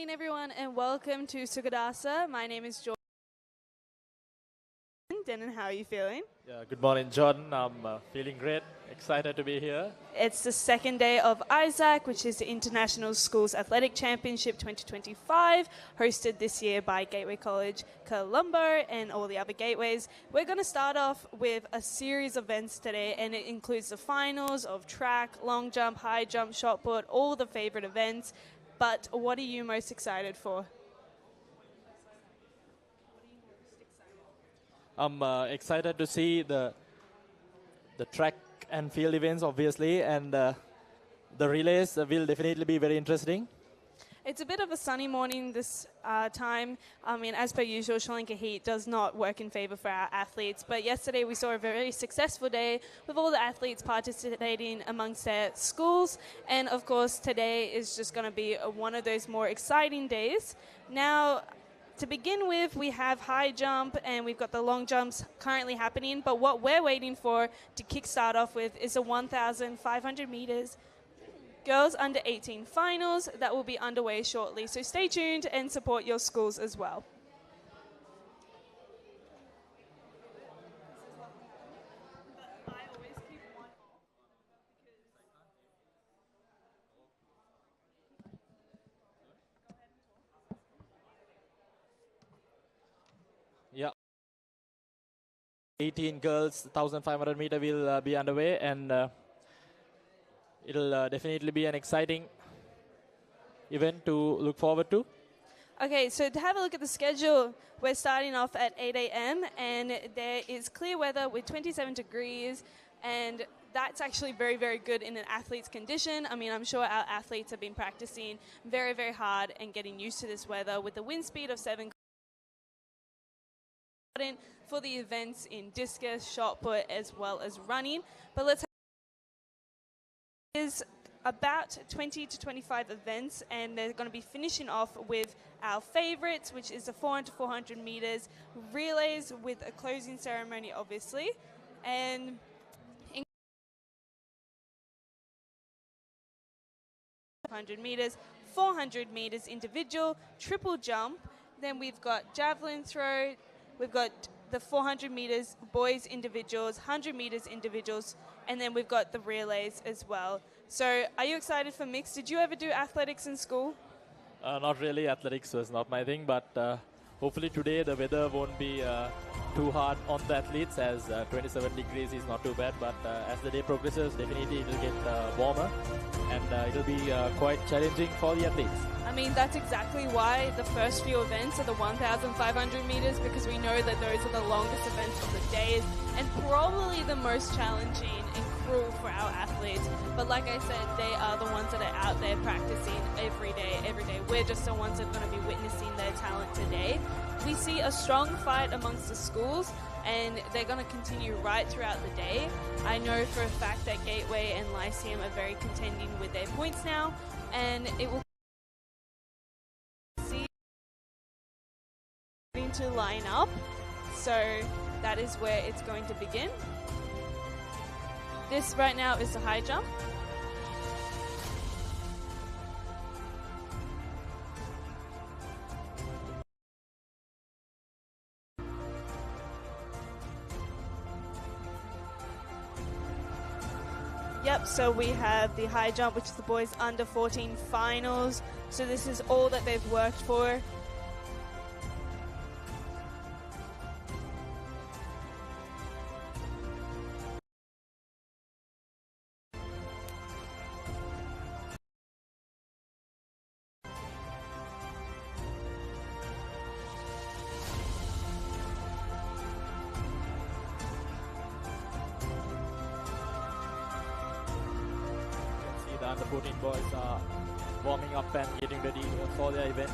morning, everyone, and welcome to Sugathadasa. My name is Jordan. Denon, how are you feeling? Yeah, good morning, Jordan. I'm feeling great, excited to be here. It's the second day of ISAC, which is the International Schools Athletic Championship 2025, hosted this year by Gateway College, Colombo, and all the other gateways. We're going to start off with a series of events today, and it includes the finals of track, long jump, high jump, shot put, all the favorite events. But what are you most excited for? I'm excited to see the track and field events, obviously, and the relays will definitely be very interesting. It's a bit of a sunny morning this time. I mean, as per usual, Sri Lanka heat does not work in favour for our athletes. But yesterday we saw a very successful day with all the athletes participating amongst their schools. And of course, today is just going to be one of those more exciting days. Now, to begin with, we have high jump and we've got the long jumps currently happening. But what we're waiting for to kickstart off with is the 1,500 metres Girls Under 18 finals that will be underway shortly. So stay tuned and support your schools as well. Yeah. 18 girls, 1,500 meter will be underway, and it'll definitely be an exciting event to look forward to. Okay, so to have a look at the schedule, we're starting off at 8 a.m. and there is clear weather with 27 degrees, and that's actually very, very good in an athlete's condition. I mean, I'm sure our athletes have been practicing very, very hard and getting used to this weather with a wind speed of 7 for the events in discus, shot put, as well as running. But let's is about 20 to 25 events, and they're going to be finishing off with our favorites, which is the 400 to 400 meters relays with a closing ceremony, obviously. And 100 meters, 400 meters individual, triple jump. Then we've got javelin throw. We've got the 400 meters boys individuals, 100 meters individuals, and then we've got the relays as well. So are you excited for mixed? Did you ever do athletics in school? Not really. Athletics was not my thing, but hopefully today the weather won't be too hard on the athletes, as 27 degrees is not too bad. But as the day progresses, definitely it will get warmer, and it'll be quite challenging for the athletes. I mean, that's exactly why the first few events are the 1,500 meters, because we know that those are the longest events of the days and probably the most challenging and cruel for our athletes. But like I said, they are the ones that are out there practicing every day, every day. We're just the ones that are going to be witnessing their talent today. We see a strong fight amongst the schools, and they're going to continue right throughout the day. I know for a fact that Gateway and Lyceum are very contending with their points now, and it will to line up. So that is where it's going to begin. This right now is the high jump. Yep, so we have the high jump, which is the boys under 14 finals. So this is all that they've worked for. The 14 boys are warming up and getting ready for their event.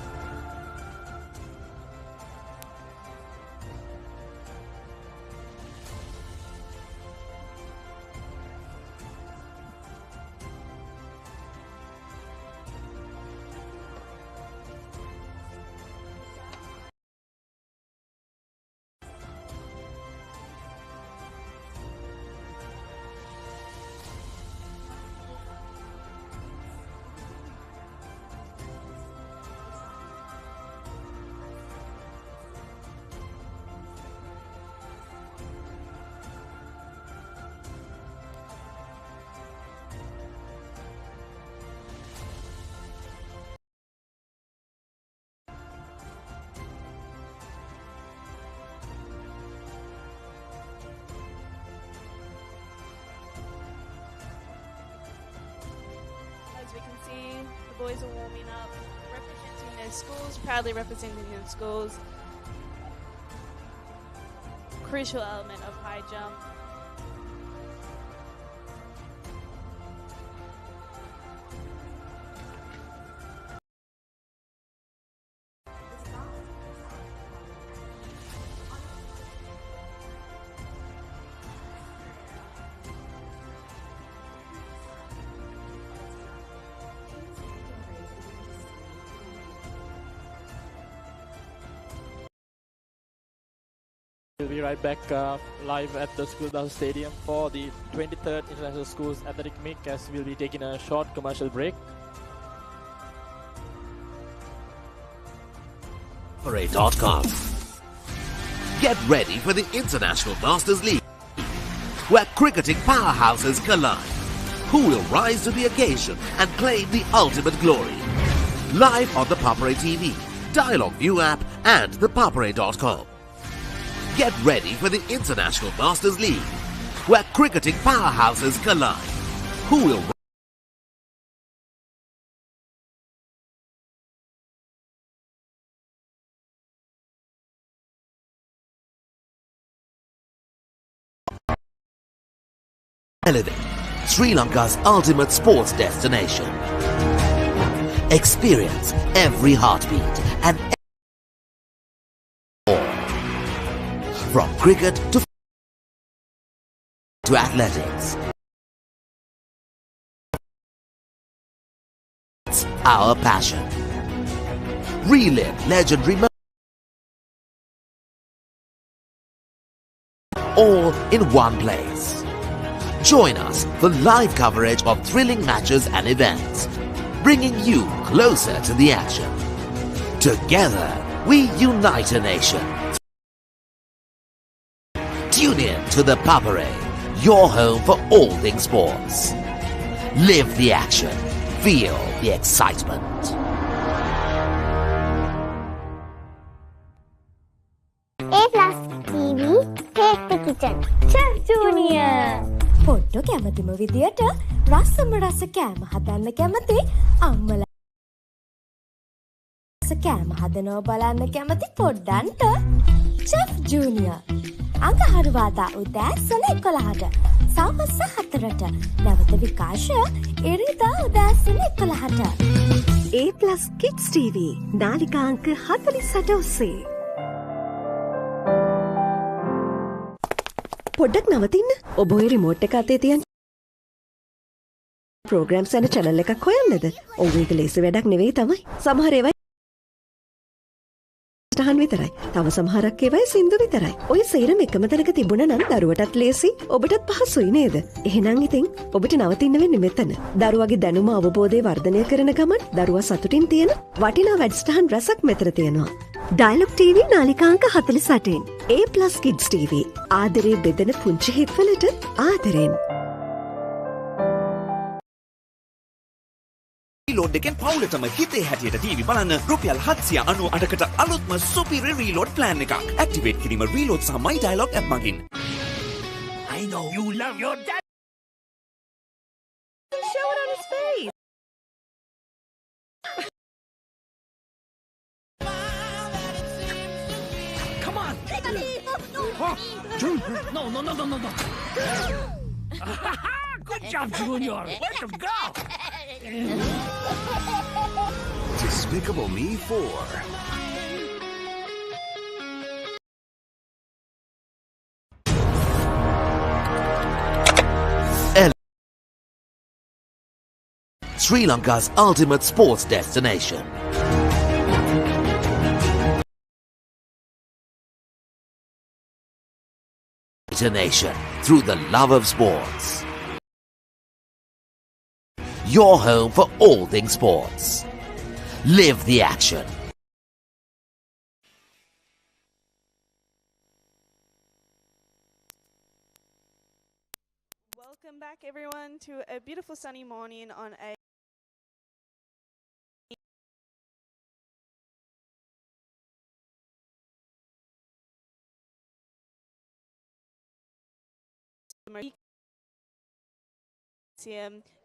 we can see, the boys are warming up, representing their schools, proudly representing their schools. Crucial element of high jump. We'll be right back live at the Sugathadasa Stadium for the 23rd International Schools Athletic Meet, as we'll be taking a short commercial break. Papare.com. Get ready for the International Masters League, where cricketing powerhouses collide. Who will rise to the occasion and claim the ultimate glory? Live on the Papare TV, Dialog ViU App and ThePapare.com. Get ready for the International Masters League, where cricketing powerhouses collide. Who will elevate Sri Lanka's ultimate sports destination? Experience every heartbeat and from cricket to athletics. It's our passion. Relive legendary moments all in one place. Join us for live coverage of thrilling matches and events, bringing you closer to the action. Together, we unite a nation. Tune in to the Papare, your home for all things sports. Live the action. Feel the excitement. A+TV Take the Kitchen Chef Junior. පොට්ටෝ කැමතිම විදියට රසම රස කෑම හදන්න කැමති අම්මලා රස කෑම හදනවා බලන්න කැමති පොඩ්ඩන්ට Chef Junior. අඟහරුවාදා උදෑසන 11ට සවස් 4ට නැවත විකාශය ඉරිදා උදෑසන 11ට. A+ Kids TV නාලිකා අංක 48 ඔස්සේ. පොඩ්ඩක් නවතින්න. ඔබ ඔය රිමෝට් එක අතේ තියන්න. ප්‍රෝග්‍රෑම්ස් යන channel එකක් හොයන්නද? ඔව් ඒක ලේසි වැඩක් නෙවෙයි තමයි. සමහර ඒවා ස්ටහන් විතරයි. තව සමහරක් ඒවා සින්දු විතරයි. ඔය සේරම එකම තැනක තිබුණා නම් දරුවටත් ලේසි, ඔබටත් පහසුයි නේද? එහෙනම් ඉතින් ඔබට නවතින්න වෙන්නේ මෙතන. දරුවගේ දැනුම අවබෝධය වර්ධනය කරන ගමන් දරුවා සතුටින් තියෙන වටිනා වැඩසටහන් රසක් මෙතන තියෙනවා. Dialog TV නාලිකාංක 48න් A+ Kids TV ආදරේ බෙදෙන පුංචි හිත්වලට ආදරෙන්. රීලෝඩ් එකෙන් පවුලටම හිතේ හැටියට ටීවී බලන්න රුපියල් 798කට අලුත්ම සුපිරි රීලෝඩ් ප්ලෑන් එකක්. ඇක්ටිවේට් කිරීම රීලෝඩ් සහ My Dialog app මගින්. I know you love your dad. Show it on his face. Come on. No. Good job, Junior. Let him go. Despicable Me 4. Sri Lanka's ultimate sports destination. A nation through the love of sports. Your home for all things sports. Live the action. Welcome back, everyone, to a beautiful sunny morning on a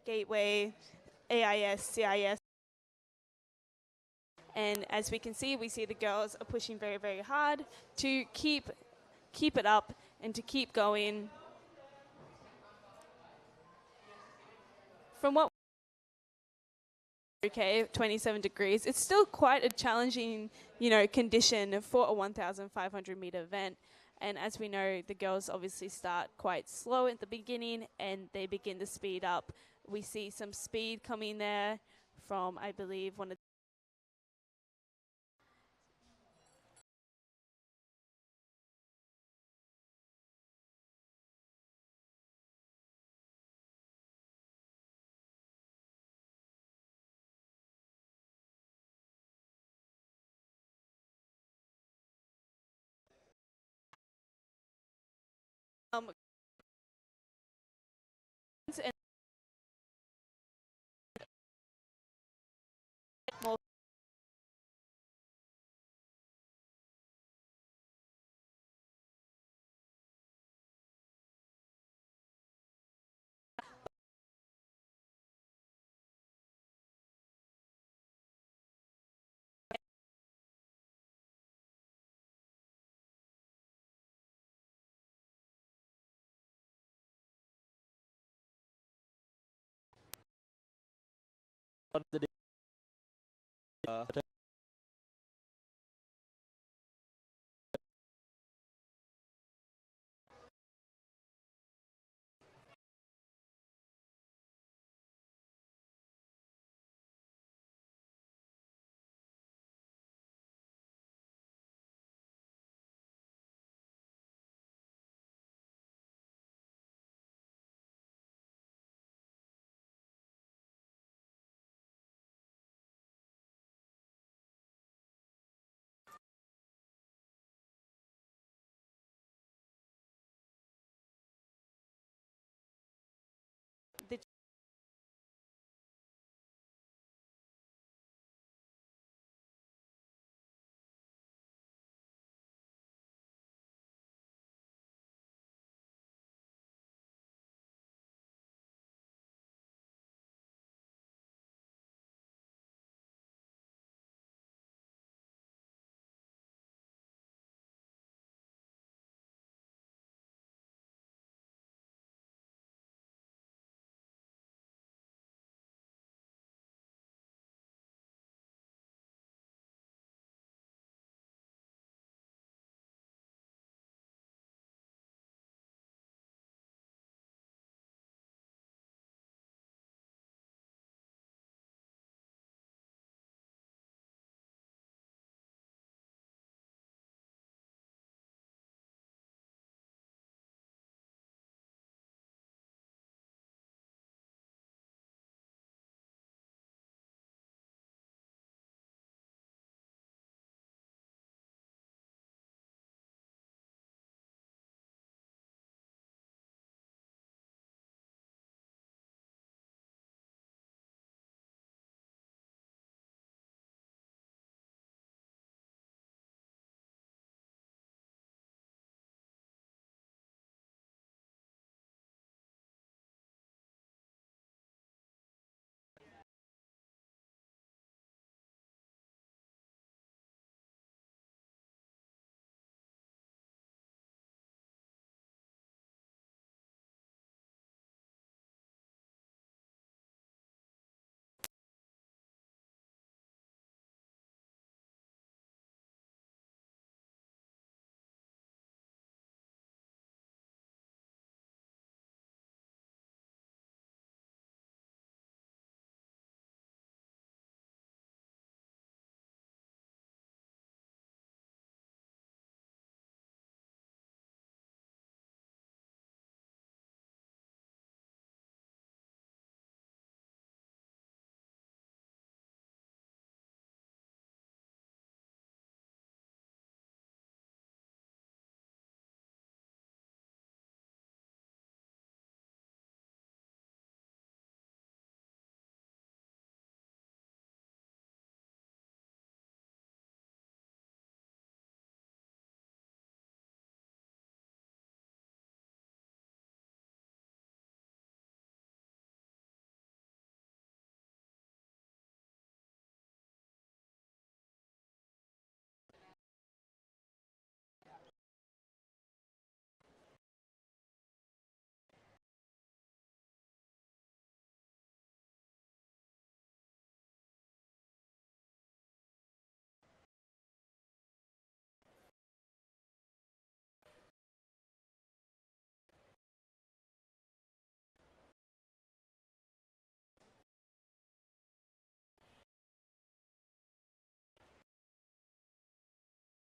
Gateway AIS, CIS. And as we can see, we see the girls are pushing very, very hard to keep it up and to keep going. From what okay, 27 degrees. It's still quite a challenging, condition for a 1,500 meter event. And as we know, the girls obviously start quite slow at the beginning and they begin to speed up. We see some speed coming there from, I believe, one of and more on the day, uh,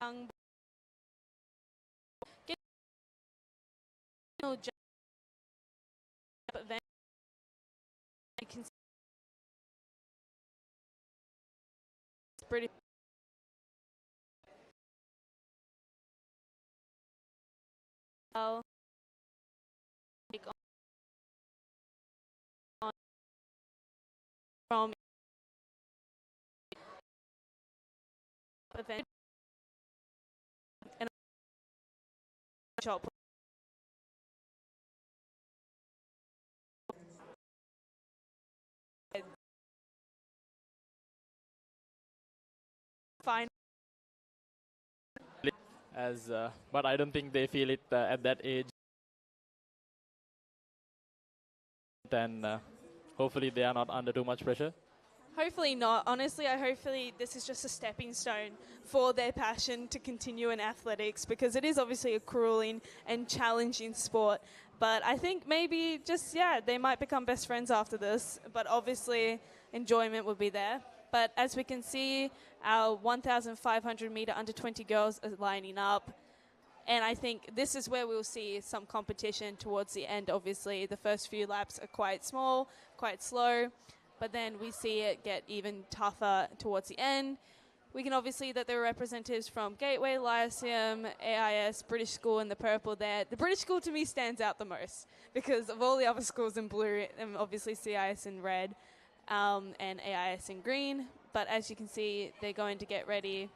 young event. You can see British from event and shop. Fine. As but I don't think they feel it at that age, and hopefully they are not under too much pressure. Hopefully not. Honestly, hopefully this is just a stepping stone for their passion to continue in athletics, because it is obviously a grueling and challenging sport. But I think maybe just, they might become best friends after this. But obviously enjoyment will be there. But as we can see, our 1,500 meter under 20 girls are lining up. And I think this is where we'll see some competition towards the end. Obviously, the first few laps are quite small, quite slow. But then we see it get even tougher towards the end. We can obviously see that there are representatives from Gateway, Lyceum, AIS, British School in the purple there. The British School to me stands out the most because of all the other schools in blue, and obviously CIS in red and AIS in green. But as you can see, they're going to get ready.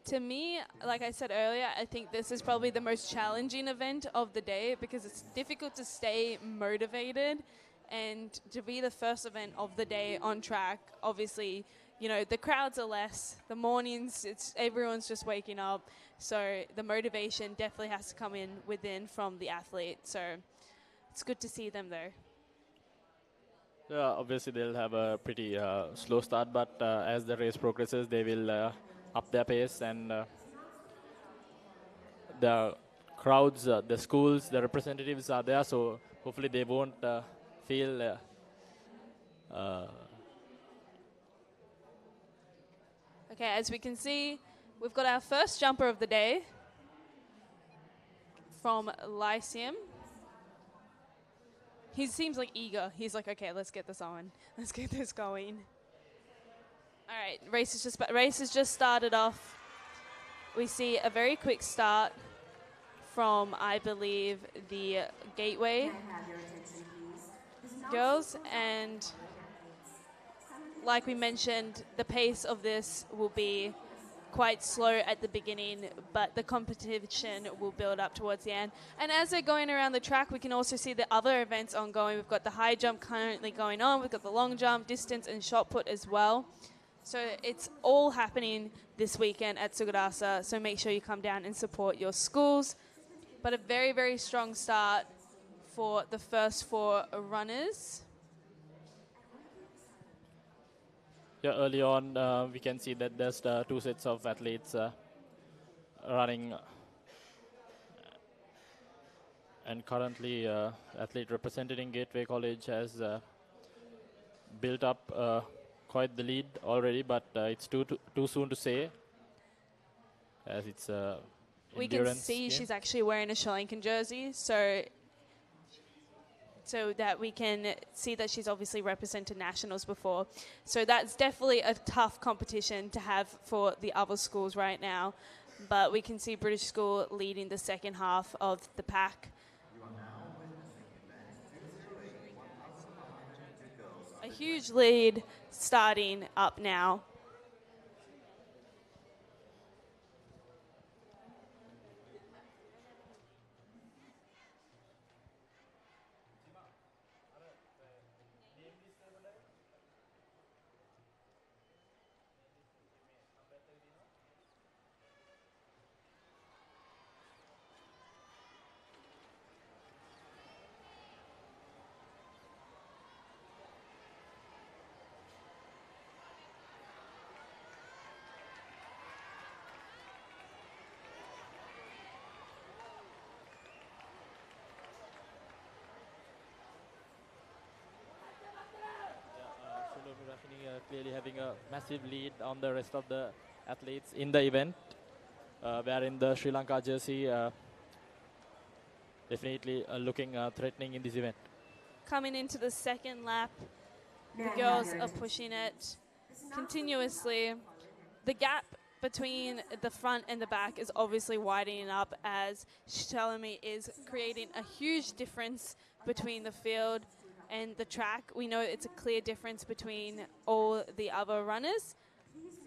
To me, like I said earlier, I think this is probably the most challenging event of the day because it's difficult to stay motivated and to be the first event of the day on track. Obviously, the crowds are less. The mornings, everyone's just waking up. So the motivation definitely has to come in within from the athlete. So it's good to see them though. Obviously they'll have a pretty slow start, but as the race progresses, they will up their pace, and the crowds, the schools, the representatives are there, so hopefully they won't feel Okay, as we can see, we've got our first jumper of the day from Lyceum. He seems like eager. He's like, okay, let's get this on. Let's get this going. All right, race has just started off. We see a very quick start from, I believe, the Gateway girls. And like we mentioned, the pace of this will be quite slow at the beginning, but the competition will build up towards the end. And as they're going around the track, we can also see the other events ongoing. We've got the high jump currently going on. We've got the long jump, distance, and shot put as well. So it's all happening this weekend at Sugathadasa, so make sure you come down and support your schools. But a very, very strong start for the first four runners. Yeah, early on, we can see that there's two sets of athletes running. And currently, athlete representing Gateway College has built up quite the lead already, but it's too soon to say, as it's we can see she's actually wearing a Sri Lankan jersey, so that we can see that she's obviously represented nationals before. So that's definitely a tough competition to have for the other schools right now. But we can see British School leading the second half of the pack. A huge lead starting up now. Definitely clearly having a massive lead on the rest of the athletes in the event. Wearing the Sri Lanka jersey, definitely looking threatening in this event. Coming into the second lap, the girls are pushing it continuously. The gap between the front and the back is obviously widening up as Shalomit is creating a huge difference between the field and the track. We know it's a clear difference between all the other runners,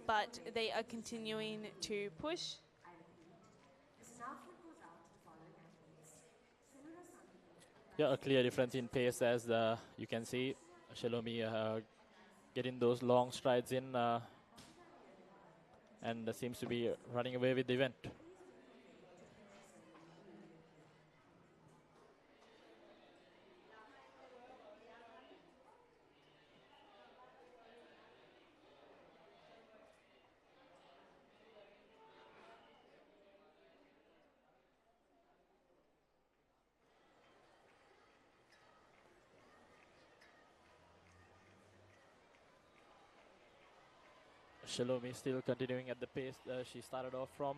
but they are continuing to push. Yeah, a clear difference in pace as you can see Shalomi getting those long strides in and seems to be running away with the event. Shalomi still continuing at the pace she started off from.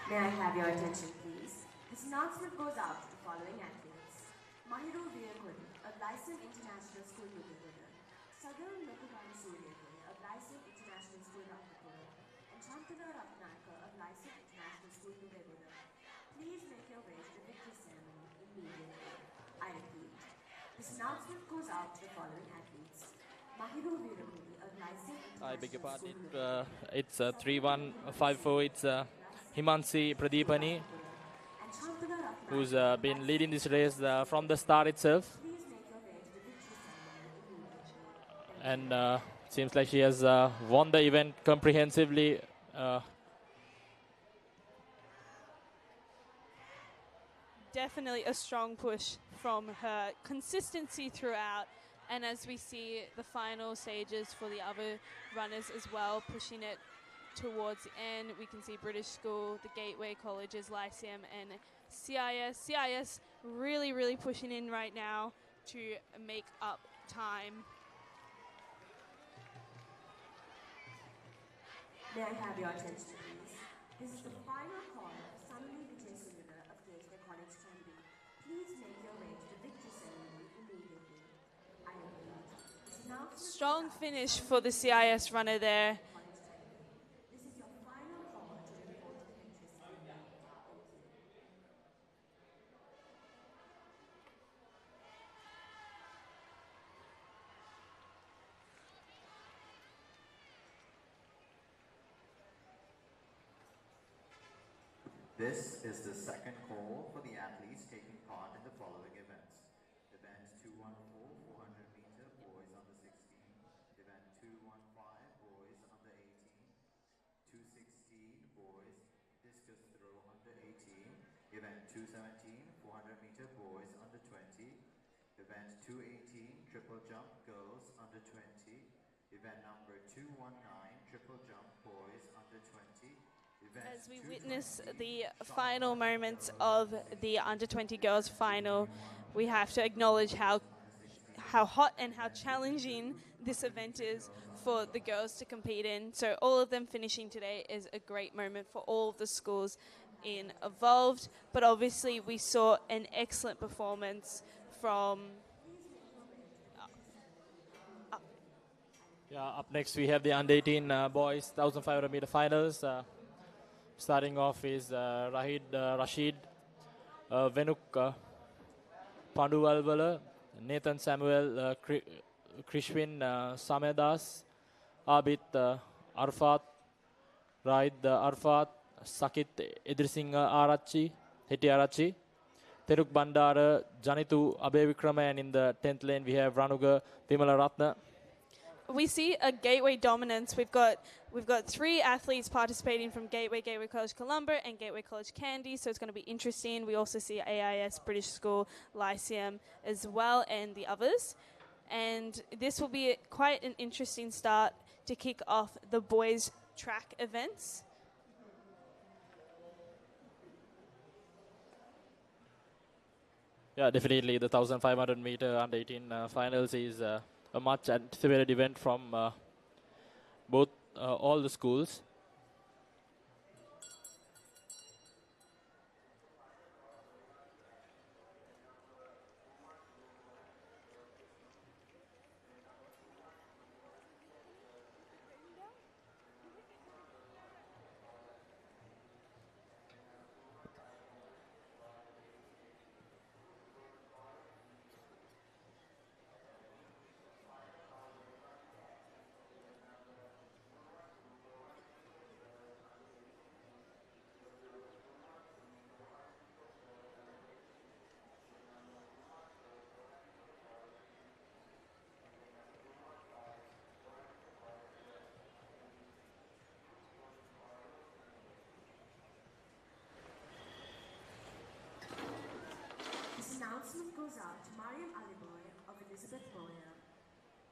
May I have your attention, please? This announcement goes out to the following athletes. Mahiro Veerkuri, a licensed international school winner. Sagar Lokuban Suryakuri, a licensed international school winner. And Chantana Ratnaka, a licensed international school winner. Please make your way to the victory ceremony immediately. I repeat, this announcement goes out to the following athletes. Mahiro Veerkuri, a licensed I beg your international pardon. school winner. It's 3-1-5-4. It's Himansi Pradeepani, who's been leading this race from the start itself. And seems like she has won the event comprehensively. Definitely a strong push from her, consistency throughout. And as we see the final stages for the other runners as well, pushing it towards the end, we can see British School, the Gateway Colleges, Lyceum, and CIS. CIS really pushing in right now to make up time. May I have your attention, please? This is the final call for Sunny Vijay Sundar of Gateway College Cambridge. Please make your way to the victory ceremony immediately. I repeat, this announcement Strong finish for the CIS runner there. This is your final call to report to the victory ceremony. Thank you. This is the second call for the athletes taking part in the following events. Event 214, 400 meter, boys under 16. Event 215, boys under 18. 216, boys, discus throw under 18. Event 217, 400 meter, boys under 20. Event 218, triple jump, girls under 20. Event number 219, triple jump, boys under 20. As we witness the final moments of the under-20 girls final, we have to acknowledge how hot and how challenging this event is for the girls to compete in. So all of them finishing today is a great moment for all of the schools involved. But obviously we saw an excellent performance from... Yeah, up next we have the under 18 boys 1500 meter finals. Starting off is Rashid Venuk Panduwalwala, Nathan Samuel Krishwin Samedas, Abid Arfat, Raid Arfat, Sakit Idrisingha Arachi, Hiti Arachi, Teruk Bandara, Janitu Abevikrama, and in the 10th lane we have Ranuga Vimala Ratna. We see a Gateway dominance. We've got 3 athletes participating from Gateway College Colombo, and Gateway College Kandy, so it's going to be interesting. We also see AIS, British School, Lyceum as well, and the others. And this will be quite an interesting start to kick off the boys' track events. Yeah, definitely the 1,500 meter under 18 finals is a much anticipated event from both all the schools. This announcement goes out to Mariam Aliboy of Elizabeth Boyer.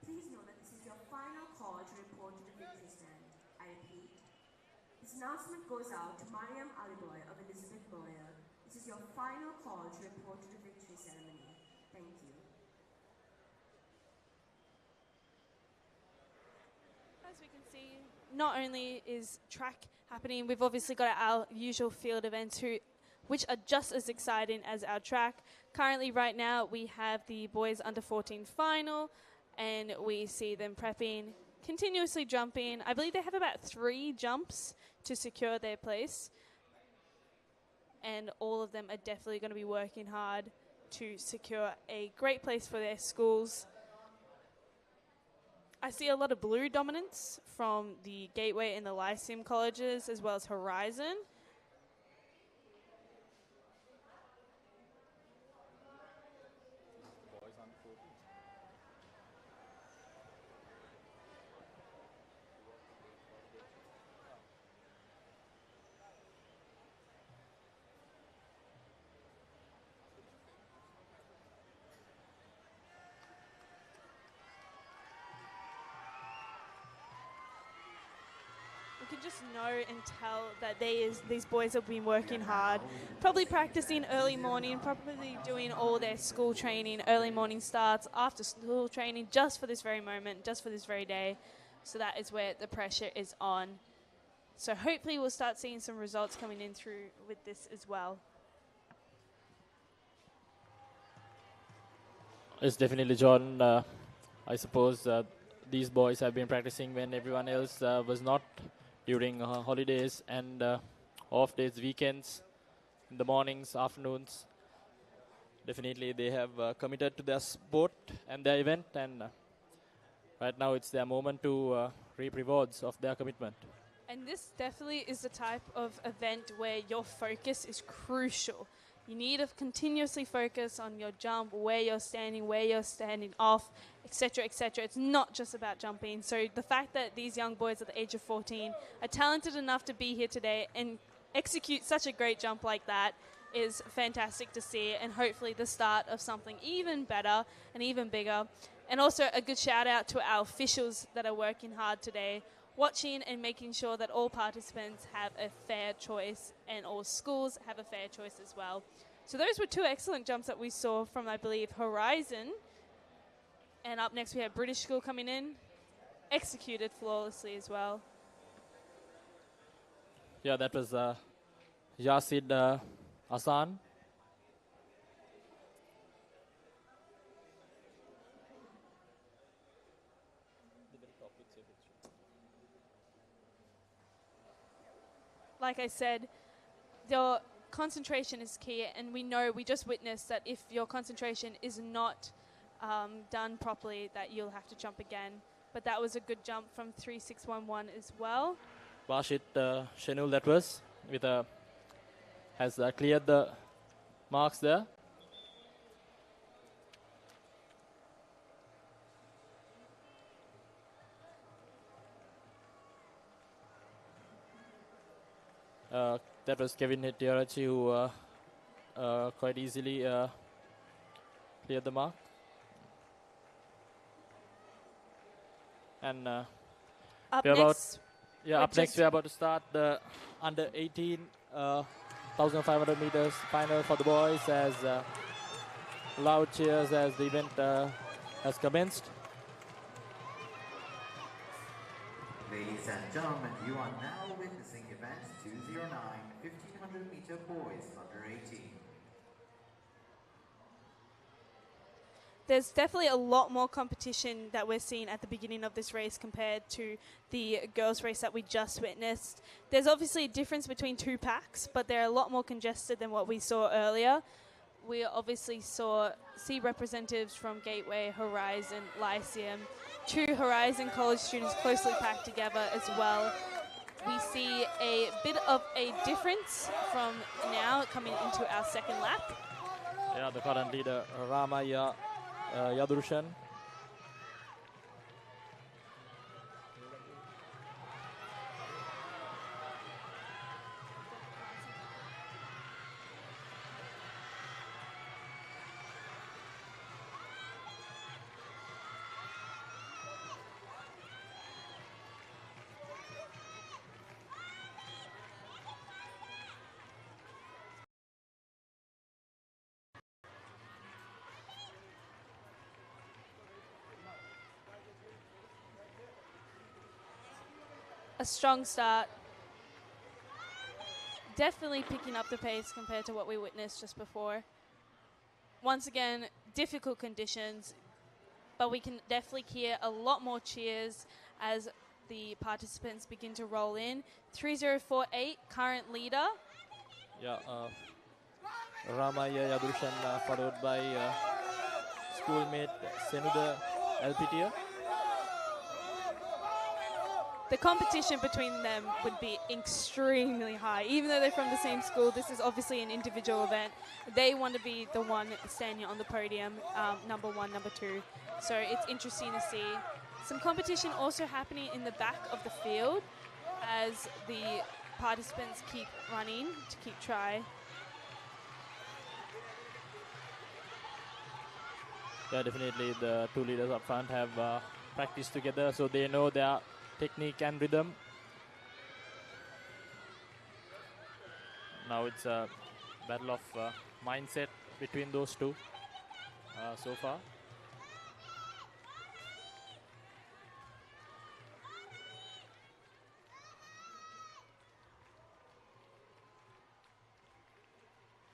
Please know that this is your final call to report to the victory stand. I repeat, this announcement goes out to Mariam Aliboy of Elizabeth Boyer. This is your final call to report to the victory ceremony. Thank you. As we can see, not only is track happening, we've obviously got our usual field events which are just as exciting as our track. Currently, right now, we have the boys under 14 final, and we see them prepping, continuously jumping. I believe they have about 3 jumps to secure their place, and all of them are definitely going to be working hard to secure a great place for their schools. I see a lot of blue dominance from the Gateway and the Lyceum colleges, as well as Horizon. You can just know and tell that these boys have been working hard, probably practicing early morning, probably doing all their school training, early morning starts, after school training, just for this very moment, just for this very day. So that is where the pressure is on. So hopefully we'll start seeing some results coming in through with this as well. It's definitely Jordan. I suppose these boys have been practicing when everyone else was not, during holidays and off days, weekends, in the mornings, afternoons. Definitely they have committed to their sport and their event, and right now it's their moment to reap rewards of their commitment. And this definitely is the type of event where your focus is crucial. You need to continuously focus on your jump, where you're standing off, etc., etc. It's not just about jumping. So the fact that these young boys at the age of 14 are talented enough to be here today and execute such a great jump like that is fantastic to see, and hopefully the start of something even better and even bigger. And also a good shout out to our officials that are working hard today, watching and making sure that all participants have a fair choice and all schools have a fair choice as well. So those were 2 excellent jumps that we saw from, I believe, Horizon. And up next we have British School coming in, executed flawlessly as well. Yeah, that was Yasid Asan. like I said, your concentration is key, and we just witnessed that if your concentration is not done properly, that you'll have to jump again. But that was a good jump from 3611 as well. Bashit Shenul, that was, has cleared the marks there. That was Kevin Hettiarachi who quite easily cleared the mark. And Up we're next, we're about to start the under 18 1,500 meters final for the boys, as loud cheers as the event has commenced. Ladies and gentlemen, you are now witnessing event 209, 1500 meter boys under 18. there's definitely a lot more competition that we're seeing at the beginning of this race compared to the girls' race that we just witnessed. There's obviously a difference between two packs, but they're a lot more congested than what we saw earlier. We obviously see representatives from Gateway, Horizon, Lyceum, two Horizon college students closely packed together as well. We see a bit of a difference from now coming into our second lap. Yeah, the current leader, Ramaya Yadrushan. A strong start. Definitely picking up the pace compared to what we witnessed just before. Once again, difficult conditions, but we can definitely hear a lot more cheers as the participants begin to roll in. 3048, current leader. Yeah, Ramaya Yadrushan followed by schoolmate Senuda Alpitia. The competition between them would be extremely high. Even though they're from the same school, this is obviously an individual event. They want to be the one standing on the podium, number one, number two. So it's interesting to see. Some competition also happening in the back of the field as the participants keep running to keep try. Yeah, definitely the two leaders up front have practiced together, so they know their technique and rhythm. Now it's a battle of mindset between those two so far.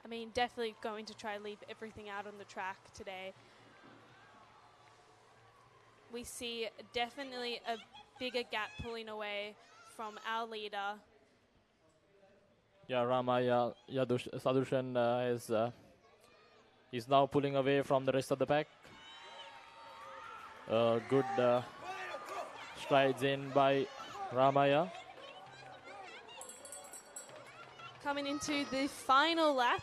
I mean, definitely going to try to leave everything out on the track today. We see definitely a bigger gap pulling away from our leader. Yeah, Ramaya Sadushan is now pulling away from the rest of the pack. Good strides in by Ramaya. Coming into the final lap,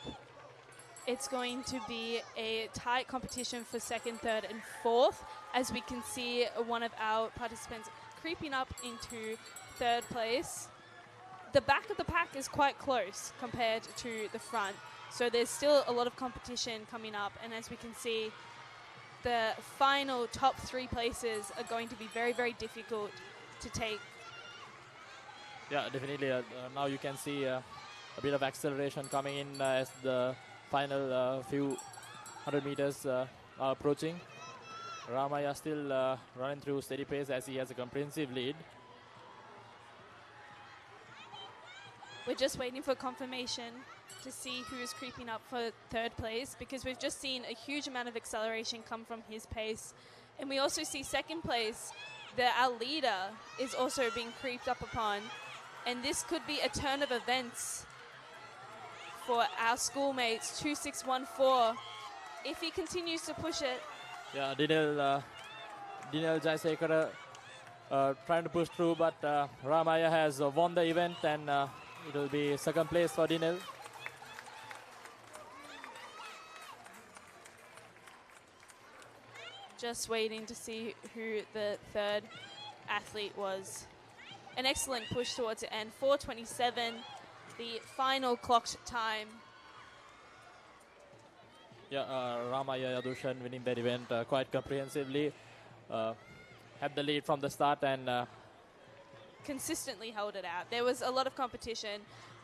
it's going to be a tight competition for second, third, and fourth, as we can see one of our participants creeping up into third place. The back of the pack is quite close compared to the front, so there's still a lot of competition coming up, and as we can see, the final top three places are going to be very, very difficult to take. Yeah, definitely. Now you can see a bit of acceleration coming in as the final few hundred meters are approaching. Ramaya still running through steady pace as he has a comprehensive lead. We're just waiting for confirmation to see who's creeping up for third place, because we've just seen a huge amount of acceleration come from his pace. And we also see second place, our leader is also being creeped up upon. And this could be a turn of events for our schoolmates, 2614. If he continues to push it, Yeah, Dinel Jaisekara trying to push through, but Ramaya has won the event, and it will be second place for Dinel. just waiting to see who the third athlete was. An excellent push towards the end, 4:27, the final clocked time. Yeah, Ramaya Yadushan winning that event quite comprehensively. Had the lead from the start and Consistently held it out. There was a lot of competition,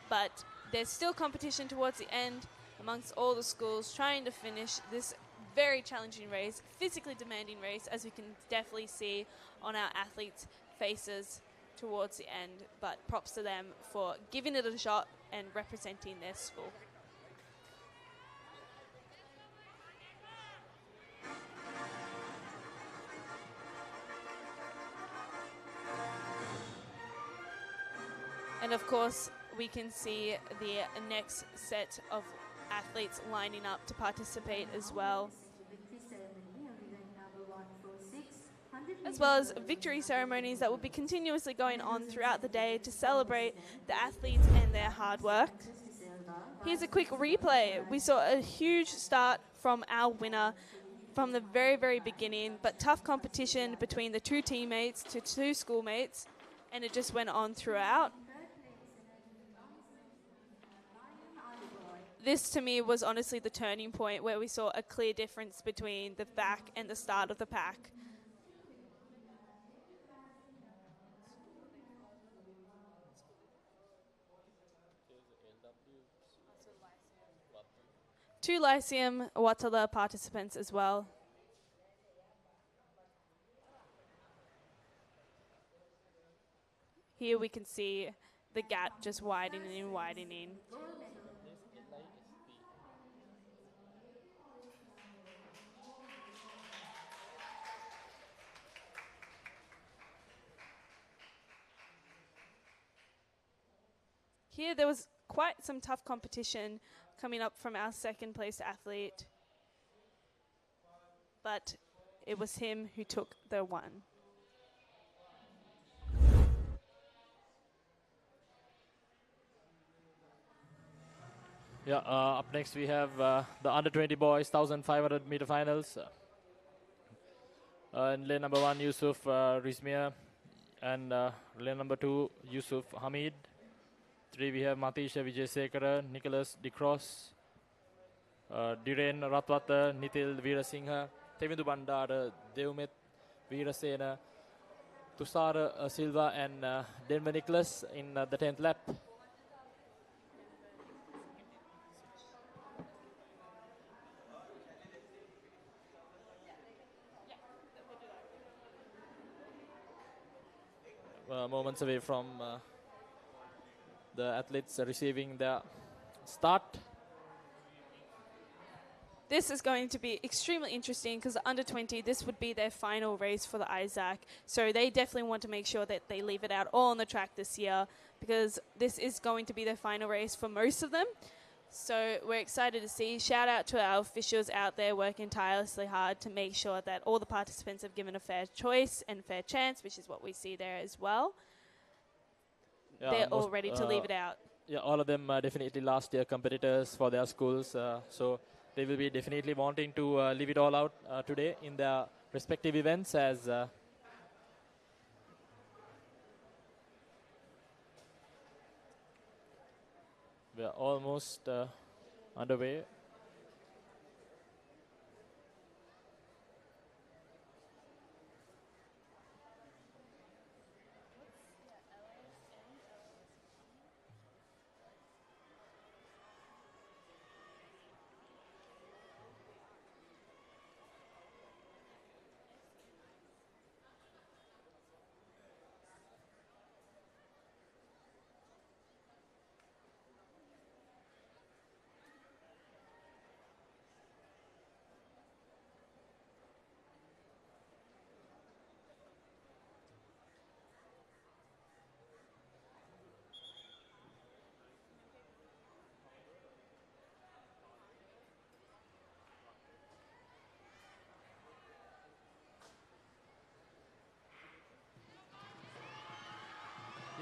but there's still competition towards the end amongst all the schools trying to finish this very challenging race, physically demanding race, as we can definitely see on our athletes' faces towards the end. But props to them for giving it a shot and representing their school. And of course, we can see the next set of athletes lining up to participate as well. As well as victory ceremonies that will be continuously going on throughout the day to celebrate the athletes and their hard work. Here's a quick replay. We saw a huge start from our winner from the very, very beginning, but tough competition between the two teammates to two schoolmates, and it just went on throughout. This, to me, was honestly the turning point where we saw a clear difference between the back and the start of the pack. Two Lyceum Watala participants as well. Here we can see the gap just widening and widening. Here there was quite some tough competition coming up from our second place athlete, but it was him who took the one. yeah, up next we have the under 20 boys 1500 meter finals. In lane number 1, Yusuf Rizmia, and lane number 2, Yusuf Hamid. 3 we have Matisha Vijayasekara, Nicholas DeCross, Dhiren Ratwata, Nitil Veerasinghe, Tevindu Bandara, Devmet Veerasena, Tushar Silva, and Denver Nicholas in the 10th lap. Moments away from the athletes receiving their start. This is going to be extremely interesting because under 20, this would be their final race for the Isaac. So they definitely want to make sure that they leave it out all on the track this year because this is going to be their final race for most of them. So we're excited to see. Shout out to our officials out there working tirelessly hard to make sure that all the participants have given a fair choice and fair chance, which is what we see there as well. Yeah, they're all ready to leave it out. Yeah, all of them are definitely last year competitors for their schools. So they will be definitely wanting to leave it all out today in their respective events as we are almost underway.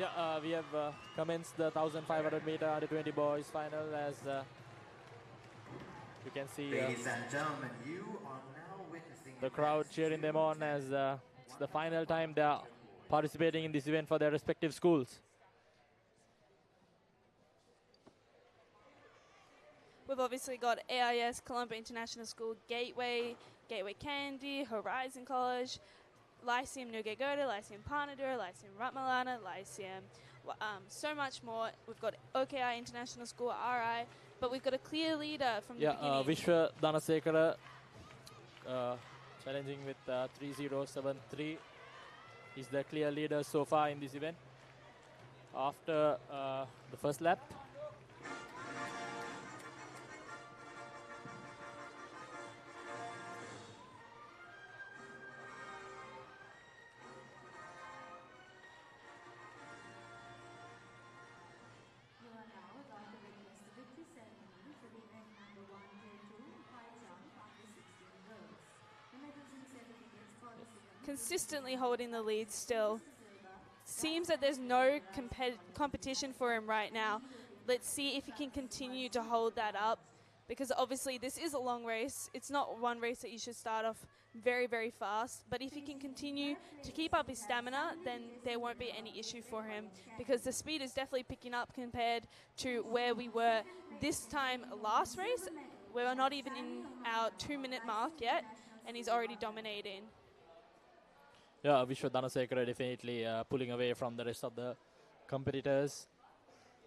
Yeah, we have commenced the 1500 meter under 20 boys final as you can see Ladies and gentlemen, you are now witnessing the crowd cheering them on as it's the final time they are participating in this event for their respective schools. We've obviously got AIS, Colombo International School, Gateway, Gateway Candy, Horizon College, Lyceum Nugegoda, Lyceum Parnadura, Lyceum Ratmalana, Lyceum, so much more. We've got OKI International School, RI, but we've got a clear leader from the beginning. Vishwa Dhanasekara challenging with 3073 is the clear leader so far in this event. After the first lap, You are now about to witness the victory ceremony for the event number 1 Grade 2 high jump after 16 girls. The medals and certificates for this event Consistently holding the lead still. Seems that there's no competition for him right now. Let's see if he can continue to hold that up, because obviously this is a long race. It's not one race that you should start off very, very fast, but if he can continue to keep up his stamina, then there won't be any issue for him, because the speed is definitely picking up compared to where we were this time last race. We're not even in our 2-minute mark yet, and he's already dominating. yeah, Vishwa Dhanasekara definitely pulling away from the rest of the competitors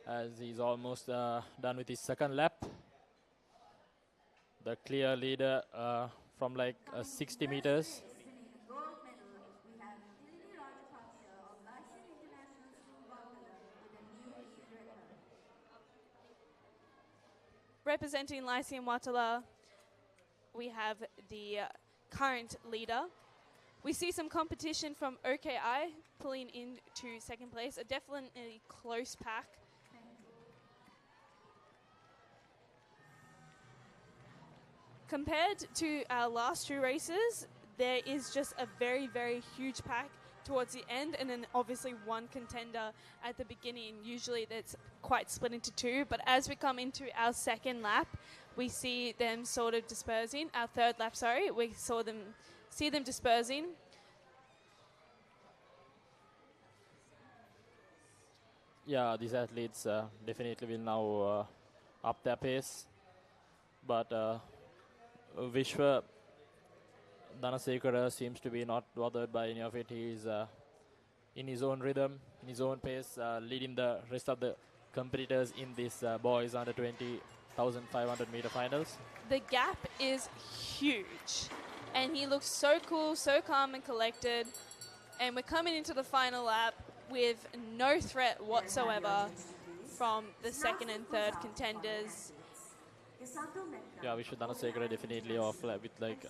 as he's almost done with his second lap. The clear leader from like 60 meters. winning a gold medal. We have Lily Rajapaksa of Lyceum International School, Bangala, with a new league record. Representing Lyceum Watala, we have the current leader. We see some competition from OKI pulling into second place, a definitely close pack. Compared to our last two races, there is just a very, very huge pack towards the end, and then obviously one contender at the beginning. Usually that's quite split into two, but as we come into our second lap, we see them sort of dispersing. Our third lap, sorry, we see them dispersing. Yeah, these athletes definitely will now up their pace, but Vishwa Dhanasekara seems to be not bothered by any of it. He is in his own rhythm, in his own pace, leading the rest of the competitors in this boys under 20,500 meter finals. The gap is huge, and he looks so cool, so calm and collected, and we're coming into the final lap with no threat whatsoever from the second and third contenders. Yeah, Vishwa Dhanasekara definitely off with like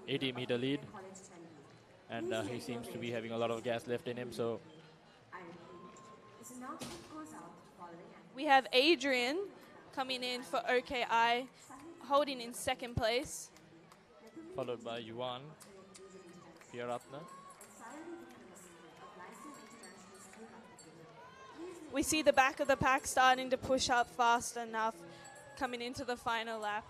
80 meter lead, and he seems to be having a lot of gas left in him. So we have Adrian coming in for OKI, holding in second place. followed by Yuan Pieratna. We see the back of the pack starting to push up fast enough coming into the final lap.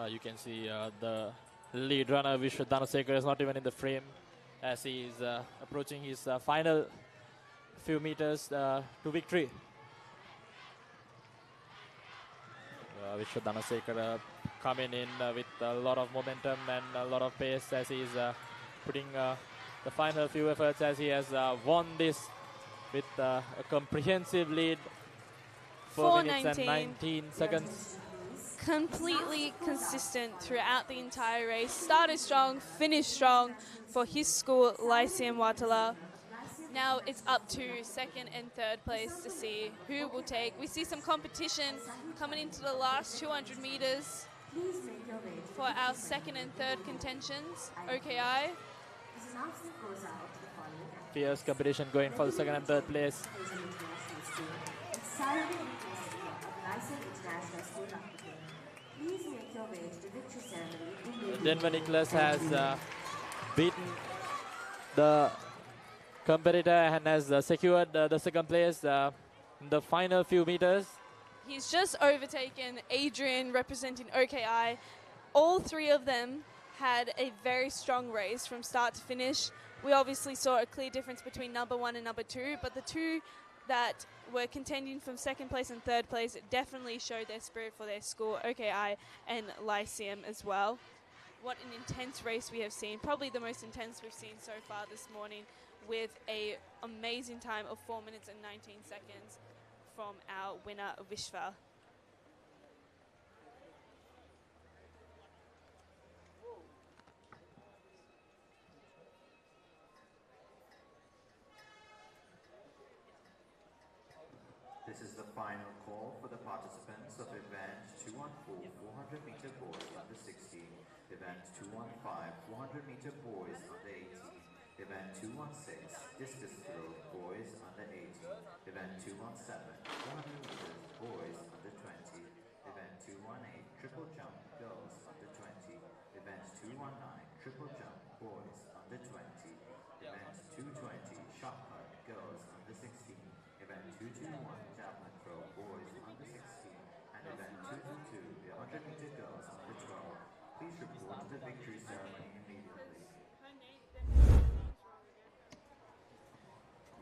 You can see the lead runner Vishwa Dhanasekara is not even in the frame as he is approaching his final few meters to victory. Vishwa Dhanasekara coming in with a lot of momentum and a lot of pace as he is putting the final few efforts as he has won this with a comprehensive lead, 4 minutes and 19 seconds. Completely consistent throughout the entire race. Started strong, finished strong for his school, Lyceum Watala. Now it's up to second and third place to see who will take. We see some competition coming into the last 200 meters for our second and third contentions, OKI. Fierce competition going for the second and third place. Denver Nicholas has beaten the competitor and has secured the second place in the final few meters. He's just overtaken Adrian representing OKI. All three of them had a very strong race from start to finish. We obviously saw a clear difference between number one and number two, but the two that were contending from second place and third place definitely showed their spirit for their school, OKI and Lyceum as well. What an intense race we have seen, probably the most intense we've seen so far this morning, with an amazing time of 4 minutes and 19 seconds from our winner, Vishva. This is the final call for the participants of event 214 400-meter boys under 16, event 215 400-meter boys under 18, event 216 discus throw boys under 18, event 217 400 meters boys under 20, event 218 triple jump girls under 20, event 219 triple jump boys under 20, event 220 shot put girls under 16, event 221 javelin throw boys under 16, and event 222 the 100-meter girls under 12. Please report to the victory ceremony immediately.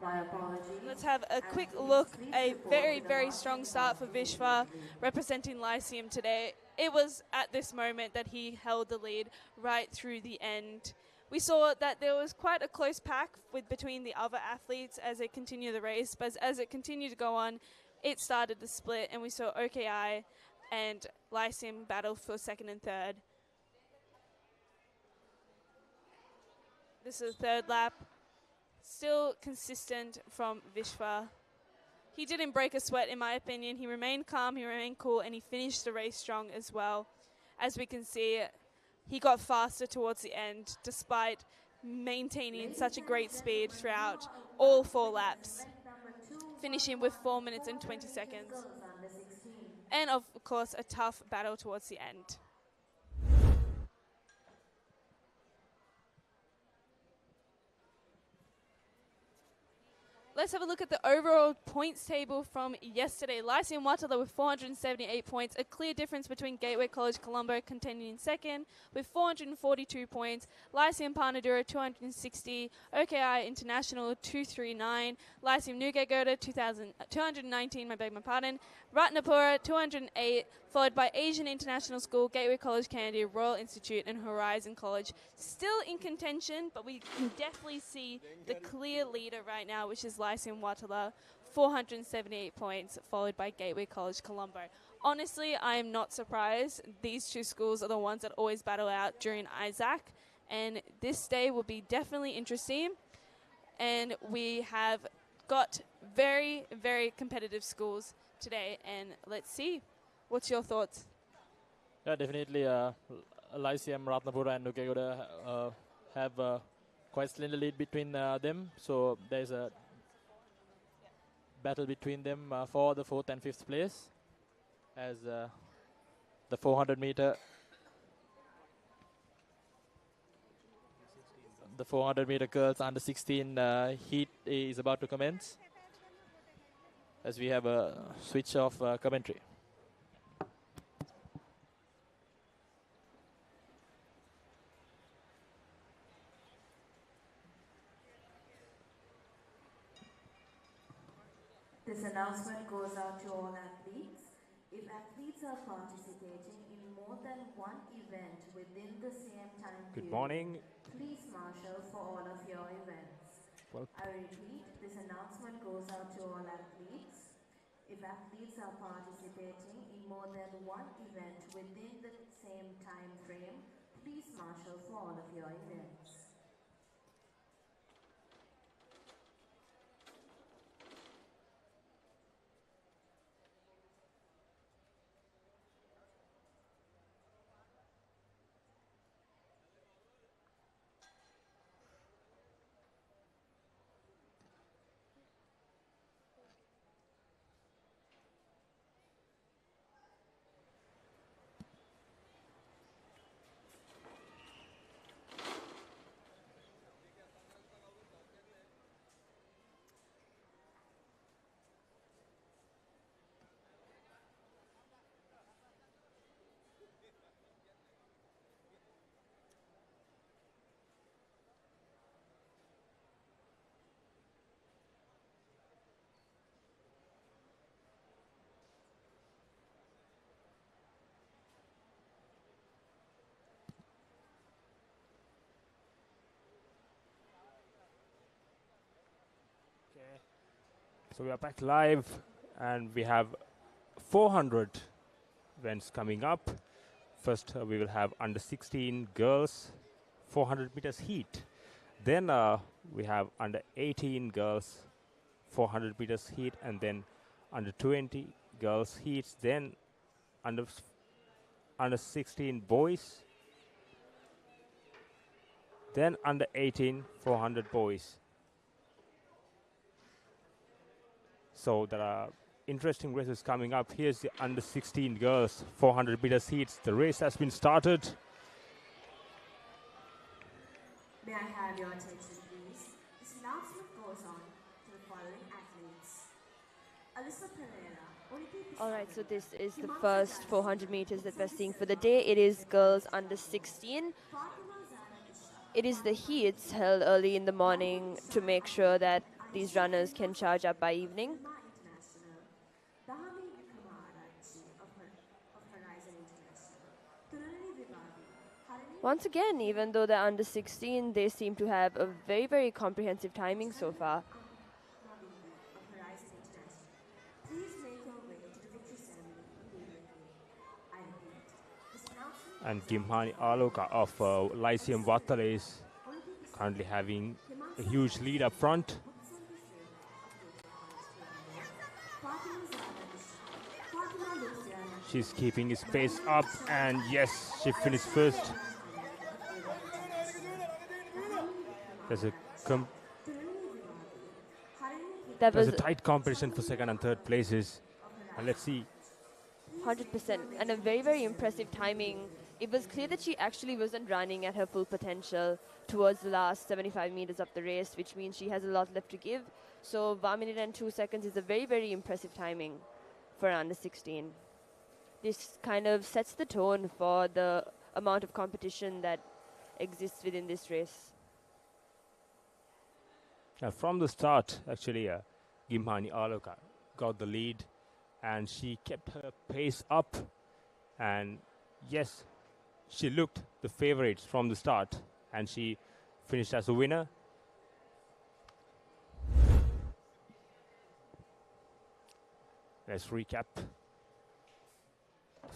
My apologies. Let's have a quick And look. please A report very, to the very marching strong start for band Vishva immediately. representing Lyceum today. It was at this moment that he held the lead right through the end. We saw that there was quite a close pack between the other athletes as they continued the race, but as it continued to go on, it started to split, and we saw OKI and Lyceum battle for second and third. This is the third lap. Still consistent from Vishva. He didn't break a sweat, in my opinion. He remained calm, he remained cool, and he finished the race strong as well. As we can see, he got faster towards the end, despite maintaining such a great speed throughout all 4 laps, finishing with 4 minutes and 20 seconds. And of course, a tough battle towards the end. Let's have a look at the overall points table from yesterday. Lyceum Watala with 478 points, a clear difference between Gateway College Colombo contending in second with 442 points, Lyceum Panadura 260, OKI International 239, Lyceum Newgate Goda 219, Ratnapura 208, followed by Asian International School, Gateway College Canada, Royal Institute and Horizon College. Still in contention, but we can definitely see the clear leader right now, which is Lyceum Watala, 478 points, followed by Gateway College Colombo. Honestly, I am not surprised. These two schools are the ones that always battle out during Isaac, and this day will be definitely interesting. And we have got very, very competitive schools today, and let's see. What's your thoughts? Yeah, definitely. Lyceum, Ratnapura, and Nukegoda have quite slender lead between them. So there's a battle between them for the 4th and 5th place. As the 400 meter girls under 16 heat is about to commence. As we have a switch of commentary. This announcement goes out to all athletes. If athletes are participating in more than one event within the same time Good period, morning. please marshal for all of your events. I repeat, this announcement goes out to all athletes. If athletes are participating in more than one event within the same time frame, please marshal for all of your events. So we are back live, and we have 400 events coming up. First, we will have under 16 girls, 400 meters heat. Then we have under 18 girls, 400 meters heat, and then under 20 girls heats. Then under 16 boys. Then under 18, 400 boys. So there are interesting races coming up. Here's the under 16 girls, 400 meters heats. The race has been started. May I have your attention, please? This announcement goes on to the following athletes. Alyssa Pereira. All right, so this is the first 400 meters that we're seeing for the day. It is girls under 16. It is the heats held early in the morning to make sure that these runners can charge up by evening. Once again, even though they're under 16, they seem to have a very, very comprehensive timing so far. And Gimhani Aloka of Lyceum Vattala is currently having a huge lead up front. She's keeping his pace up, and yes, she finished first. There's a tight competition for second and third places, and let's see. 100%, and a very, very impressive timing. It was clear that she actually wasn't running at her full potential towards the last 75 meters of the race, which means she has a lot left to give. So 1 minute and 2 seconds is a very, very impressive timing for under 16. This kind of sets the tone for the amount of competition that exists within this race. From the start, actually, Gimhani Aloka got the lead, and she kept her pace up, and yes, she looked the favorites from the start, and she finished as a winner. Let's recap.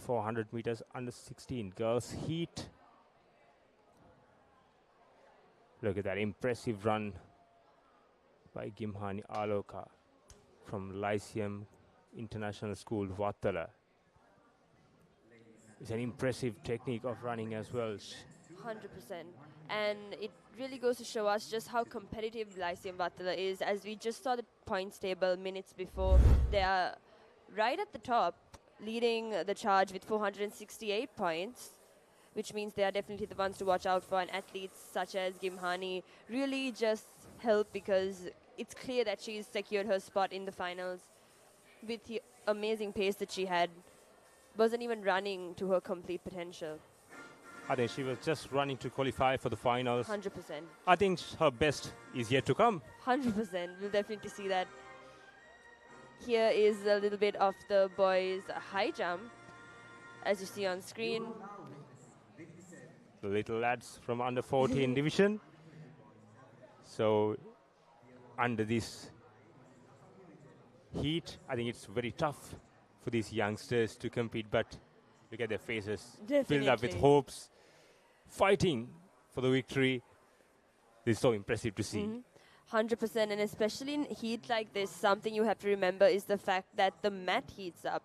400 meters under 16 girls heat. Look at that impressive run by Gimhani Aloka from Lyceum International School, Vattala. It's an impressive technique of running as well. 100%. And it really goes to show us just how competitive Lyceum Vattala is. As we just saw the points table minutes before, they are right at the top, leading the charge with 468 points, which means they are definitely the ones to watch out for. And athletes such as Gimhani really just help, because it's clear that she's secured her spot in the finals with the amazing pace that she had. Wasn't even running to her complete potential. I think she was just running to qualify for the finals. 100%. I think her best is yet to come. 100%. We'll definitely see that. Here is a little bit of the boys' high jump, as you see on screen. The little lads from under 14 division. So under this heat, I think it's very tough for these youngsters to compete, but look at their faces, filled up with hopes, fighting for the victory. This is so impressive to see. 100%, and especially in heat like this, something you have to remember is the fact that the mat heats up,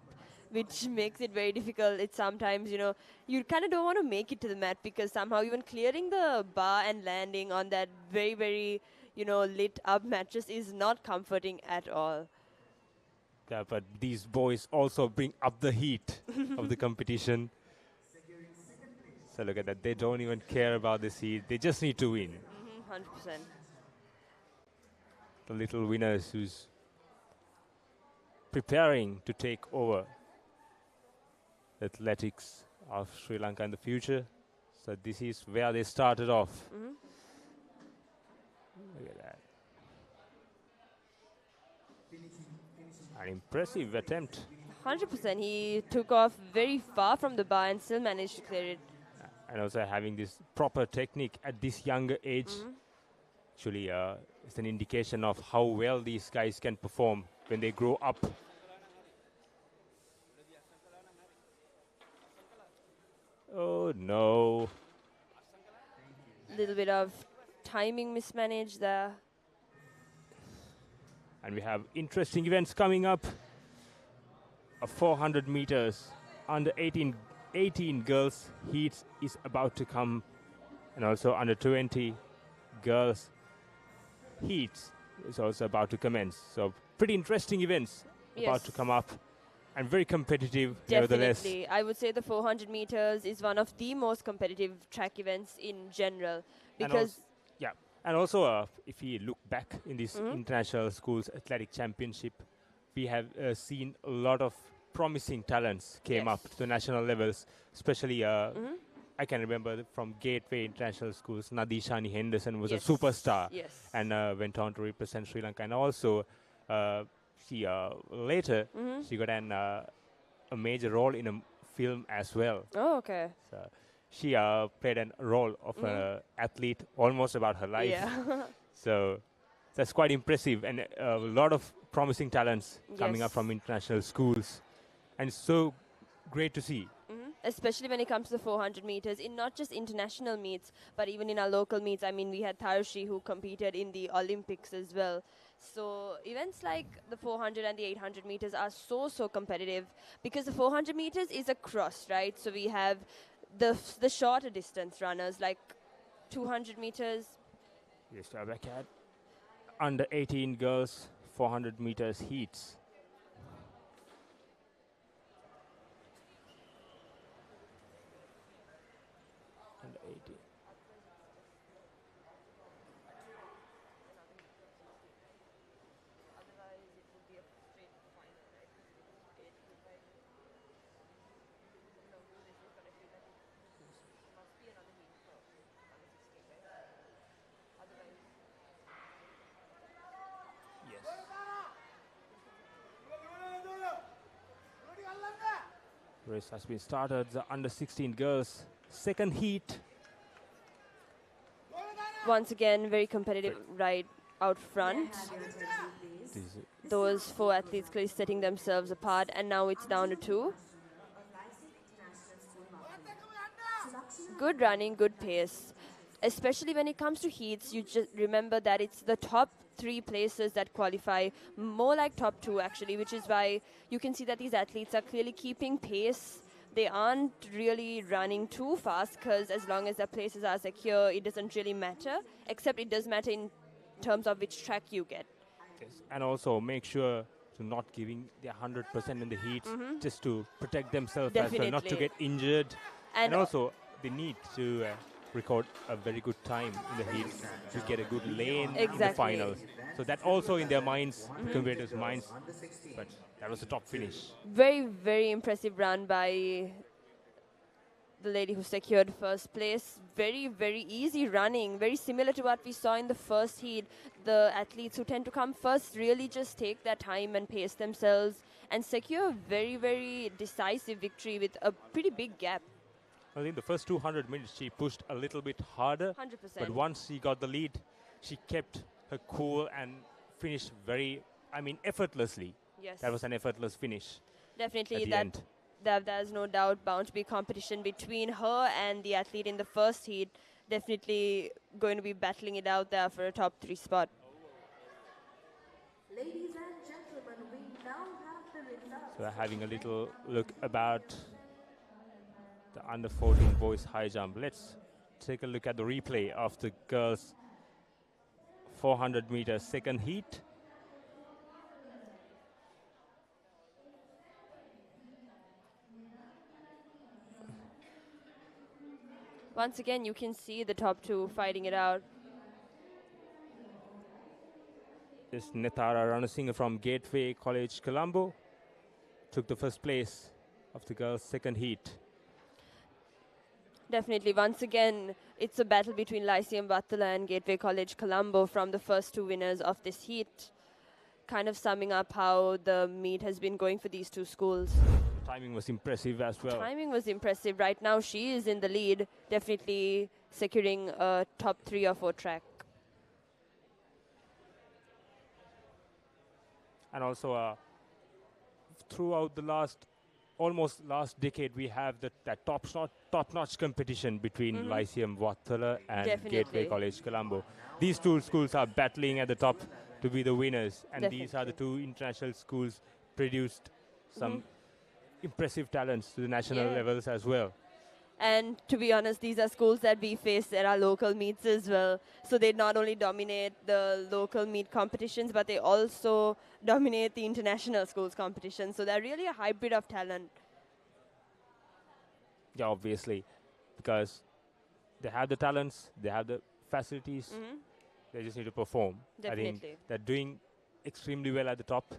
which makes it very difficult. It's sometimes, you kind of don't want to make it to the mat, because somehow even clearing the bar and landing on that very, very, lit up mattress is not comforting at all. Yeah, but these boys also bring up the heat of the competition. So look at that. They don't even care about this heat. They just need to win. 100%. The little winners who's preparing to take over athletics of Sri Lanka in the future. So this is where they started off. Look at that. An impressive attempt. 100%. He took off very far from the bar and still managed to clear it. And also having this proper technique at this younger age, actually, it's an indication of how well these guys can perform when they grow up. Oh no. Little bit of timing mismanaged there. And we have interesting events coming up. A 400 meters under 18 girls heats is about to come, and also under 20 girls heats is also about to commence. So pretty interesting events about to come up, and very competitive nevertheless. Definitely. I would say the 400 meters is one of the most competitive track events in general, because and also if we look back in this International Schools Athletic Championship, we have seen a lot of promising talents came up to the national levels, especially I can remember from Gateway International Schools, Nadishani Henderson was a superstar and went on to represent Sri Lanka. And also she later she got a major role in a film as well. Oh, okay. So she played a role of an athlete almost about her life. Yeah. So that's quite impressive, and a lot of promising talents coming up from international schools. And it's so great to see. Especially when it comes to the 400 meters, in not just international meets, but even in our local meets. I mean, we had Tharushi who competed in the Olympics as well. So events like the 400 and the 800 meters are so competitive, because the 400 meters is a cross, right? So we have the shorter distance runners, like 200 meters. Yes, back at under 18 girls 400 meters heats. Under 18. Race has been started. The under 16 girls second heat. Once again, very competitive right out front. Those 4 athletes clearly setting themselves apart, and now it's down to 2. Good running, good pace. Especially when it comes to heats, you just remember that it's the top 3 places that qualify, more like top 2 actually, which is why you can see that these athletes are clearly keeping pace. They aren't really running too fast, because as long as their places are secure, it doesn't really matter, except it does matter in terms of which track you get. Yes. And also make sure to not giving their 100% in the heat, just to protect themselves as well, not to get injured. And also they need to record a very good time in the heat to get a good lane in the finals. So that also in their minds, competitors' minds, but that was a top finish. Very impressive run by the lady who secured first place. Very easy running, very similar to what we saw in the first heat. The athletes who tend to come first really just take their time and pace themselves and secure a very decisive victory with a pretty big gap. I think the first 200 minutes she pushed a little bit harder. 100%. But once she got the lead, she kept her cool and finished effortlessly. Yes. That was an effortless finish. Definitely, there's no doubt bound to be competition between her and the athlete in the first heat. Definitely going to be battling it out there for a top 3 spot. Ladies and gentlemen, we now have the results. So having a little look about the under 14 boys high jump. Let's take a look at the replay of the girls 400 meters second heat. Once again, you can see the top 2 fighting it out. This Netara Ranasinghe from Gateway College, Colombo, took the first place of the girls' second heat. Definitely, once again, it's a battle between Lyceum Vattala and Gateway College, Colombo from the first 2 winners of this heat. Kind of summing up how the meet has been going for these 2 schools. Timing was impressive as well. Timing was impressive. Right now, she is in the lead, definitely securing a top 3 or 4 track. And also throughout the almost last decade, we have that top-notch competition between Lyceum Vattala and Gateway College Colombo. These two schools are battling at the top to be the winners, and these are the two international schools produced some impressive talents to the national levels as well. And to be honest, these are schools that we face at our local meets as well. So they not only dominate the local meet competitions, but they also dominate the international schools competitions. So they're really a hybrid of talent. Yeah, obviously, because they have the talents, they have the facilities, they just need to perform. Definitely. I think they're doing extremely well at the top.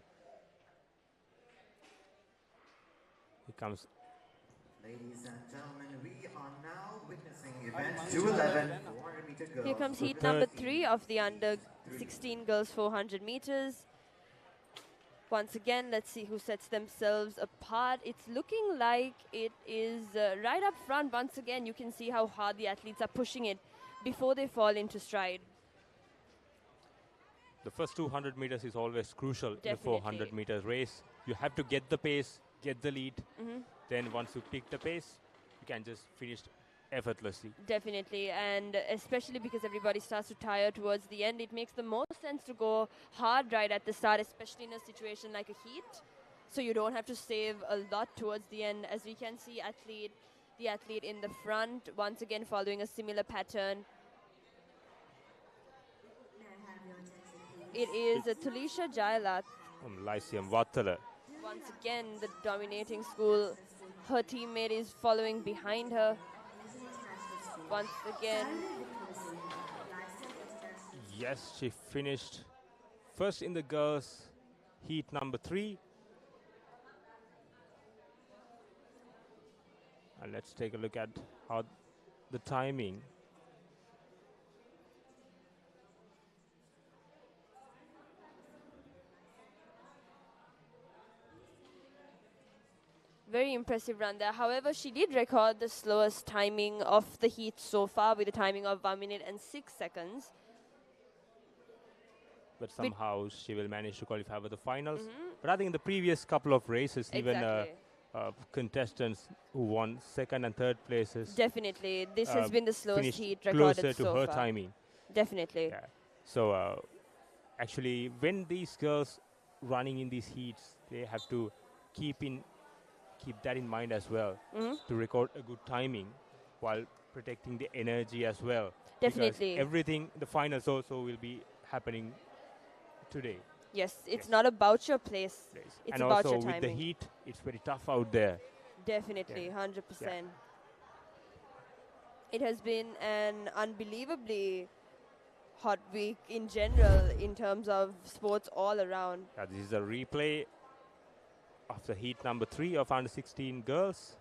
Here comes. Ladies and gentlemen, we are now witnessing event 211 400-meter girls. Here comes heat number 3 of the under 16 girls 400 meters. Once again, let's see who sets themselves apart. It's looking like it is right up front. Once again, you can see how hard the athletes are pushing it before they fall into stride. The first 200 meters is always crucial in a 400 meters race. You have to get the pace, get the lead. Then once you pick the pace, you can just finish effortlessly. Definitely, and especially because everybody starts to tire towards the end, it makes the most sense to go hard right at the start, especially in a situation like a heat. So you don't have to save a lot towards the end. As we can see, the athlete in the front, once again following a similar pattern. It is Tulisha Jailath from Lyceum Vattala. Once again, the dominating school. Her teammate is following behind her. Once again. Yes, she finished first in the girls' heat number 3. And let's take a look at how the timing. Very impressive run there. However, she did record the slowest timing of the heat so far with a timing of 1 minute and 6 seconds. But somehow she will manage to qualify for the finals. But I think in the previous couple of races, even contestants who won second and third places. Definitely. This has been the slowest heat recorded closer to so her far. timing. Definitely. Yeah. So actually, when these girls running in these heats, they have to keep that in mind as well, to record a good timing while protecting the energy as well. Definitely. Because everything, the finals also will be happening today. Yes, it's not about your place. It's and about also your timing. with the heat, it's very tough out there. Definitely, 100%. It has been an unbelievably hot week in general in terms of sports all around. This is a replay of the heat number 3 of under 16 girls.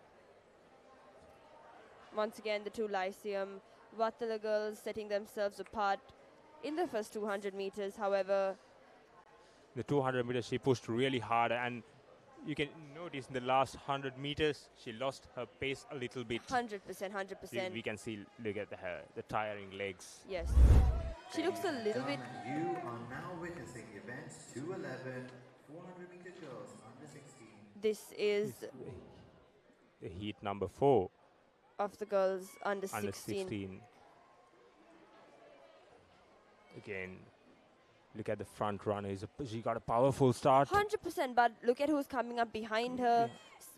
Once again, the two Lyceum Vattala girls setting themselves apart in the first 200 meters. However, the 200 meters she pushed really hard, and you can notice in the last 100 meters she lost her pace a little bit. 100%, 100%. We can see, look at the tiring legs. Yes. She looks a little bit... You are now witnessing event 211 400-meter girls under 16. This is the heat number 4 of the girls under 16. Again, look at the front runner. She got a powerful start. 100%, but look at who's coming up behind her.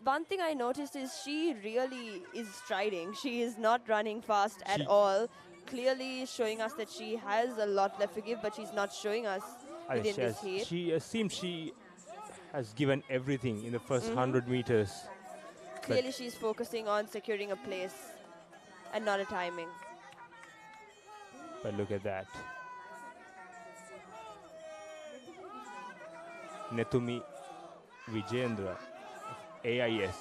One thing I noticed is she really is striding. She is not running fast at all. Clearly showing us that she has a lot left to give, but she's not showing us within this heat. She seems she has given everything in the first 100 meters. Clearly she's focusing on securing a place and not a timing. But look at that. Netumi Vijendra, AIS.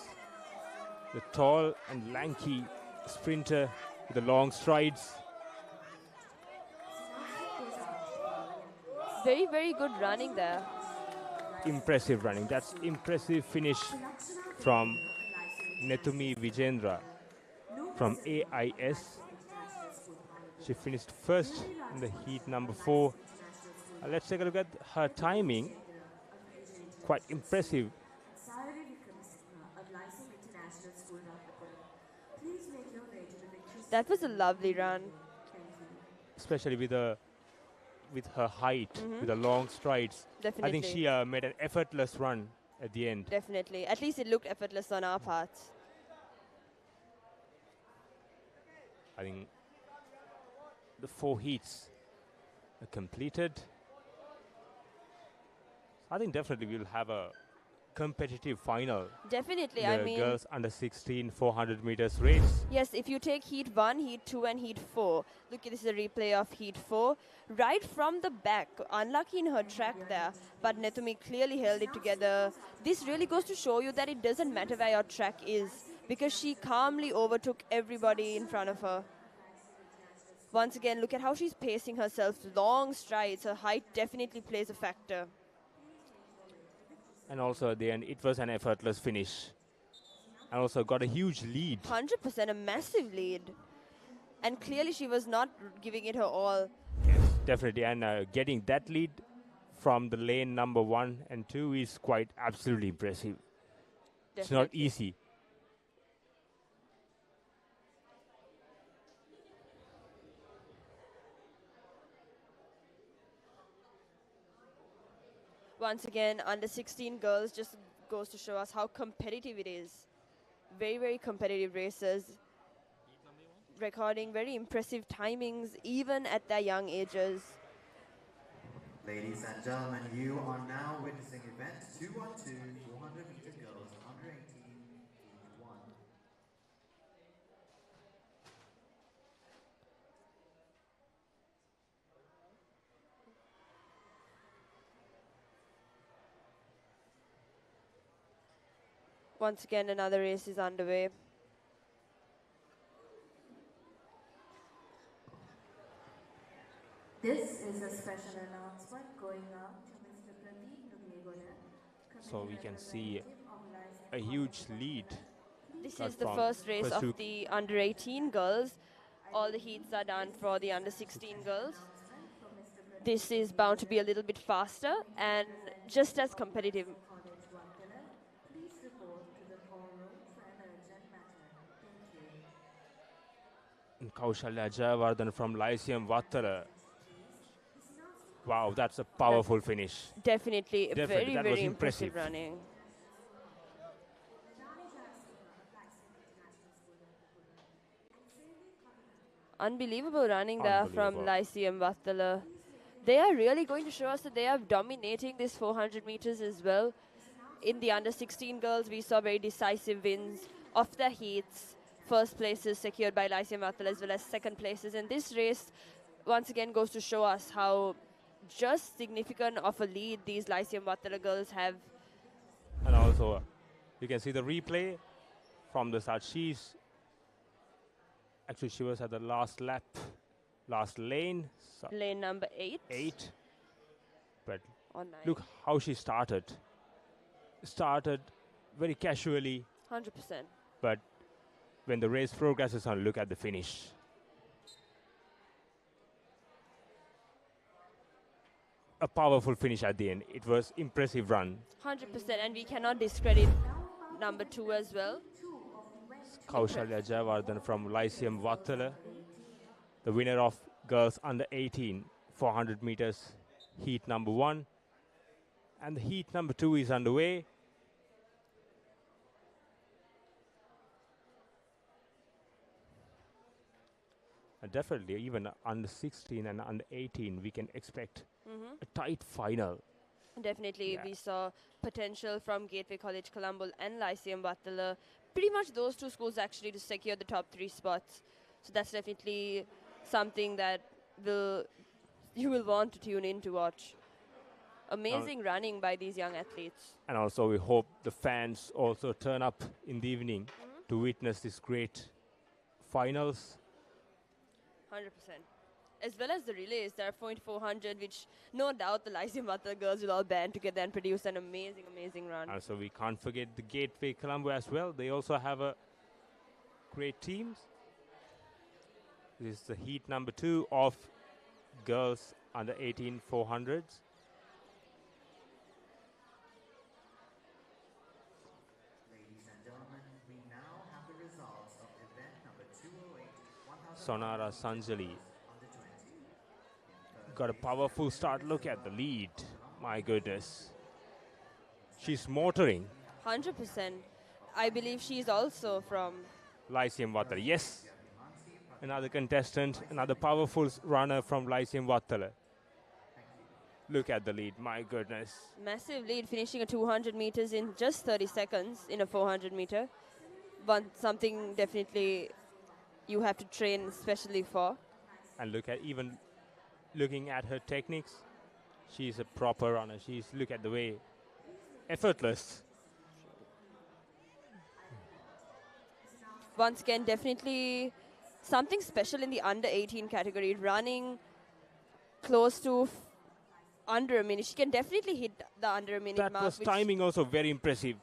The tall and lanky sprinter with the long strides. Very, very good running there. Impressive running. That's impressive finish from Netumi Vijendra from AIS. She finished first in the heat number 4. Let's take a look at her timing. quite impressive. Sayuri Vikramasinghe of Lysine International School, Nagpur. Please make your way to the victory. That was a lovely run. Thank you. Especially with her height, with the long strides. Definitely. I think she made an effortless run at the end. Definitely. At least it looked effortless on our parts. I think the 4 heats are completed. I think definitely we'll have a competitive final. Definitely. The I mean, girls under 16 400 meters race. yes, if you take Heat 1, Heat 2 and Heat 4, look, this is a replay of Heat 4. Right from the back, unlucky in her track there, but Netumi clearly held it together. This really goes to show you that it doesn't matter where your track is, because she calmly overtook everybody in front of her. Once again, look at how she's pacing herself, long strides. Her height definitely plays a factor. And also at the end, it was an effortless finish. And also got a huge lead. 100%, a massive lead. And clearly she was not giving it her all. Yes, definitely. And getting that lead from the lane number 1 and 2 is quite absolutely impressive. Definitely. It's not easy. Once again, under 16 girls just goes to show us how competitive it is. Very, very competitive races. Recording very impressive timings, even at their young ages. Ladies and gentlemen, you are now witnessing event 212, 400-meter girls under 18, Heat 1. Once again, another race is underway. This is a special announcement going out to Mr. Pradeep Nugegoda. So we can see a huge lead. This Got is the from first race first of two- the under 18 girls. All the heats are done for the under 16 girls. This is bound to be a little bit faster and just as competitive. College Wankala. Please report to the call room for an urgent matter. Thank you. Kaushalya Jayawardhan from Lyceum Vattala. Wow, that's a powerful finish. Definitely, Definitely, very, that was very impressive impressive. running. Unbelievable running there from Unbelievable. Lyceum Vattala. They are really going to show us that they are dominating this 400 meters as well. In the under 16 girls, we saw very decisive wins of the heats. First places secured by Lyceum Vattala as well as second places. And this race, once again, goes to show us how just significant of a lead these Lyceum Vattala girls have. And also, you can see the replay from the start. She was at the last lap, last lane. So Lane number 8. 8. But Or 9. look how she started. Started very casually, 100%. but when the race progresses on, look at the finish. A powerful finish at the end. It was impressive run. 100%. And we cannot discredit number 2 as well. Kaushalya Jayawardhan from Lyceum Vattala, the winner of girls under 18 400 meters heat number 1, and the heat number 2 is underway. And definitely, even under 16 and under 18, we can expect a tight final. Definitely, Yeah. we saw potential from Gateway College Colombo and Lyceum Vattala. Pretty much those two schools actually to secure the top 3 spots. So that's definitely something that you will want to tune in to watch. Amazing running by these young athletes. And also, we hope the fans also turn up in the evening to witness this great finals. 100%. As well as the relays, there are 400, which no doubt the Lyceum Vattala girls will all band together and produce an amazing, amazing run. And so we can't forget the Gateway Colombo as well. They also have a great team. This is the heat number 2 of girls under 18 400s. Sonara Sanjali got a powerful start. Look at the lead. My goodness. She's motoring. 100%. I believe she's also from Lyceum Vattala. Yes. Another contestant, another powerful runner from Lyceum Vattala. Look at the lead. My goodness. massive lead, finishing a 200 meters in just 30 seconds in a 400 meter. Something definitely you have to train especially for. And look at even looking at her techniques. She's a proper runner. Look at the way. Effortless. Once again, definitely something special in the under 18 category, running close to under a minute. She can definitely hit the under a minute That mark. was timing also very impressive.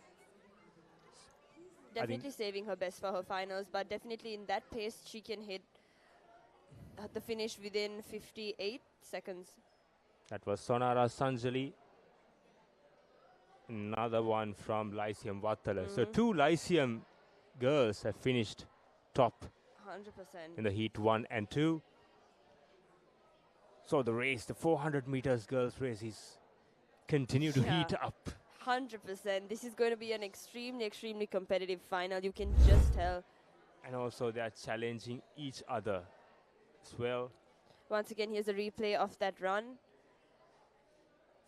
Definitely saving her best for her finals, but definitely in that pace she can hit the finish within 58 seconds. That was Sonara Sanjali. Another one from Lyceum Vattala. So 2 Lyceum girls have finished top 100%. in the heat 1 and 2. So the race, the 400 meters girls race is continue to heat up. 100%. This is going to be an extremely competitive final. You can just tell. And also they are challenging each other as well. Once again, here's a replay of that run.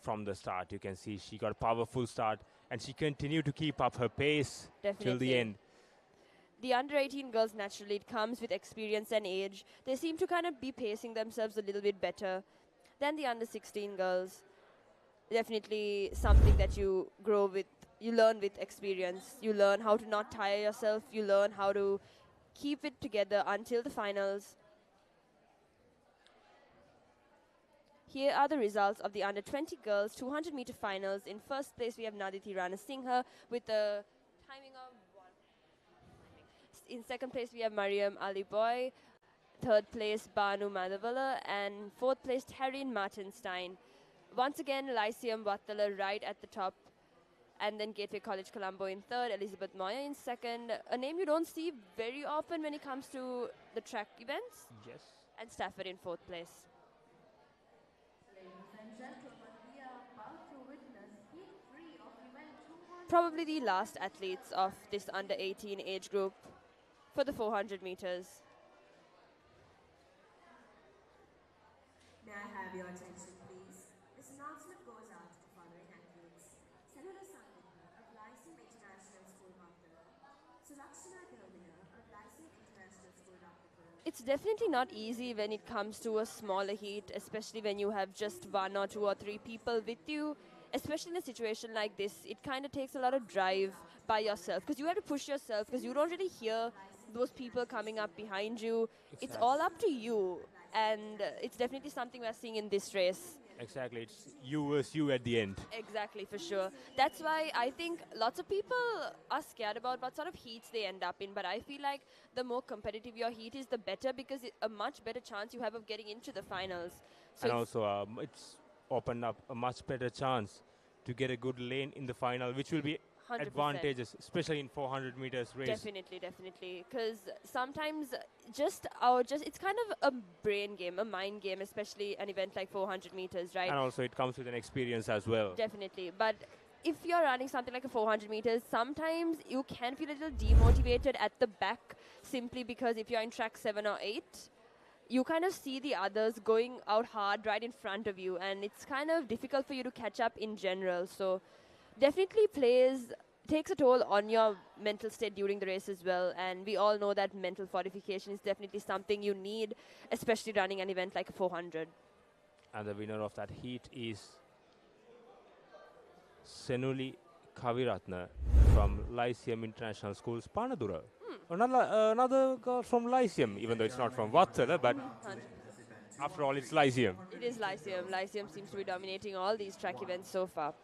From the start, you can see she got a powerful start and she continued to keep up her pace till the end. The under 18 girls, naturally, it comes with experience and age. They seem to kind of be pacing themselves a little bit better than the under 16 girls. Definitely something that you grow with, you learn with experience. You learn how to not tire yourself. You learn how to keep it together until the finals. Here are the results of the under 20 girls 200 meter finals. In first place, we have Naditi Rana Singha with a timing of 1. In second place, we have Mariam Ali Boy. Third place, Banu Madhavala. And fourth place, Taryn Martinstein. Once again, Lyceum Vattala right at the top. And then Gateway College Colombo in third, Elizabeth Moya in second. A name you don't see very often when it comes to the track events. Yes. And Stafford in fourth place. Probably the last athletes of this under 18 age group for the 400 meters. May I have your attention, please? This announcement goes out to the following athletes. Senator Sangita of Lyceum International School Vattala, Surakshana Delvina of Lyceum International School Vattala. It's definitely not easy when it comes to a smaller heat, especially when you have just 1 or 2 or 3 people with you. Especially in a situation like this, it kind of takes a lot of drive by yourself because you have to push yourself because you don't really hear those people coming up behind you. Exactly. It's all up to you, and it's definitely something we're seeing in this race. Exactly, it's you versus you at the end. Exactly, for sure. That's why I think lots of people are scared about what sort of heats they end up in, but I feel like the more competitive your heat is, the better, because a much better chance you have of getting into the finals. So And also, it's opened up a much better chance to get a good lane in the final, which will be 100%. advantageous, especially in 400 meters race. Definitely. Because sometimes it's kind of a brain game, a mind game, especially an event like 400 meters, right? And also, it comes with an experience as well. Definitely. But if you're running something like a 400 meters, sometimes you can feel a little demotivated at the back simply because if you're in track 7 or 8, you kind of see the others going out hard right in front of you, and it's kind of difficult for you to catch up in general. So definitely takes a toll on your mental state during the race as well, and we all know that mental fortification is definitely something you need, especially running an event like a 400. And the winner of that heat is Senuli Kaviratna from Lyceum International School's Panadura. Another girl from Lyceum, even though it's not from Vatsala, but after all, it's Lyceum. It is Lyceum. Lyceum seems to be dominating all these track events so far.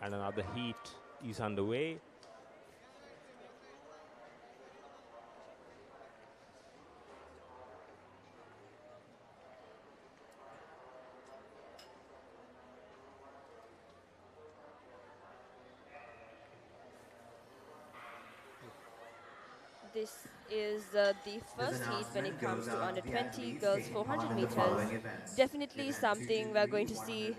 And another heat is underway. This is the first heat when it comes to under 20 girls 400 meters. Definitely something we're going to see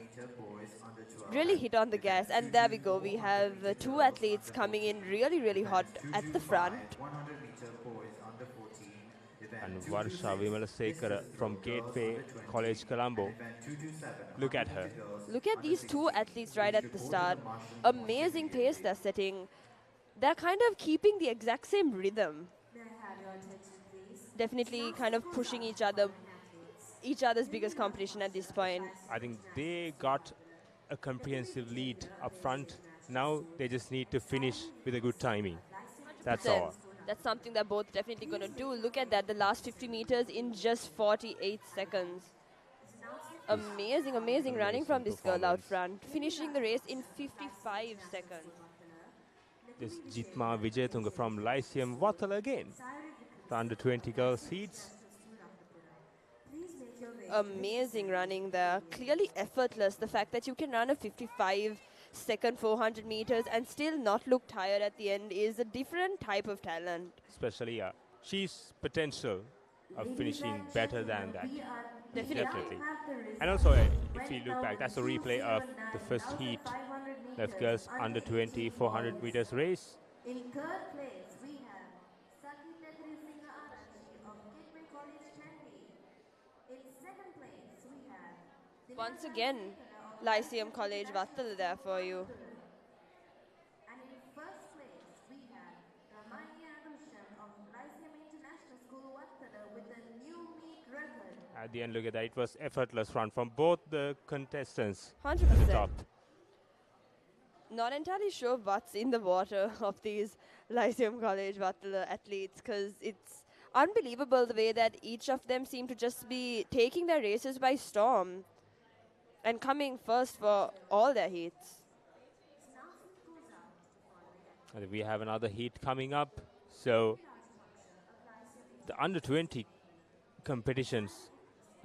really hit on the gas. And there we go. We have two athletes coming in really, really hot at the front. 100-meter boys under 14. And Varsha Vimalasekara from Gateway College, Colombo. Look at her. Look at these two athletes right at the start. Amazing pace they're setting. They're kind of keeping the exact same rhythm. Definitely kind of pushing each other's biggest competition at this point. I think they got a comprehensive lead up front. Now they just need to finish with a good timing. That's all. That's something they're both definitely going to do. Look at that, the last 50 meters in just 48 seconds. Amazing, amazing running from this girl out front. Finishing the race in 55 seconds. This Jitma Vijayatunga from Lyceum Wathala again. The under 20 girls heats. Amazing running there. Clearly effortless. The fact that you can run a 55-second 400 meters and still not look tired at the end is a different type of talent. Especially, she's potential of finishing better than that. Definitely. And also, if you look back, that's a replay of the first heat of girls under 20 400 meters race. In third place, we have Sugathadasa Stadium of Gateway College, Chandy. In second place, we have Once again, Lyceum College Vattal there for you. And in first place, we have Ramani Adusham of Lyceum International School, Vattal, with a new meet record. At the end, look at that. It was effortless run from both the contestants 100%. at the top. Not entirely sure what's in the water of these Lyceum College Vattal athletes, because it's unbelievable the way that each of them seem to just be taking their races by storm and coming first for all their heats. And we have another heat coming up. So the under 20 competitions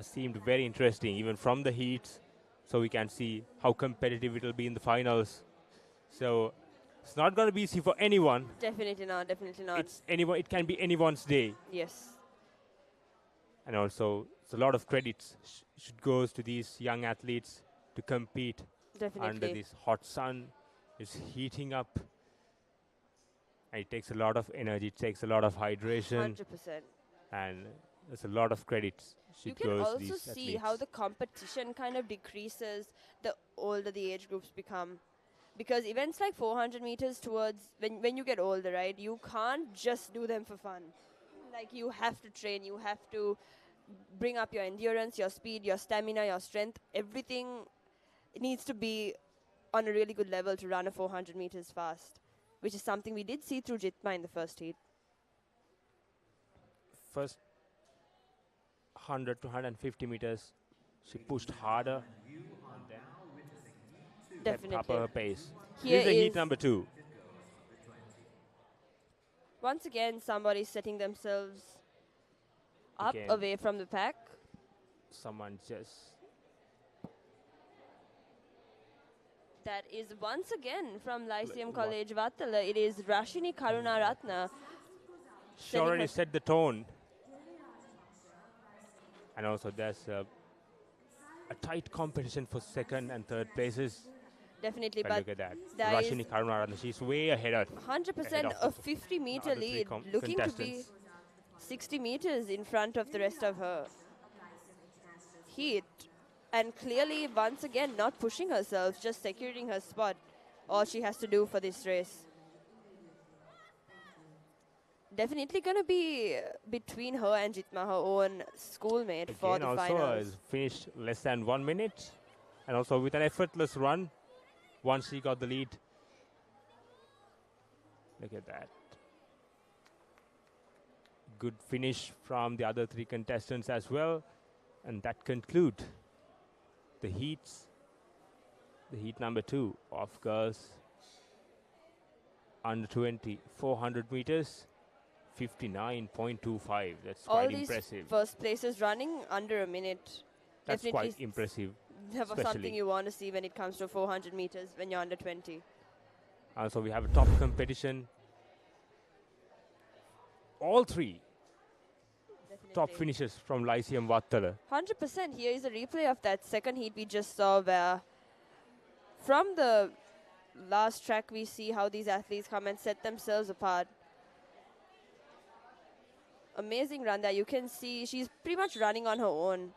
seemed very interesting, even from the heats. So we can see how competitive it will be in the finals. So it's not going to be easy for anyone. Definitely not, definitely not. It can be anyone's day. Yes. And also, it's a lot of credits should goes to these young athletes to compete under this hot sun. It's heating up. And it takes a lot of energy. It takes a lot of hydration. 100%. And there's a lot of credits. You can also see how the competition kind of decreases the older the age groups become. Because events like 400 meters towards, when you get older, right, you can't just do them for fun. Like, you have to train, you have to bring up your endurance, your speed, your stamina, your strength. Everything needs to be on a really good level to run a 400 meters fast, which is something we did see through Jitma in the first heat. First 100 to 150 meters, she pushed harder. Definitely. Up her pace. Here Here's the heat number 2. Once again, somebody's setting themselves up away from the pack. Someone just... That is once again from Lyceum College Vattal. It is Rashini Karunaratna. She already set the tone. And also there's a tight competition for second and third places. Definitely, but look at that. Rashini Karunaratna, she's way ahead of 100% a 50-meter lead, looking to be 60 meters in front of the rest of her heat. And clearly, once again, not pushing herself, just securing her spot. All she has to do for this race. Definitely going to be between her and Jitma, her own schoolmate, for the finals. Also finished less than 1 minute. And also with an effortless run, once she got the lead. Look at that. Good finish from the other 3 contestants as well. And that concludes the heats. The heat number 2 of girls under 20, 400 meters, 59.25. That's quite impressive. All these first places running under a minute. That's quite impressive. Never something you want to see when it comes to 400 meters when you're under 20. Also, we have a top competition. all three top finishers from Lyceum Vattala. 100%. Here is a replay of that second heat we just saw where from the last track we see how these athletes come and set themselves apart. Amazing run there. You can see she's pretty much running on her own,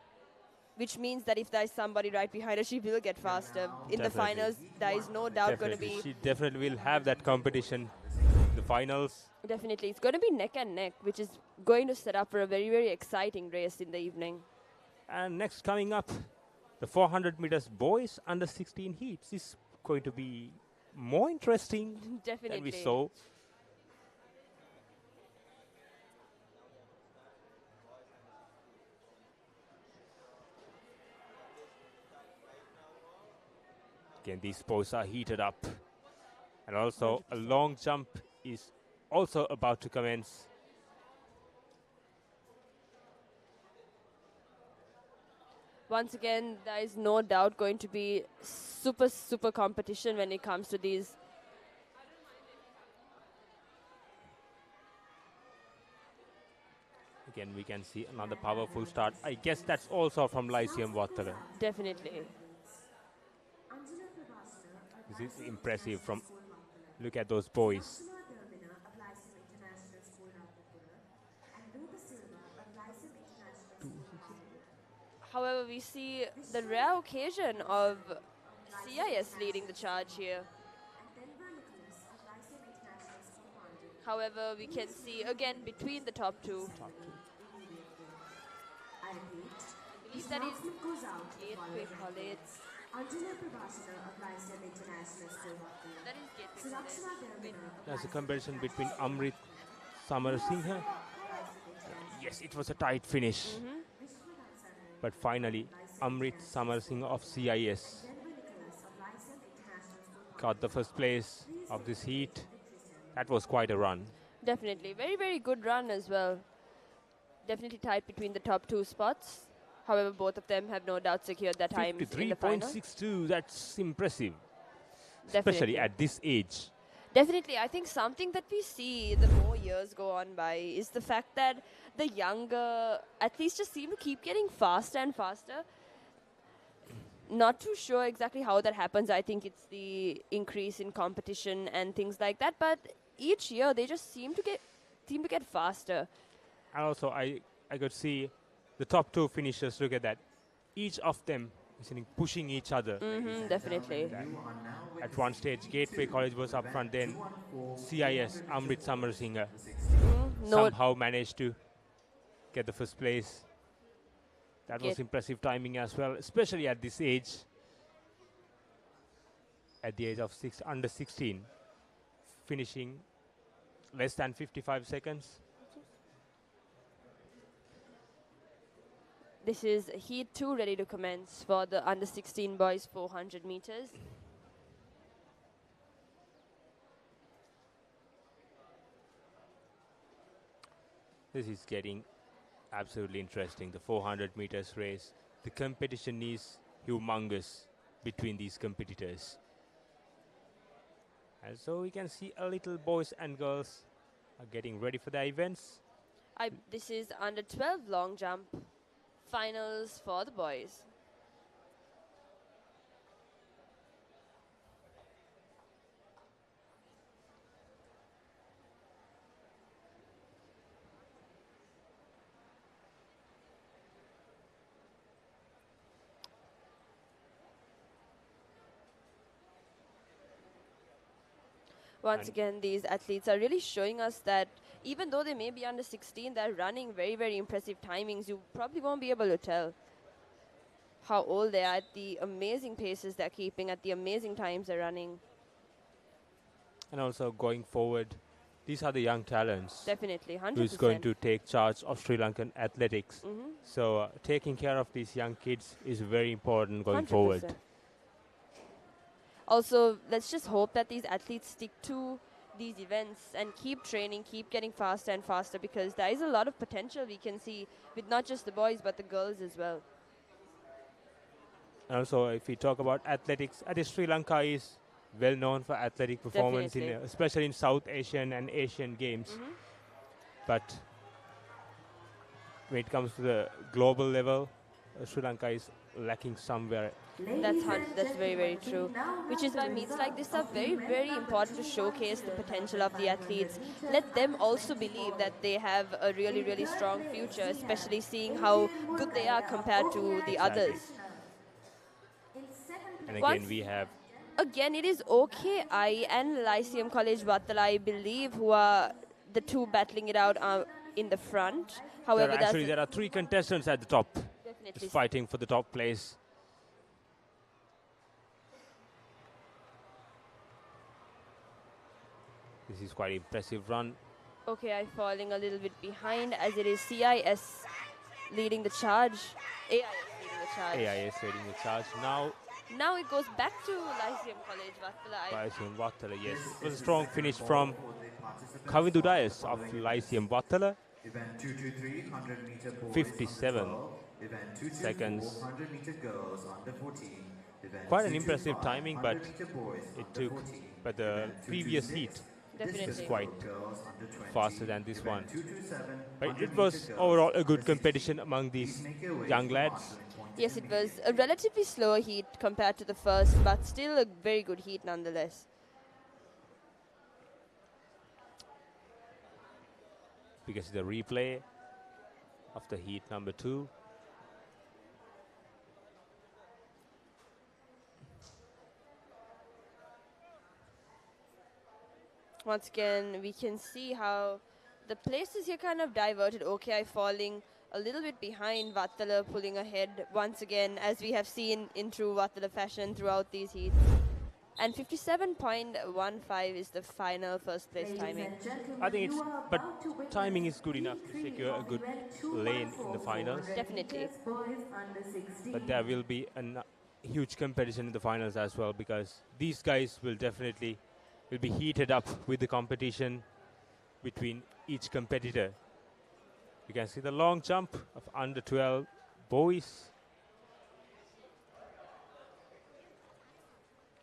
which means that if there's somebody right behind her, she will get faster. In the finals, there is no doubt going to be... She definitely will have that competition in the finals. Definitely. It's going to be neck and neck, which is going to set up for a very, very exciting race in the evening. And next coming up, the 400 meters boys under 16 heats is going to be more interesting Definitely. than we saw. Again, these boys are heated up. And also 100%. A long jump is also about to commence. Once again, there is no doubt going to be super, super competition when it comes to these. Again, we can see another powerful start. I guess that's also from Lyceum Vattala. Definitely. This is impressive from, look at those boys. However, we see the rare occasion of CIS leading the charge here. However, we can see again between the top two. I believe that is Gateway College. That is Gateway College. There's a comparison between Amrit Samarsinghe. Yes, it was a tight finish. But finally, Amrit Samarsinghe of CIS got the first place of this heat. That was quite a run. Definitely. Very, very good run as well. Definitely tight between the top two spots. However, both of them have no doubt secured their times in the final. 53.62, that's impressive. Definitely. Especially at this age. Definitely. I think something that we see the more years go on by is the fact that the younger athletes just seem to keep getting faster and faster. Not too sure exactly how that happens. I think it's the increase in competition and things like that. But each year they just seem to get faster. And also, I could see the top two finishers. Look at that. Each of them is pushing each other. Definitely. At one stage, Gateway College was up front. Then CIS, Amrit Samarsinghe, somehow managed to get the first place. That was impressive timing as well, especially at this age. At the age of under 16, finishing less than 55 seconds. This is Heat 2 ready to commence for the under 16 boys 400 meters. This is getting absolutely interesting. The 400 meters race. The competition is humongous between these competitors. And so we can see a little boys and girls are getting ready for their events. This is under 12 long jump finals for the boys. Once again, these athletes are really showing us that even though they may be under 16, they're running very, very impressive timings. You probably won't be able to tell how old they are at the amazing paces they're keeping, at the amazing times they're running. And also going forward, these are the young talents. Definitely, 100%. Who's going to take charge of Sri Lankan athletics. So taking care of these young kids is very important going 100%. forward. Also, let's just hope that these athletes stick to these events and keep training, keep getting faster and faster, because there is a lot of potential we can see with not just the boys but the girls as well. And also, if we talk about athletics, Sri Lanka is well known for athletic performance, especially in South Asian and Asian games. But when it comes to the global level, Sri Lanka is lacking somewhere. That's very, very true. Which is why meets like this are very, very important to showcase the potential of the athletes. Let them also believe that they have a really, really strong future, especially seeing how good they are compared to the others. And again, we have... Again, it is OKI and Lyceum College Vattala, I believe, who are the two battling it out in the front. However, there are 3 contestants at the top. Definitely Fighting for the top place. This is quite impressive run. OKI falling a little bit behind as it is CIS leading the charge. AIS leading the charge. AIS leading the charge. Now it goes back to Lyceum College Vattala. Lyceum Vattala, yes. It was a strong finish from Kavindu Dias of Lyceum Vattala. 57 seconds. Quite an impressive timing, but it took. But the previous heat is quite faster than this one. But it was overall a good competition among these young lads. Yes, it was a relatively slower heat compared to the first, but still a very good heat nonetheless. Because the replay of the heat number 2. Once again, we can see how the places here kind of diverted. OKI falling a little bit behind, Vattala pulling ahead once again, as we have seen in true Vattala fashion throughout these heats. And 57.15 is the final first place timing. I think but timing is good enough to secure a good lane in the finals. Definitely. But there will be a huge competition in the finals as well, because these guys will definitely be heated up with the competition between each competitor. You can see the long jump of under 12 boys.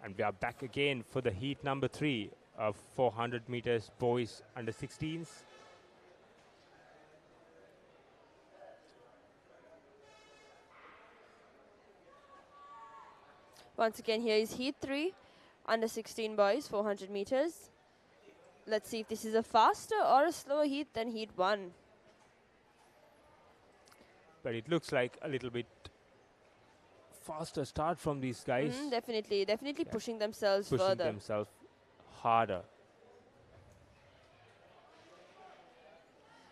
And we are back again for the heat number 3 of 400 meters boys under 16s. Once again, here is heat 3, under 16 boys, 400 meters. Let's see if this is a faster or a slower heat than heat 1. But it looks like a little bit faster start from these guys. Definitely pushing themselves further. Pushing themselves harder.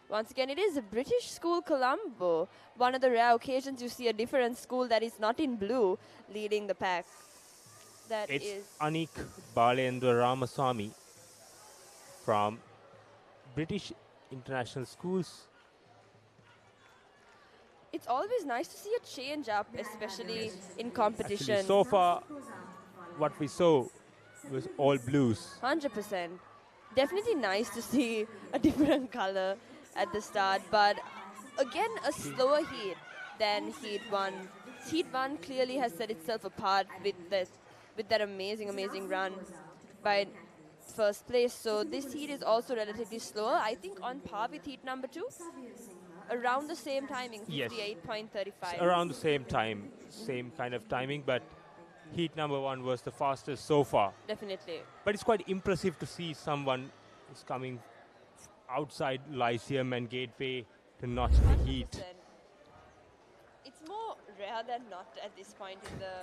Once again, it is a British school, Colombo. One of the rare occasions you see a different school that is not in blue leading the pack. It's Anik Balendra Ramaswamy from British International Schools. It's always nice to see a change up, especially in competition. Actually, so far, what we saw was all blues. 100%. Definitely nice to see a different color at the start, but again, a slower heat than heat 1. Heat 1 clearly has set itself apart with that amazing run by first place. So this heat is also relatively slower, I think on par with heat number 2. Around the same timing, 58.35. Yes. Around the same time, same kind of timing, but heat number 1 was the fastest so far. Definitely. But it's quite impressive to see someone is coming outside Lyceum and Gateway to notch the heat. It's more rare than not at this point in the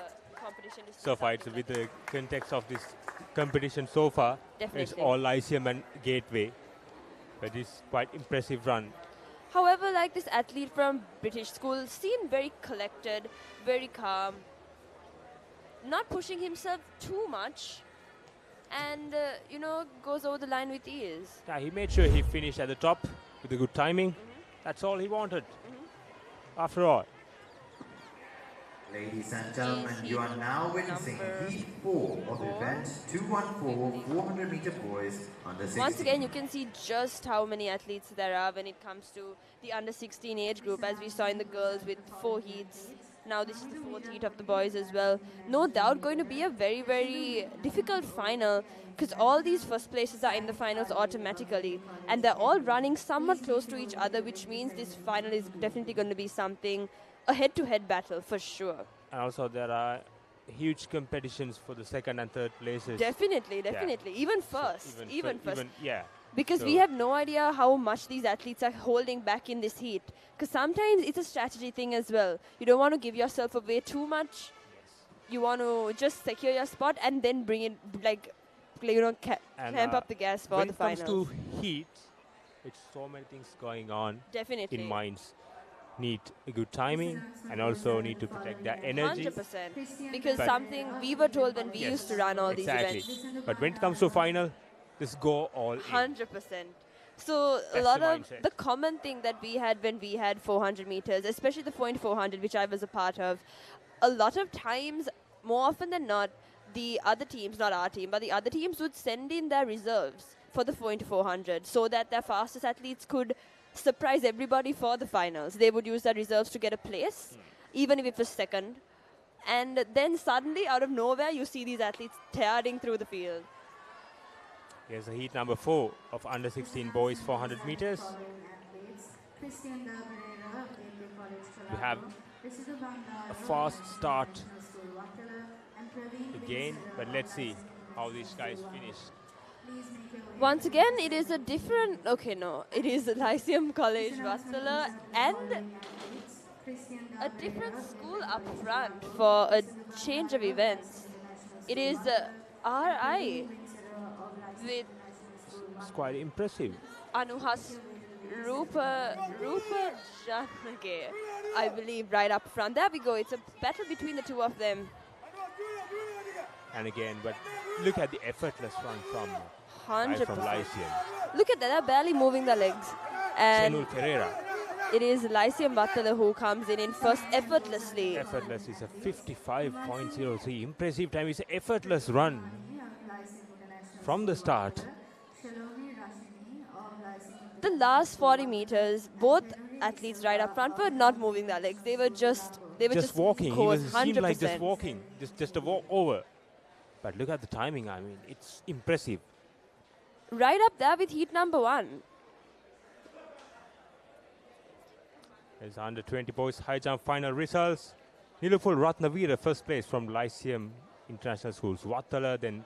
competition. So far, it's with the context of this competition so far, it's all Lyceum and Gateway. But it's quite impressive run. However, like this athlete from British school seemed very collected, very calm, not pushing himself too much, and, goes over the line with ease. Yeah, he made sure he finished at the top with a good timing. That's all he wanted, after all. Ladies and gentlemen, you are now witnessing Heat 4 of event 214 400 meter boys under 16. Once again, you can see just how many athletes there are when it comes to the under 16 age group, as we saw in the girls with 4 heats. Now this is the 4th heat of the boys as well. No doubt going to be a very, very difficult final, because all these first places are in the finals automatically, and they're all running somewhat close to each other, which means this final is definitely going to be something, a head-to-head battle for sure. And also there are huge competitions for the second and third places. Definitely. Yeah. Even first. So Even first. yeah. Because So we have no idea how much these athletes are holding back in this heat. Because sometimes it's a strategy thing as well. You don't want to give yourself away too much. You want to just secure your spot and then bring it, clamp up the gas for the finals. When it comes to heat, it's so many things going on. Definitely. In minds. Need a good timing and also need to protect their energy. 100%. Because something we were told when we used to run all these events. But when it comes to final, just go all in. 100%. So That's a lot the of mindset. the common thing that we had when we had 400 meters, especially the point 400, which I was a part of, a lot of times, more often than not, the other teams, not our team, but the other teams would send in their reserves for the point 400 so that their fastest athletes could surprise everybody for the finals. They would use their reserves to get a place, even if it was second. And then suddenly, out of nowhere, you see these athletes tearing through the field. Here's the heat number 4 of under 16 boys 400 meters. We have a fast start again, but let's see how these guys finish. Once again, it is a different, it is Lyceum College, Vatsala, and a different school up front for a change of events. It is RI with It's quite impressive. Anuhas Rupa Janage, I believe, right up front. There we go. It's a battle between the two of them. And again, but look at the effortless run from 100%. Lyceum. Look at that, they're barely moving their legs. And Chenul Pereira. it is Lyceum Vattala who comes in first effortlessly. Effortless is a 55.03. Impressive time. It's an effortless run from the start. The last 40 meters, both athletes right up front were not moving their legs. They were just Walking. He course, was seemed like just 100%. walking, just a walk over. But look at the timing. I mean, it's impressive. Right up there with heat number 1. There's under 20 boys high jump final results. Niluful Ratnavira first place from Lyceum International Schools. Vattala, then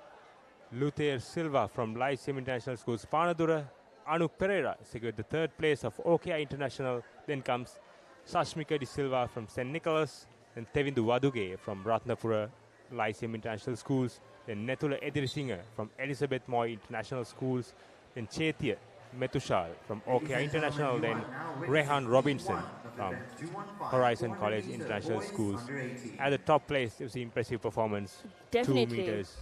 Luther Silva from Lyceum International Schools. Panadura Anu Pereira secured the third place of OKI International. Then comes Sashmika De Silva from St. Nicholas. Then Tevindu Waduge from Ratnapura Lyceum International Schools. Then Netula Edirisinghe from Elizabeth Moy International Schools. Then Chaitya Metushal from OKI International. Then Rehan Robinson from Horizon College International Schools. At the top place, it was an impressive performance. Definitely. 2 meters.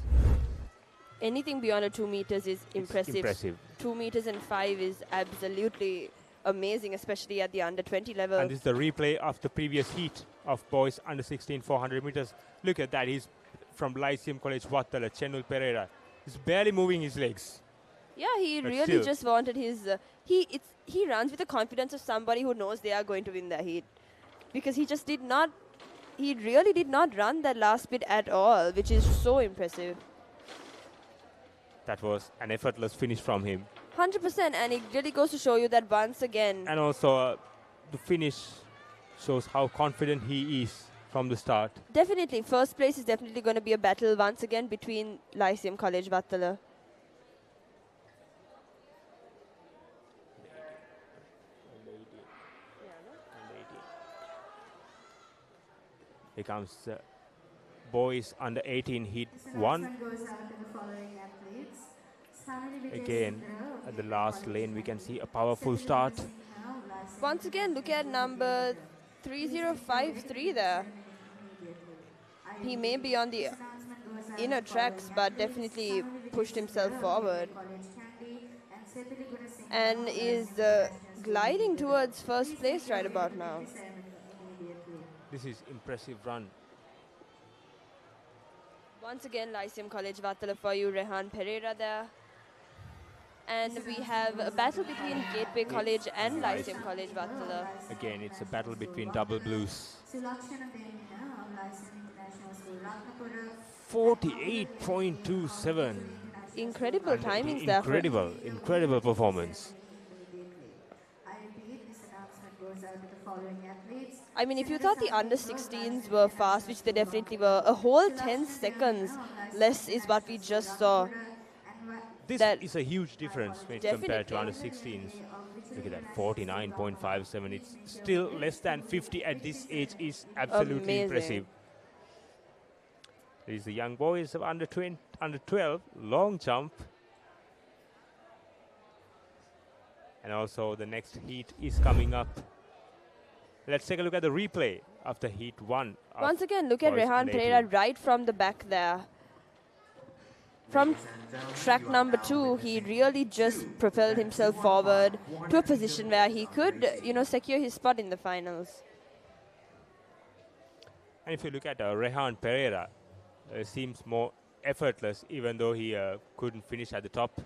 Anything beyond a 2 meters is impressive. 2 meters and 5 is absolutely amazing, especially at the under 20 level. And this is the replay of the previous heat of boys under 16 400 meters. Look at that. He's from Lyceum College Vattala, Chenul Pereira. He's barely moving his legs. Yeah, he But really still. just wanted his... he runs with the confidence of somebody who knows they are going to win the heat. Because he just did not... He really did not run that last bit at all, which is so impressive. That was an effortless finish from him. 100%, and it really goes to show you that once again... And also, the finish shows how confident he is from the start. Definitely, first place is definitely going to be a battle once again between Lyceum College Vattala. Here comes boys under 18 heat 1. Again, at the last lane, we can see a powerful start. Once again, look at number 3053 there. He may be on the inner tracks, but definitely pushed himself forward. And is gliding towards first place right about now. This is impressive run Once again, Lyceum College Vattala for you, Rehan Pereira there. And we have a battle between Gateway College and Lyceum College Vattala. Again, it's a battle between double blues. 48.27. Incredible timings there. Incredible performance. I mean, if you thought the under-16s were fast, which they definitely were, a whole 10 seconds less is what we just saw. This is a huge difference when it's compared to under-16s. Look at that, 49.57. It's still less than 50 at this age is absolutely impressive. There is the young boys of under 12, long jump. And also the next heat is coming up. Let's take a look at the replay after heat 1. Once again, look at Rehan Pereira right from the back there. From track number 2, he really just propelled himself forward to a position where he could, secure his spot in the finals. And if you look at Rehan Pereira, seems more effortless, even though he couldn't finish at the top.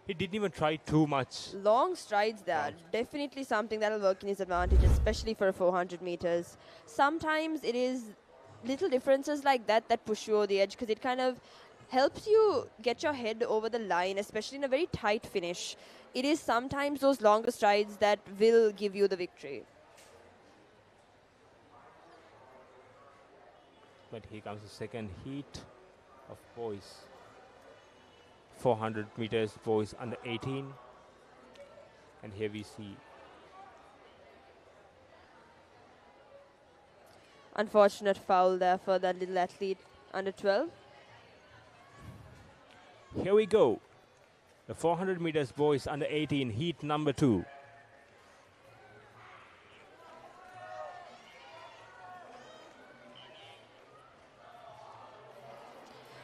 He didn't even try too much. Long strides there. Definitely something that will work in his advantage, especially for 400 meters. Sometimes it is little differences like that that push you over the edge, because it kind of helps you get your head over the line, especially in a very tight finish. It is sometimes those longer strides that will give you the victory. But here comes the second heat of boys. 400 meters boys under 18. And here we see. Unfortunate foul there for that little athlete under 12. Here we go. The 400 meters boys under 18, heat number 2.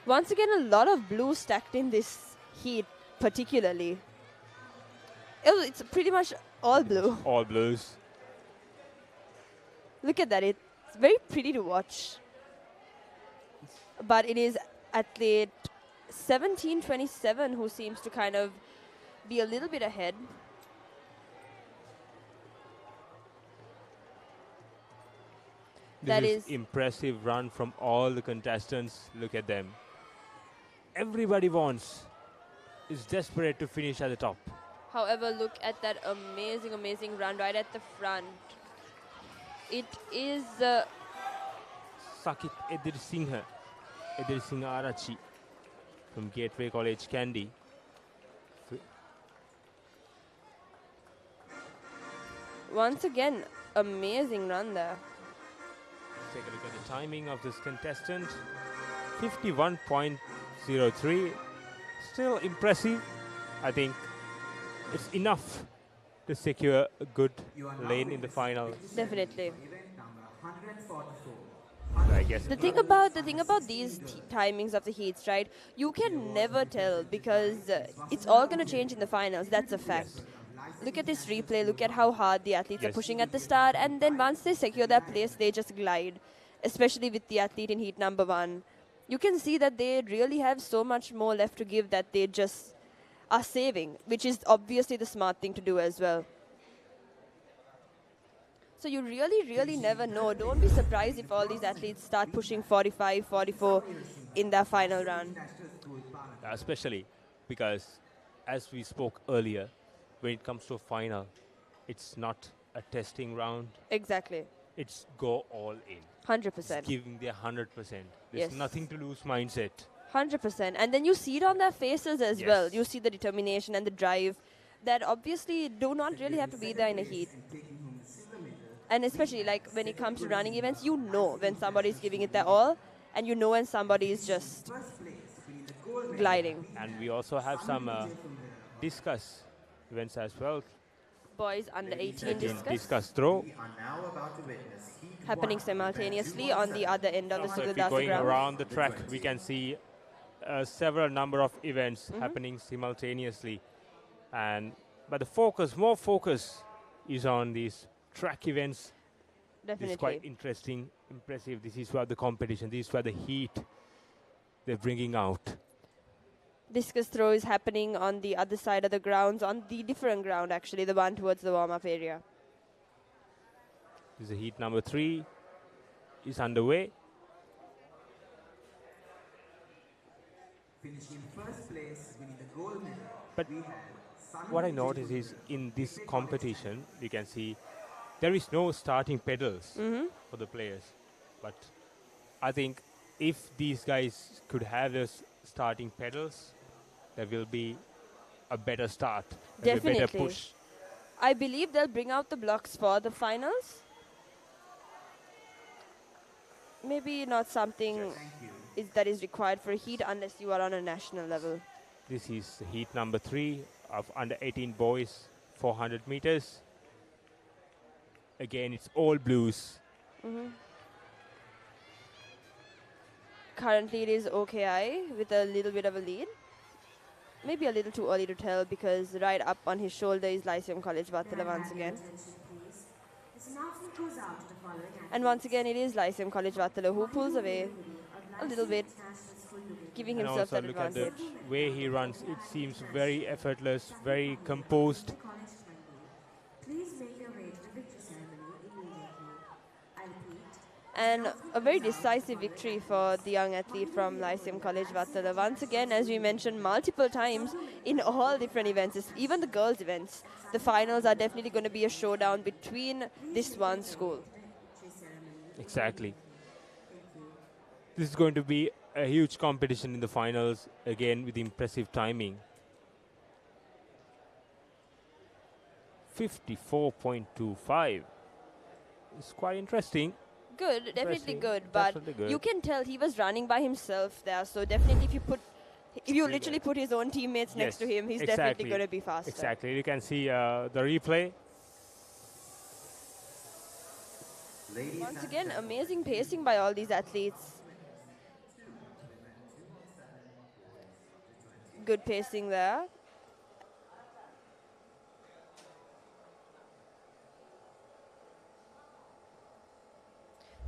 Once again, a lot of blue stacked in this heat, particularly. It's pretty much all blue. All blues. Look at that. It's very pretty to watch. But it is athlete 1727 who seems to kind of be a little bit ahead. This is impressive run from all the contestants. Look at them. Everybody is desperate to finish at the top. However, look at that amazing run right at the front. It is Sakit Edir Singha Arachi from Gateway College Kandy. Once again, amazing run there. Let's take a look at the timing of this contestant. 51.03. Still impressive. I think it's enough to secure a good lane in the final. Definitely. I guess the thing about these timings of the heats, right? You can never tell, because it's all going to change in the finals. That's a fact. Look at this replay. Look at how hard the athletes are pushing at the start, and then once they secure their place, they just glide. Especially with the athlete in heat number 1, you can see that they really have so much more left to give that they just are saving, which is obviously the smart thing to do as well. So you really never know. Don't be surprised if all these athletes start pushing 45, 44 in their final run. Especially because, as we spoke earlier, when it comes to a final, it's not a testing round. Exactly. It's go all in. 100%. It's giving their 100%. There's nothing to lose mindset. 100%. And then you see it on their faces as well. You see the determination and the drive that obviously do not really have to be there in a heat. And especially like when it comes to running events, you know when somebody's giving it their all, and you know when somebody is just gliding. And we also have some discus events as well. Boys under 18 discus throw. Happening simultaneously on the other end of the So if Sugathadasa we're going ground. around the track, we can see several number of events happening simultaneously. But the more focus is on these track events. Definitely. It's quite interesting, impressive. This is where the competition, this is where the heat they're bringing out. Discus throw is happening on the other side of the grounds, on the different ground actually, the one towards the warm-up area. This is heat number 3 is underway. Finishing first place, winning the gold medal. But what I notice is in this competition, you can see there is no starting pedals for the players. But I think if these guys could have those starting pedals, there will be a better start, a better push. I believe they'll bring out the blocks for the finals. Maybe not something that is required for a heat unless you are on a national level. This is heat number 3 of under 18 boys, 400 meters. Again, it's all blues. Currently, it is OKI with a little bit of a lead. Maybe a little too early to tell because right up on his shoulder is Lyceum College Vattala once again. And once again, it is Lyceum College Vattala who pulls away a little bit, giving And himself also that look at advantage. the way he runs. It seems very effortless, very composed. Please make your way to the victory ceremony immediately. I repeat. And a very decisive victory for the young athlete from Lyceum College Vattala. Once again, as we mentioned multiple times, in all different events, even the girls' events, the finals are definitely going to be a showdown between this one school. Exactly. This is going to be a huge competition in the finals, again with impressive timing. 54.25. It's quite interesting. Good, definitely Impressive, good, but definitely good. you can tell he was running by himself there, so definitely if you literally put his own teammates next to him, he's definitely going to be faster. Exactly. You can see the replay. Once again, amazing pacing by all these athletes. Good pacing there.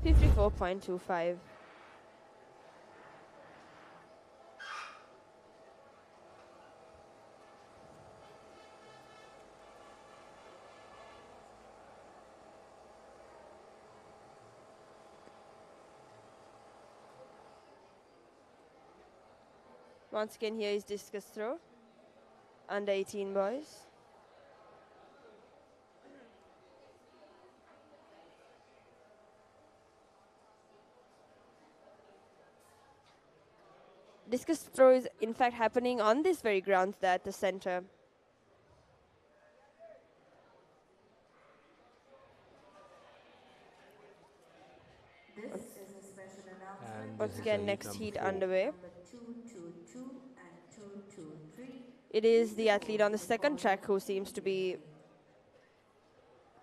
.25. Once again, here is discus throw. Under 18 boys. Discus throw is in fact happening on this very ground there at the center. Once again, next heat underway. It is the athlete on the second track who seems to be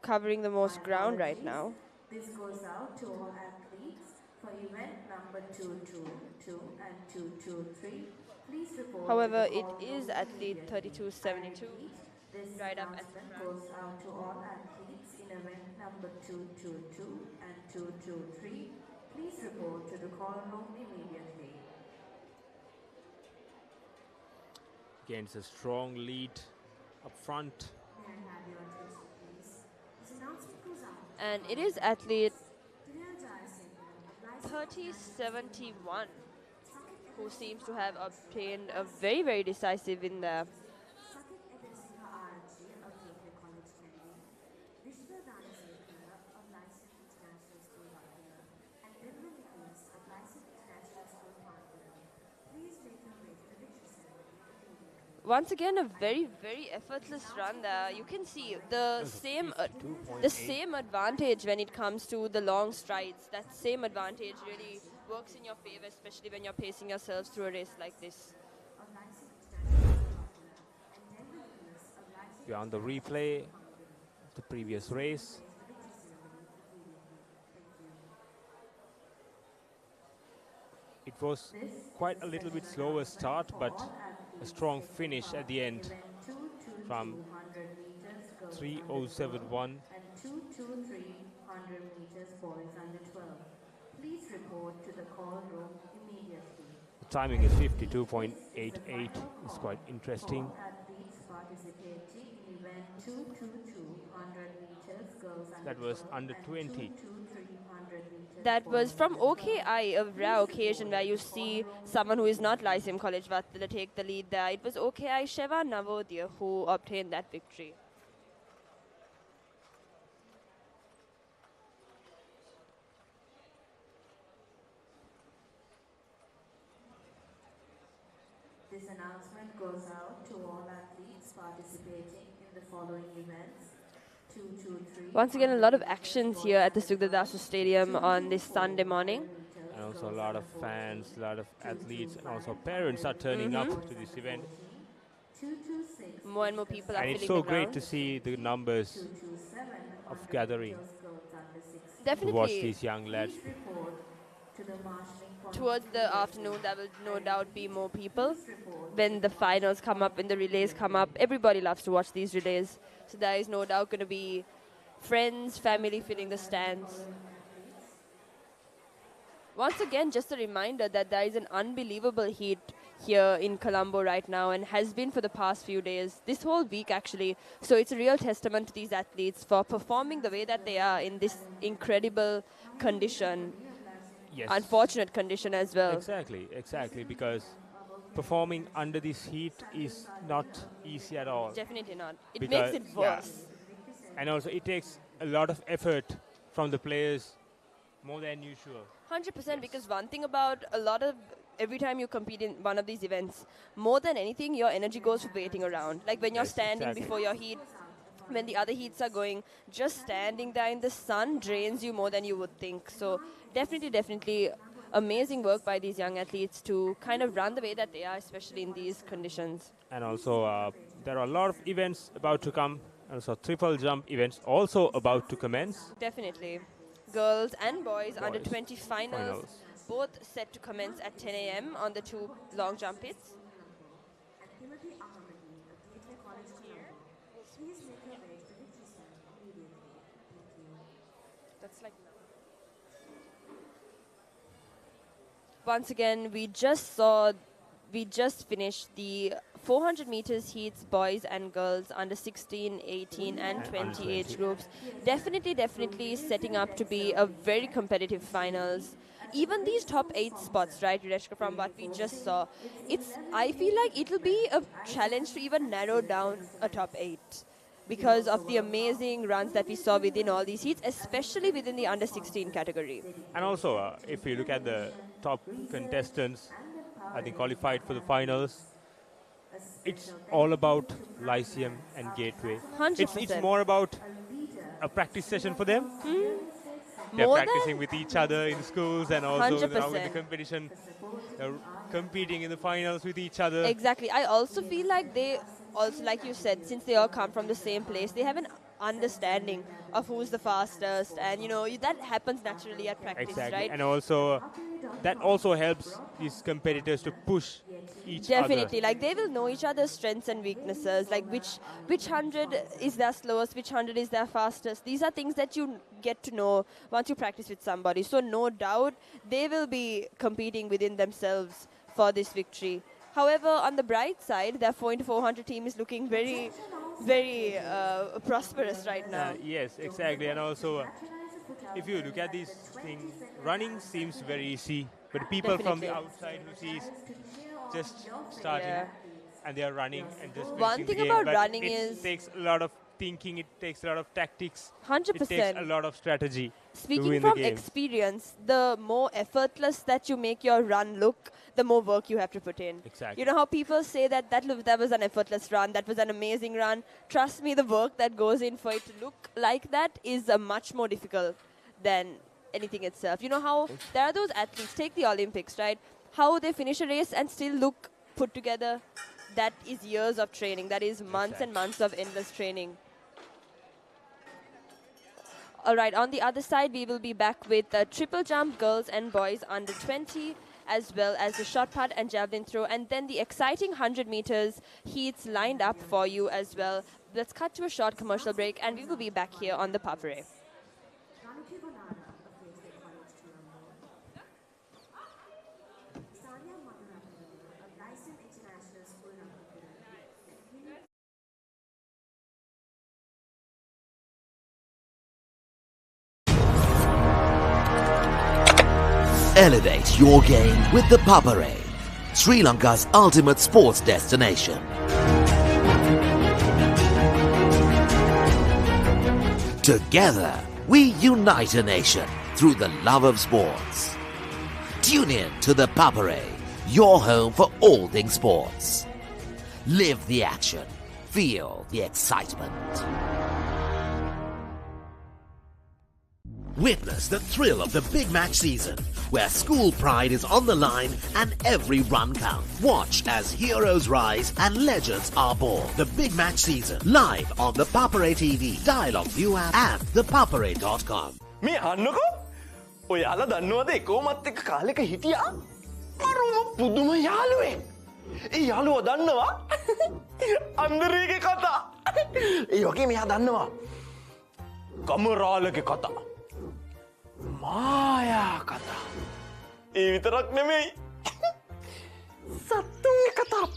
covering the most ground right now. This goes out to all athletes for event number 222 and 223. Please report. However, it is athlete 3272 right up at the front. Goes out to all athletes in event number 222 and 223. Please report to the call room immediately. Again, it's a strong lead up front. May I have your attention, please? This announcement goes out. And it is athlete Dialog 3071 who seems to have obtained a very, very decisive in there. Once again, a very, very effortless run there. You can see the same advantage when it comes to the long strides. That same advantage really works in your favor, especially when you're pacing yourselves through a race like this. We're on the replay of the previous race. It was quite a little bit slower start, but a strong finish at the end from 3071. and 223 100 meters boys under 12. Please report to the call room immediately. timing is 52.88. It's quite interesting. Athletes participating in event 222, 100 meters, girls That was under 20. 300 meters. That was from OKI, a rare occasion where you see someone who is not Lyceum College Vattala take the lead there. It was OKI Sheva Navodaya who obtained that victory. This announcement goes out to all athletes participating in the following events. 223. Once again, a lot of actions here at the Sugathadasa Stadium on this Sunday morning. And also a lot of fans, a lot of athletes, and also parents are turning up to this event. More and more people are And filling it's so the great ground. to see the numbers of gathering to Definitely. watch these young lads. Towards the afternoon, there will no doubt be more people. When the finals come up, when the relays come up, everybody loves to watch these relays. So there is no doubt going to be friends, family filling the stands. Once again, just a reminder that there is an unbelievable heat here in Colombo right now and has been for the past few days, this whole week actually. So it's a real testament to these athletes for performing the way that they are in this incredible condition. Yes. Unfortunate condition as well. Exactly, because performing under this heat is not easy at all. Definitely not. It Because- makes it worse. And also it takes a lot of effort from the players, more than usual. 100%, because one thing about every time you compete in one of these events, more than anything, your energy goes for waiting around. Like when you're Yes, standing exactly. before your heat, when the other heats are going, just standing there in the sun drains you more than you would think. So definitely amazing work by these young athletes to kind of run the way that they are, especially in these conditions. And also there are a lot of events about to come. And also triple jump events also about to commence. Definitely. Girls and boys under 20 finals, finals. both set to commence at 10 a.m. on the two long jump pits. That's like once again, we just finished the 400 meters heats, boys and girls under 16, 18 and 20 age groups. Definitely setting up to be a very competitive finals. Even these top 8 spots, right, Yureshka, from what we just saw, I feel like it'll be a challenge to even narrow down a top 8 because of the amazing runs that we saw within all these heats, especially within the under 16 category. And also, if you look at the top contestants, I think qualified for the finals, it's all about Lyceum and Gateway. 100%. It's more about a practice session for them. They're More practicing with each other in schools and also now in the 100%. competition. They're competing in the finals with each other. Exactly. I also feel like they also, like you said, since they all come from the same place, they have an understanding of who's the fastest, and that happens naturally at practice, Exactly. right? And also, that also helps these competitors to push each Definitely, other. like they will know each other's strengths and weaknesses, like which 100 is their slowest, which 100 is their fastest. These are things that you get to know once you practice with somebody. So no doubt they will be competing within themselves for this victory. However, on the bright side, their 4x400 team is looking very prosperous right now. Yes, exactly. And also, if you look at this thing, running seems very easy, but people from the Definitely. outside who sees just starting Yeah. and they are running and just One finishing thing the game. about But running it is- takes a lot of thinking, it takes a lot of tactics, 100%. it takes a lot of strategy to Speaking win from the game. experience, the more effortless that you make your run look, the more work you have to put in. Exactly. You know how people say that that was an effortless run, that was an amazing run. Trust me, the work that goes in for it to look like that is much more difficult than anything itself. You know how there are those athletes, take the Olympics, right? How they finish a race and still look put together. That is years of training. That is months and months of endless training. All right, on the other side, we will be back with triple jump, girls and boys under 20, as well as the shot put and javelin throw, and then the exciting 100 meters heats lined up for you as well. Let's cut to a short commercial break, and we will be back here on the Papare. Elevate your game with the Papare, Sri Lanka's ultimate sports destination. Together, we unite a nation through the love of sports. Tune in to the Papare, your home for all things sports. Live the action. Feel the excitement. Witness the thrill of the big match season, where school pride is on the line and every run counts. Watch as heroes rise and legends are born. The big match season, live on the Papare TV, Dialog ViU App and ThePapare.com. මේ අන්නකෝ ඔයාලා දන්නවද එකෝමත් එක්ක කාලෙක හිටියා අරුම පුදුම යාළුවෙක්. ඒ යාළුවා දන්නවා අන්දරේගේ කතා. ඒ වගේ මෙයා දන්නවා කමරාලගේ කතා. මායා කතා. ඒ විතරක් නෙමෙයි. සත්තුන්ගේ කතා.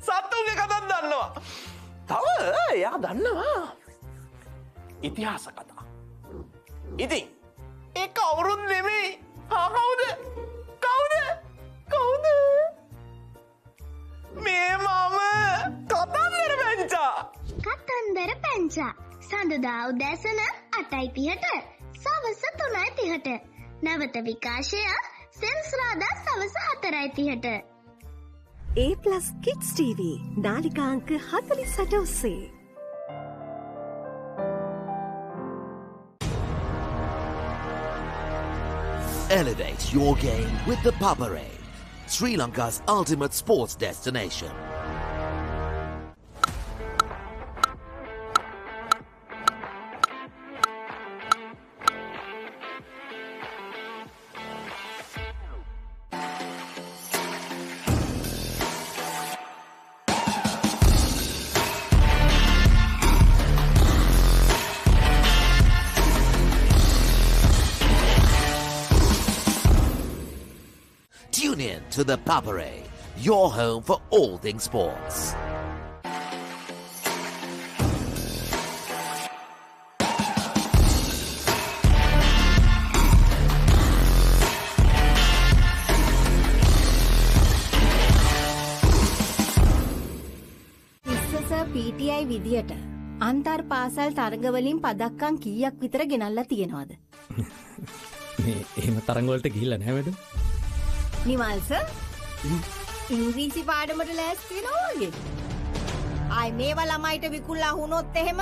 සත්තුන්ගේ කතාත් දන්නවා. තව එයා දන්නවා ඉතිහාස කතා. ඉතින් ඒ කවුරුත් නෙමෙයි. කවුද? කවුද? කවුද? මේ මම කතන්දර පැංචා. කතන්දර පැංචා. සඳුදා උදෑසන 8:30ට සවස 3:30ට. නැවත විකාශය සෙන්සුරාදා සවස 4:30ට. A+ Kids TV නාලිකා අංක 48 ඔස්සේ. Elevate your game with the Papare, Sri Lanka's ultimate sports destination. Tune in to the Papare, your home for all things sports. PTI විදියට අන්තර් පාසල් තරගවලින් පදක්කම් කීයක් විතර ගෙනල්ලා තියෙනවද? මේ එහෙම තරඟවලට ගිහිල්ලා නැහැ වැඩ. නිමල් සර් ඉංග්‍රීසි පාඩමට ලෑස්ති වෙනවා වගේ. ආයි මේවා ළමයිට විකුණලා වුණොත් එහෙම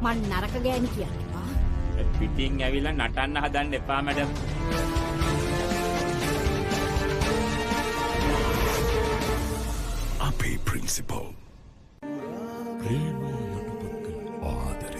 මං නරක ගෑණි කියන්නේ. පිටින් ඇවිල්ලා නටන්න හදන්න එපා මැඩම්. අපේ ප්‍රින්සිපල් ප්‍රේමෝ යටපත් ආදරය.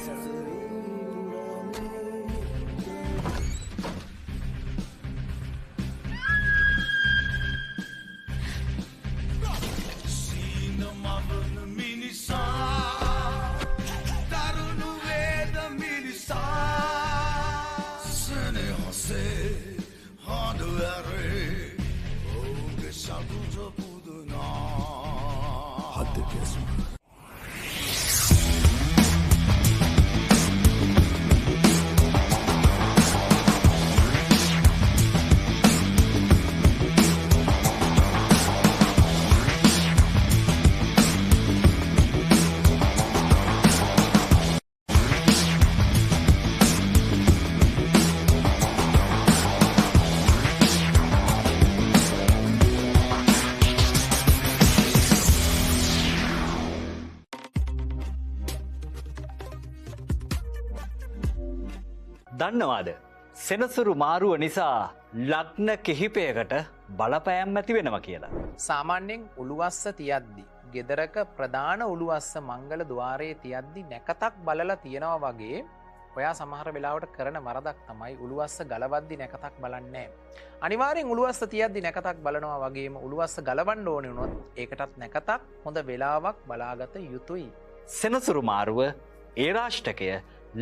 දන්නවාද සෙනසුරු මාරුව නිසා ලග්න කිහිපයකට බලපෑම් ඇති වෙනවා කියලා. සාමාන්‍යයෙන් උළුවස්ස තියද්දි ගෙදරක ප්‍රධාන උළුවස්ස මංගල ద్వාරයේ තියද්දි නැකතක් බලලා තියනවා වගේ ඔයා සමහර වෙලාවට කරන වරදක් තමයි උළුවස්ස ගලවද්දි නැකතක් බලන්නේ නැහැ. අනිවාර්යෙන් උළුවස්ස තියද්දි නැකතක් බලනවා වගේම උළුවස්ස ගලවන්න ඕනේ වුණොත් ඒකටත් නැකතක් හොඳ වෙලාවක් බලාගත යුතුයි. සෙනසුරු මාරුව ඒ රාෂ්ටකය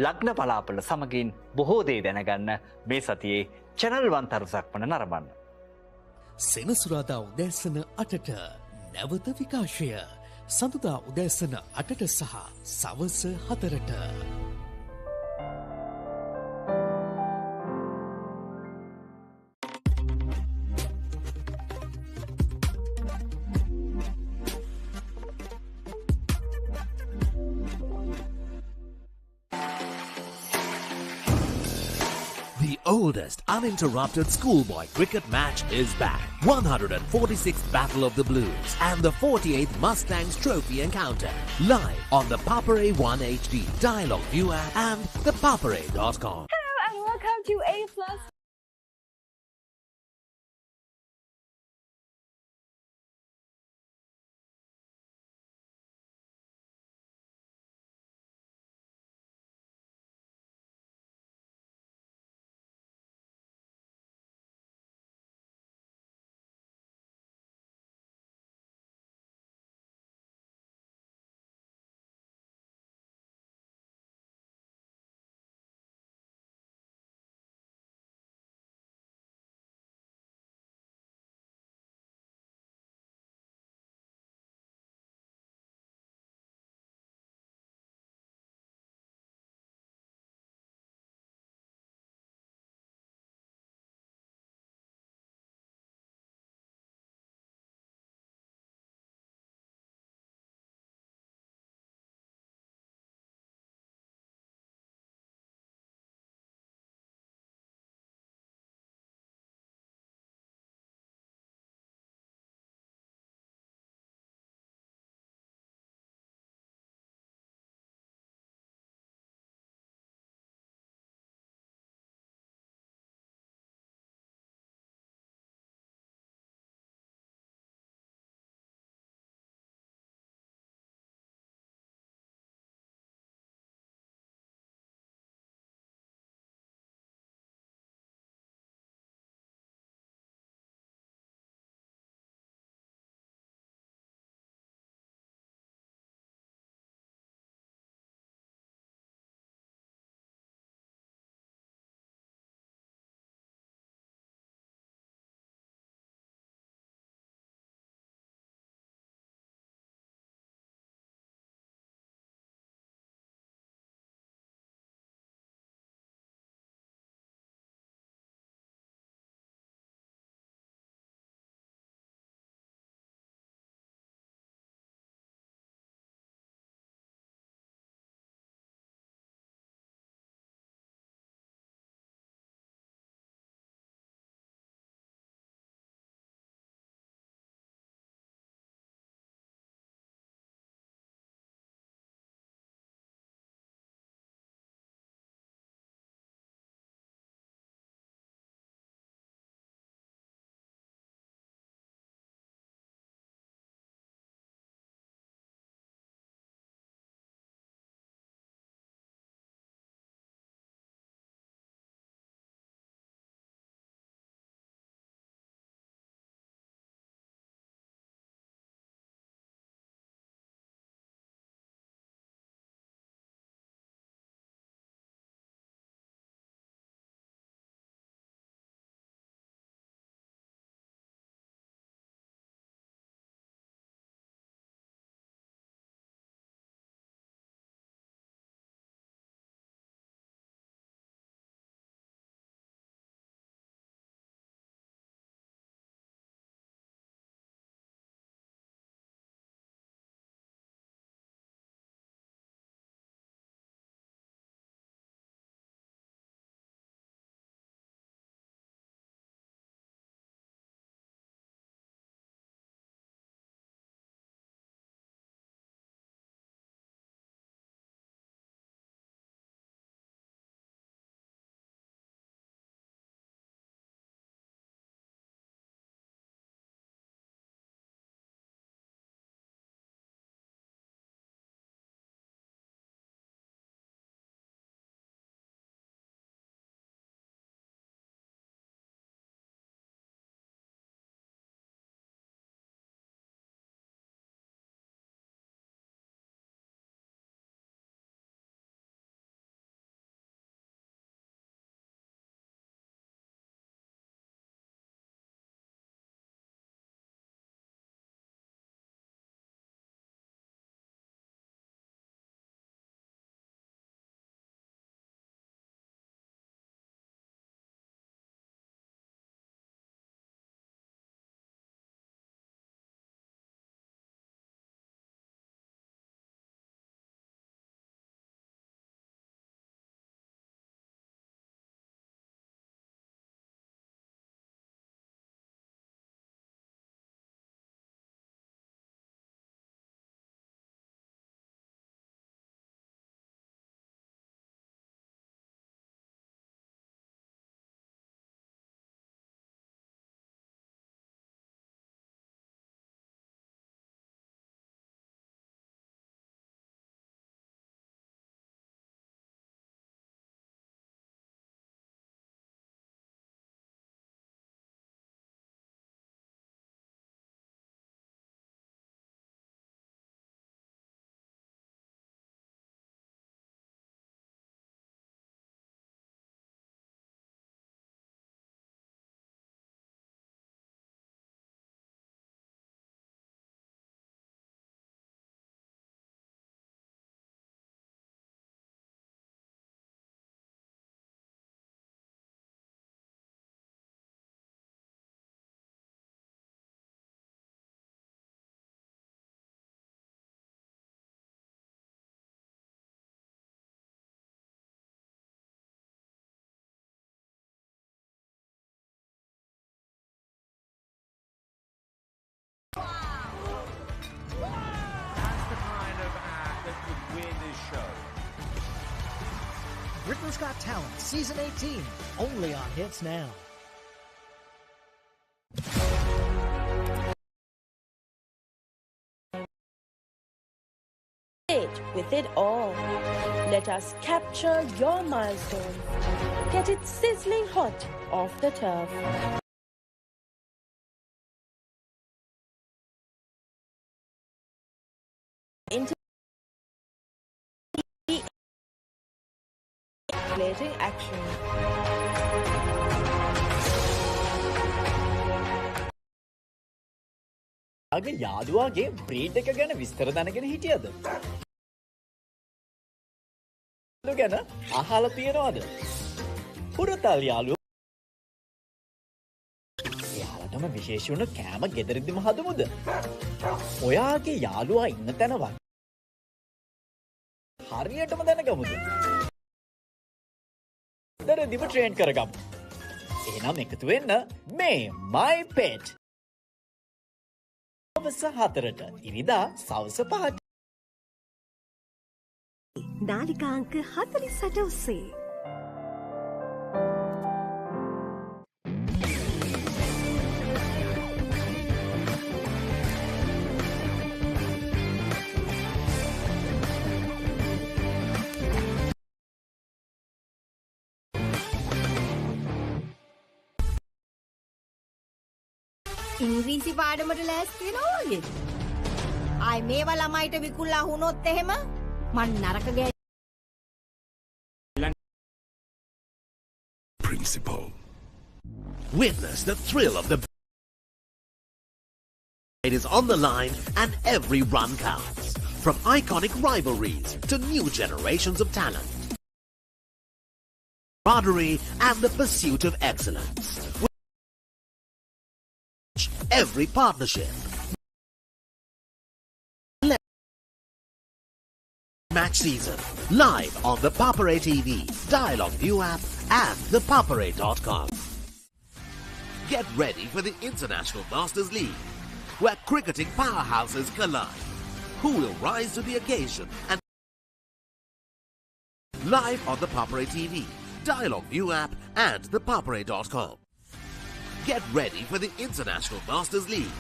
ලග්න පලාපල සමගින් බොහෝ දේ දැනගන්න මේ සතියේ චැනල් 1 තරුසක් වන නරඹන්න. සෙනසුරාදා උදෑසන 8ට නැවත විකාශය. සඳුදා උදෑසන 8ට සහ සවස 4ට. oldest uninterrupted schoolboy cricket match is back. 146th Battle of the Blues and the 48th Mustangs Trophy encounter. Live on the Papare 1 HD, Dialog ViU App and ThePapare.com. Hello and welcome to A+ this show. Britain's Got Talent, Season 18, only on Hits Now. With it all, let us capture your milestones. Get it sizzling hot off the turf. Integrating action. අගේ යාළුවාගේ breed එක ගැන විස්තර දැනගෙන හිටියද? ගැන අහලා තියෙනවද? හුරතල් යාළුවෝ. එයාලටම විශේෂ වුණ කෑම ගෙදරදිම හදමුද? ඔයාගේ යාළුවා ඉන්න තැන හරියටම දැනගමුද? දරදිම ට්‍රේන් කරගමු. එහෙනම් එකතු වෙන්න මේ My Pet. සවස 4ට ඉරිදා සවස 5ට. නාලිකාංක 48 ඔස්සේ ඉංග්‍රීසි පාඩමට ලෑස්ති වෙනවා වගේ. ආයි මේවා ළමයිට විකුල්ලා වුණොත් එහෙම මන් නරක ගෑ. Principal. Witness the thrill of the it is on the line and every run counts. From iconic rivalries to new generations of talent. Camaraderie and the pursuit of excellence. Every partnership. Match season live on the Papare TV, Dialog ViU App and ThePapare.com. Get ready for the International Masters League, where cricketing powerhouses collide. Who will rise to the occasion and live on the Papare TV, Dialog ViU App and ThePapare.com. Get ready for the International Masters League,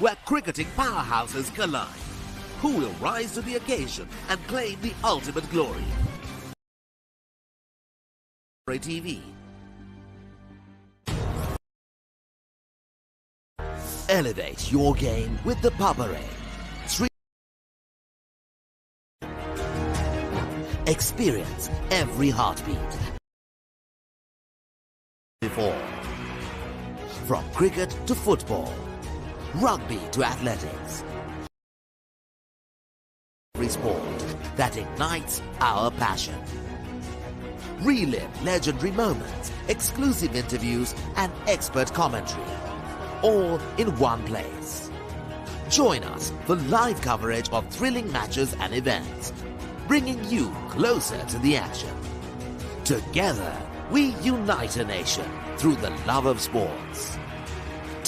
where cricketing powerhouses collide. Who will rise to the occasion and claim the ultimate glory? TV. Elevate your game with the Papare. Experience every heartbeat. Before. From cricket to football, rugby to athletics. Every sport that ignites our passion. Relive legendary moments, exclusive interviews and expert commentary. All in one place. Join us for live coverage of thrilling matches and events, bringing you closer to the action. Together, we unite a nation through the love of sports.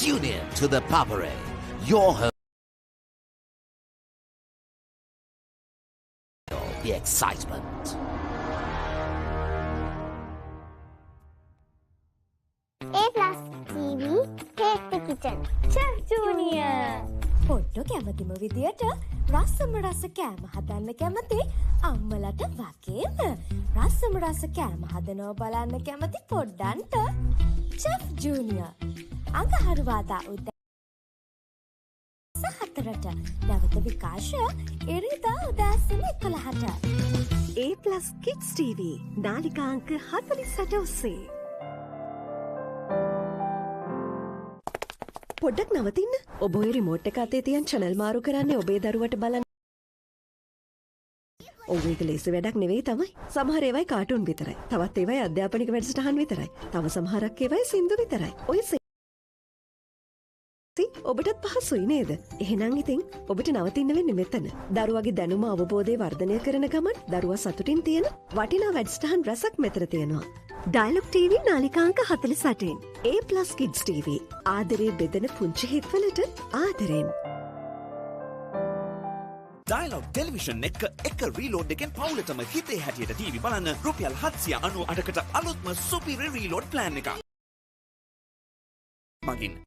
Tune in to the Papare, your home. The excitement. A+ TV, Taste the Kitchen, Chef Junior. පොඩ්ඩ කැමතිම විදියට රසම රස කෑම හදන්න කැමති අම්මලට වගේම රසම රස කෑම හදනවා බලන්න කැමති පොඩ්ඩන්ට Chef Junior. අඟහරුවාදා උදෑ 4ට නැවත විකාශය ඉරිදා උදෑසන 11ට. A+ Kids TV නාලිකාංක 48 ඔස්සේ. පොඩ්ඩක් නවතින්න. ඔබ ඔය රිමෝට් එක අතේ තියන් channel මාරු කරන්නේ ඔබේ දරුවට බලන්න. ඔව් ඒක ලේසි වැඩක් නෙවෙයි තමයි. සමහර ඒවායි කාටුන් විතරයි. තවත් ඒවායි අධ්‍යාපනික වැඩසටහන් විතරයි. තව සමහරක් ඒවායි සින්දු විතරයි. ඔය ඔබටත් පහසුයි නේද? එහෙනම් ඉතින් ඔබට නවතින්න වෙන්නේ මෙතන. දරුවගේ දැනුම අවබෝධය වර්ධනය කරන ගමන් දරුවා සතුටින් තියෙන වටිනා වැඩසටහන් රසක් මෙතන තියෙනවා. Dialog TV නාලිකාංක 48න් A+ Kids TV ආදරේ බෙදෙන පුංචි හිත්වලට ආදරෙන්. Dialog television එක reload එකෙන් පවුලටම හිතේ හැටියට TV බලන්න රුපියල් 798කට අලුත්ම superior reload plan එක. මගින්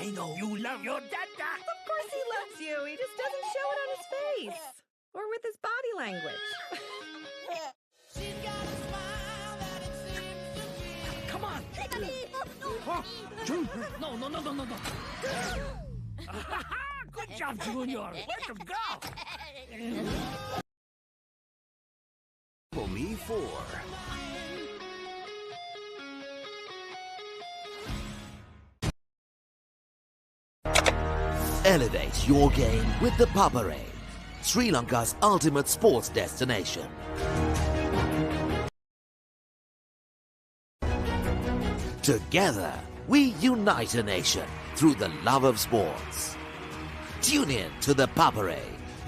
I know you love your dada. Of course he loves you. He just doesn't show it on his face or with his body language. Come on. No. Good job, Junior. Where to go? For me 4. Elevate your game with the Papare, Sri Lanka's ultimate sports destination. Together, we unite a nation through the love of sports. Tune in to the Papare,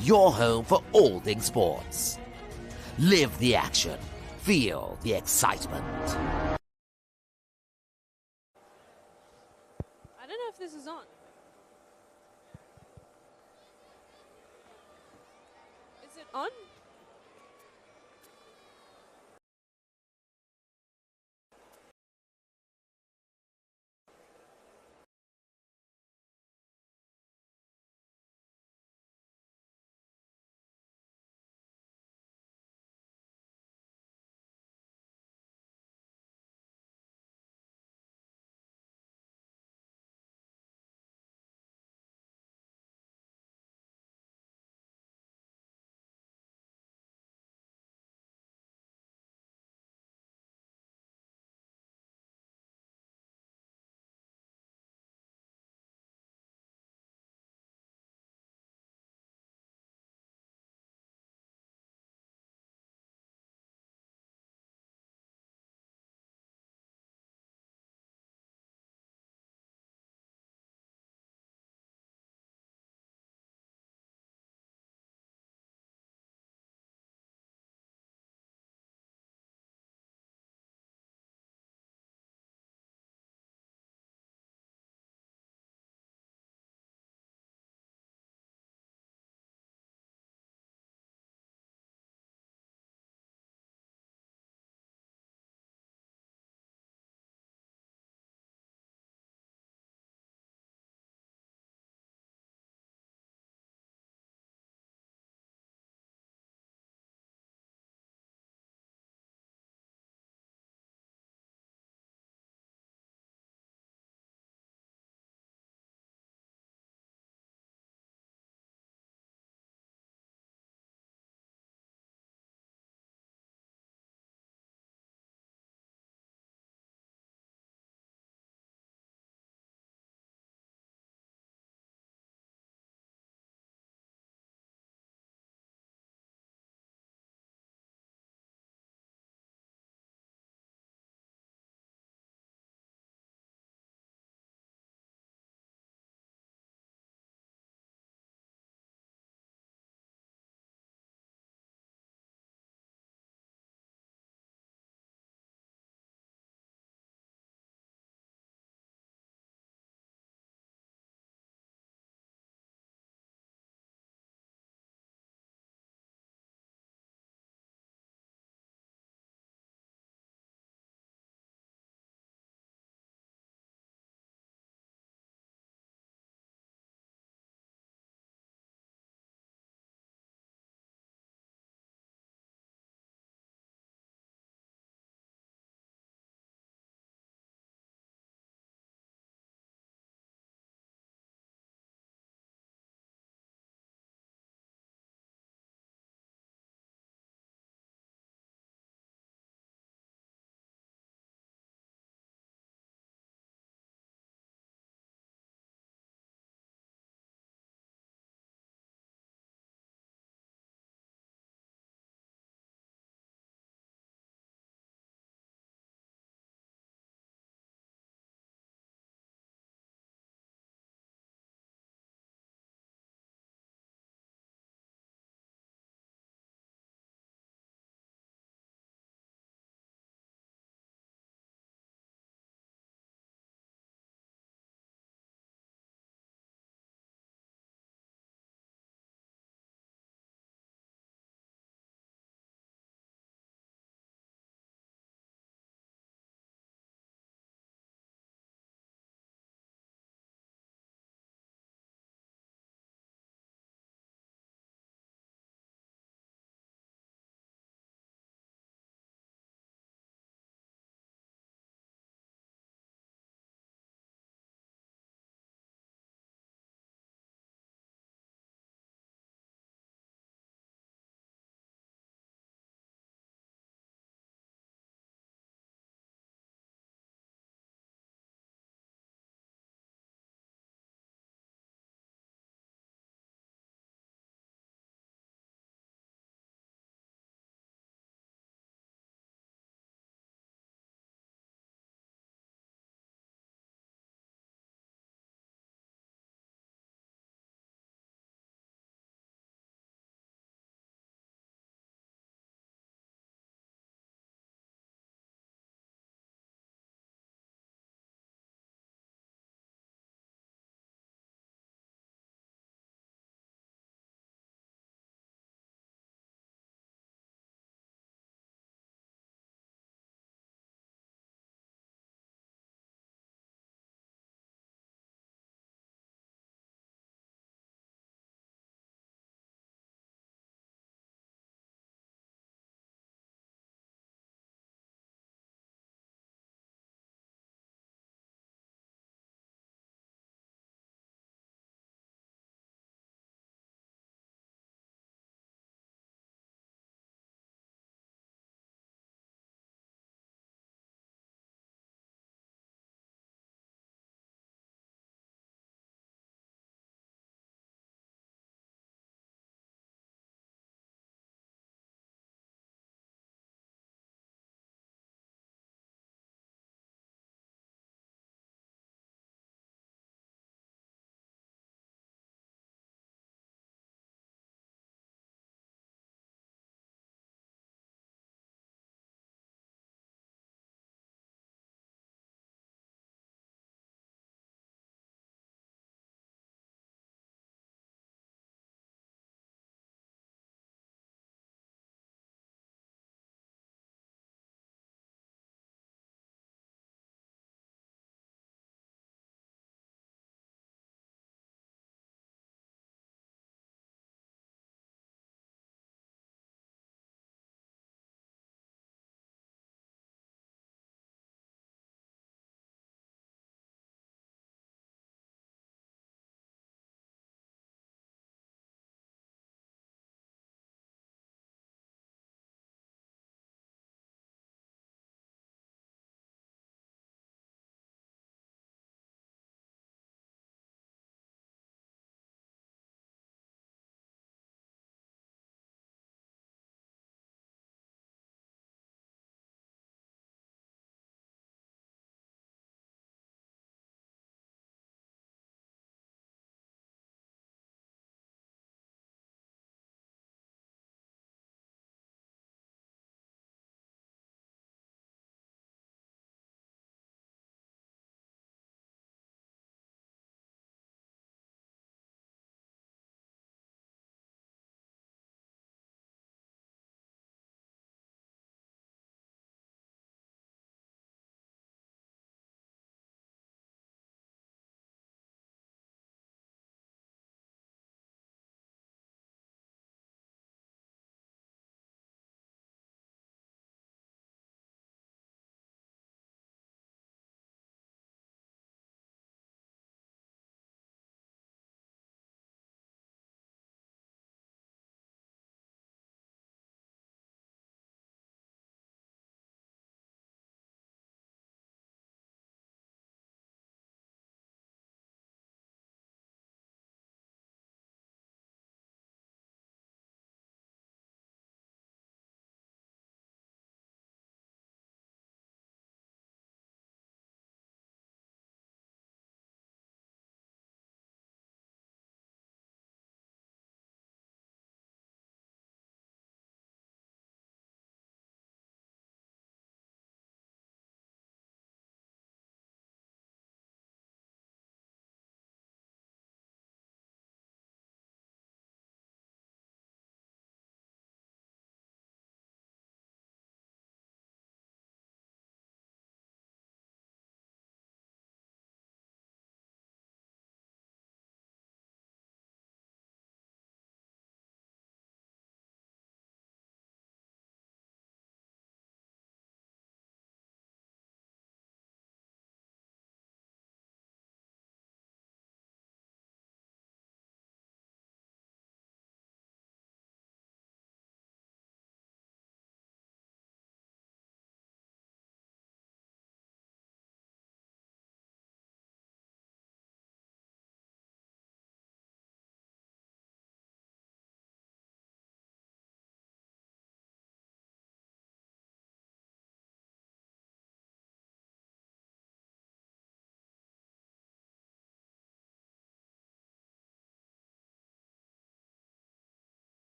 your home for all things sports. Live the action. Feel the excitement. I don't know if this is on. Is it on?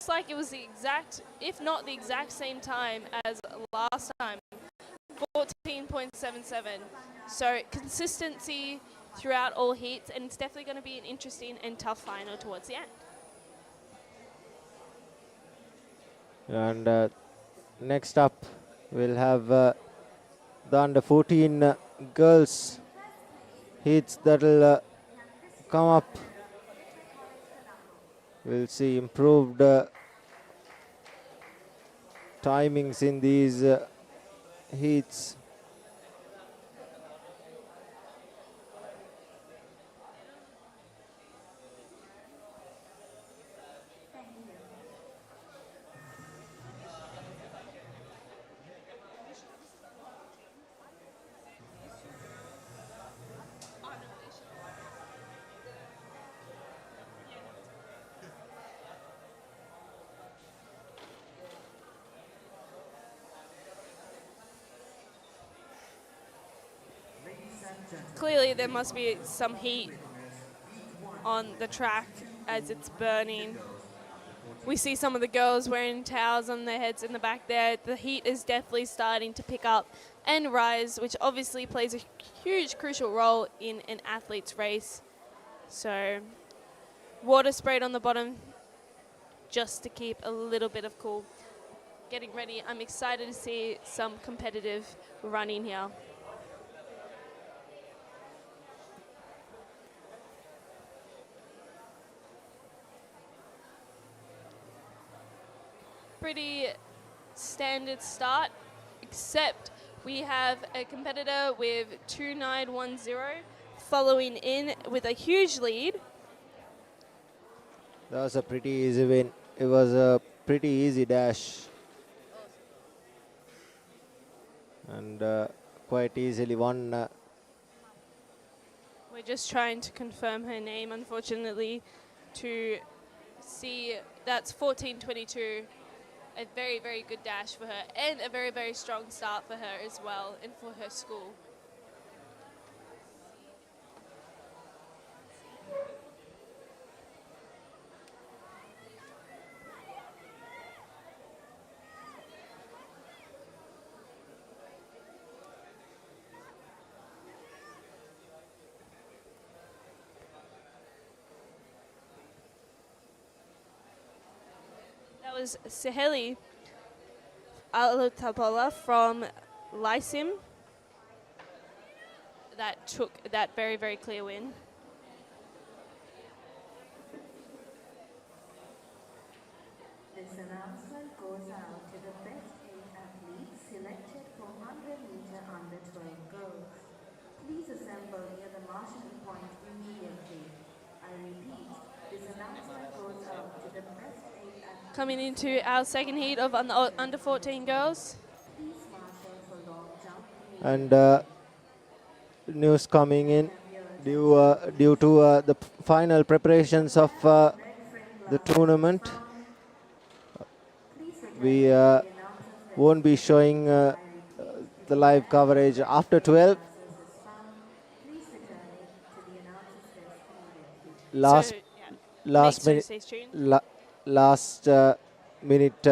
like it was the exact, if not the exact same time as last time, 14.77. So consistency throughout all heats, and it's definitely going to be an interesting and tough final towards the end. And next up, we'll have the under 14 girls heats that'll come up. We'll see improved timings in these heats. Clearly there must be some heat on the track as it's burning. We see some of the girls wearing towels on their heads in the back there. The heat is definitely starting to pick up and rise, which obviously plays a huge crucial role in an athlete's race. So water sprayed on the bottom just to keep a little bit of cool. Getting ready. I'm excited to see some competitive running here. Pretty standard start, except we have a competitor with 2.910 following in with a huge lead. That was a pretty easy win. It was a pretty easy dash. And quite easily won. We're just trying to confirm her name, unfortunately, to see that's 14.22. A very, very good dash for her, and a very, very strong start for her as well, and for her school. That was Seheli Alutapola from Lysim that took that very, very clear win. This announcement goes out to the best 8 athletes selected for 100-meter under 12 girls. Please assemble near the marshalling point immediately. I repeat, this announcement goes out to the best 8 athletes. Coming into our second heat of under 14 girls. Please marshal for long jump. And news coming in due to the final preparations of the tournament. We won't be showing the live coverage after 12. Last minute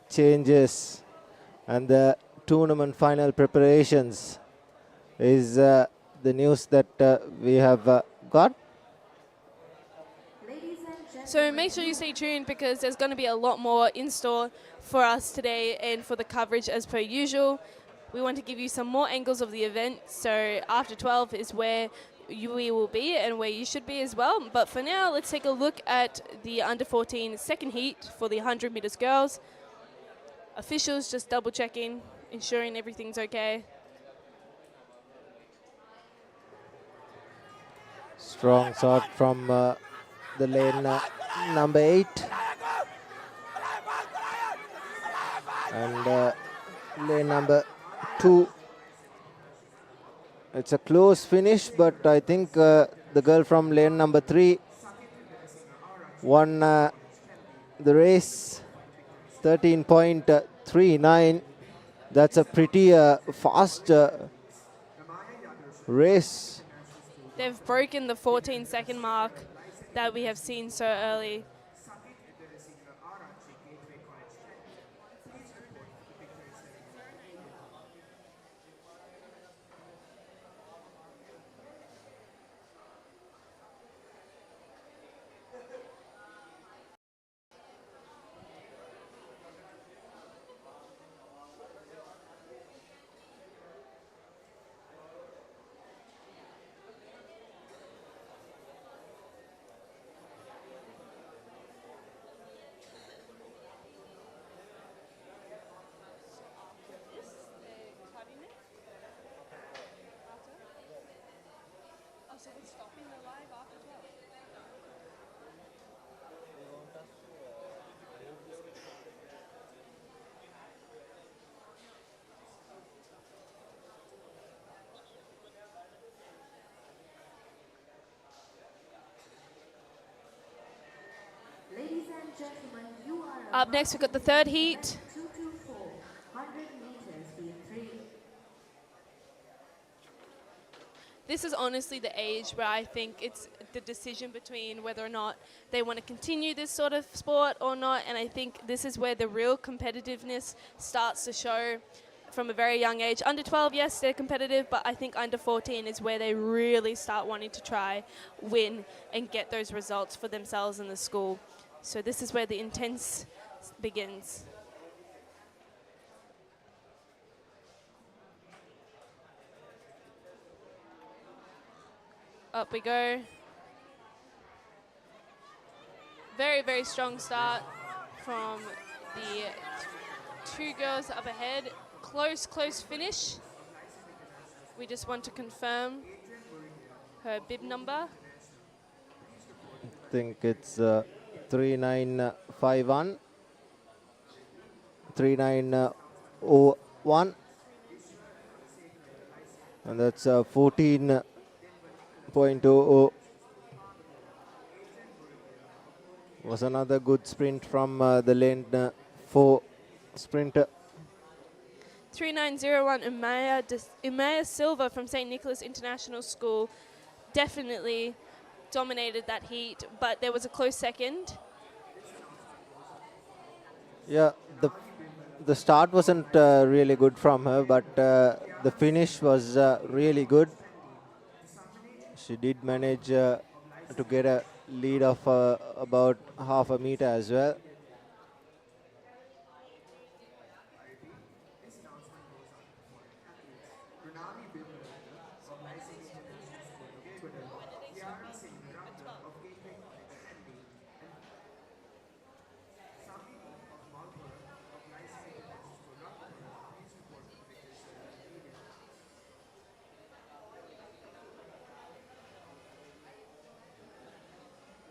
changes and the tournament final preparations is the news that we have got. So make sure you stay tuned, because there's going to be a lot more in store for us today and for the coverage as per usual. We want to give you some more angles of the event, so after 12 is where we will be and where you should be as well. But for now, let's take a look at the under 14 second heat for the 100 meters girls. Officials just double checking, ensuring everything's okay. Strong shot from the lane number 8. And lane number 2. It's a close finish, but I think the girl from lane number 3 won the race. 13.39. That's a pretty fast race. They've broken the 14-second mark that we have seen so early. Up next, we've got the third heat. 224, 100 meters B3. This is honestly the age where I think it's the decision between whether or not they want to continue this sort of sport or not. And I think this is where the real competitiveness starts to show from a very young age. Under 12, yes, they're competitive, but I think under 14 is where they really start wanting to try, win, and get those results for themselves in the school. So this is where the intense begins. Up we go. Very, very strong start from the two girls up ahead. Close finish. We just want to confirm her bib number. I think it's 3951. 3901. And that's 14.00. Was another good sprint from the lane 4 sprinter. 3901 Umaya Silva from St. Nicholas International School definitely dominated that heat, but there was a close second. Yeah, the start wasn't really good from her, but the finish was really good. She did manage to get a lead of about half a meter as well.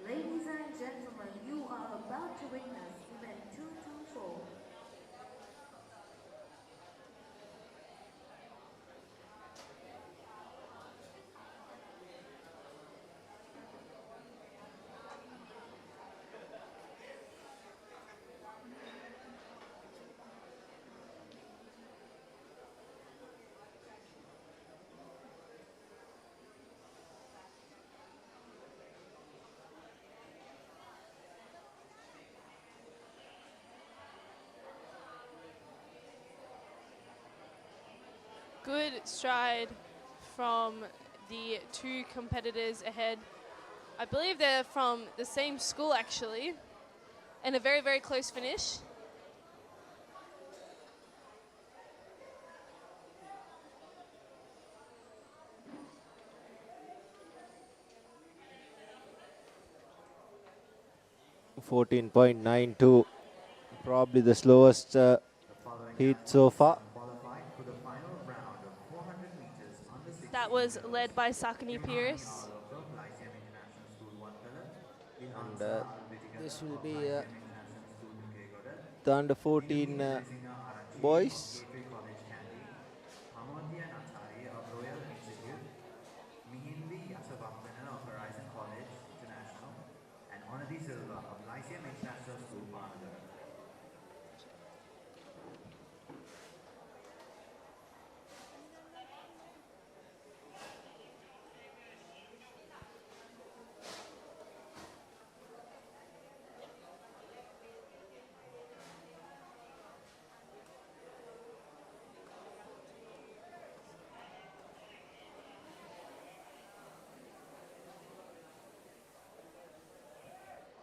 Ladies and gentlemen, you are about to witness event 224. Good stride from the two competitors ahead. I believe they're from the same school actually, and a very, very close finish. .92, probably the slowest heat so far. That was led by Sakani Pierce. And this will be the under 14 boys.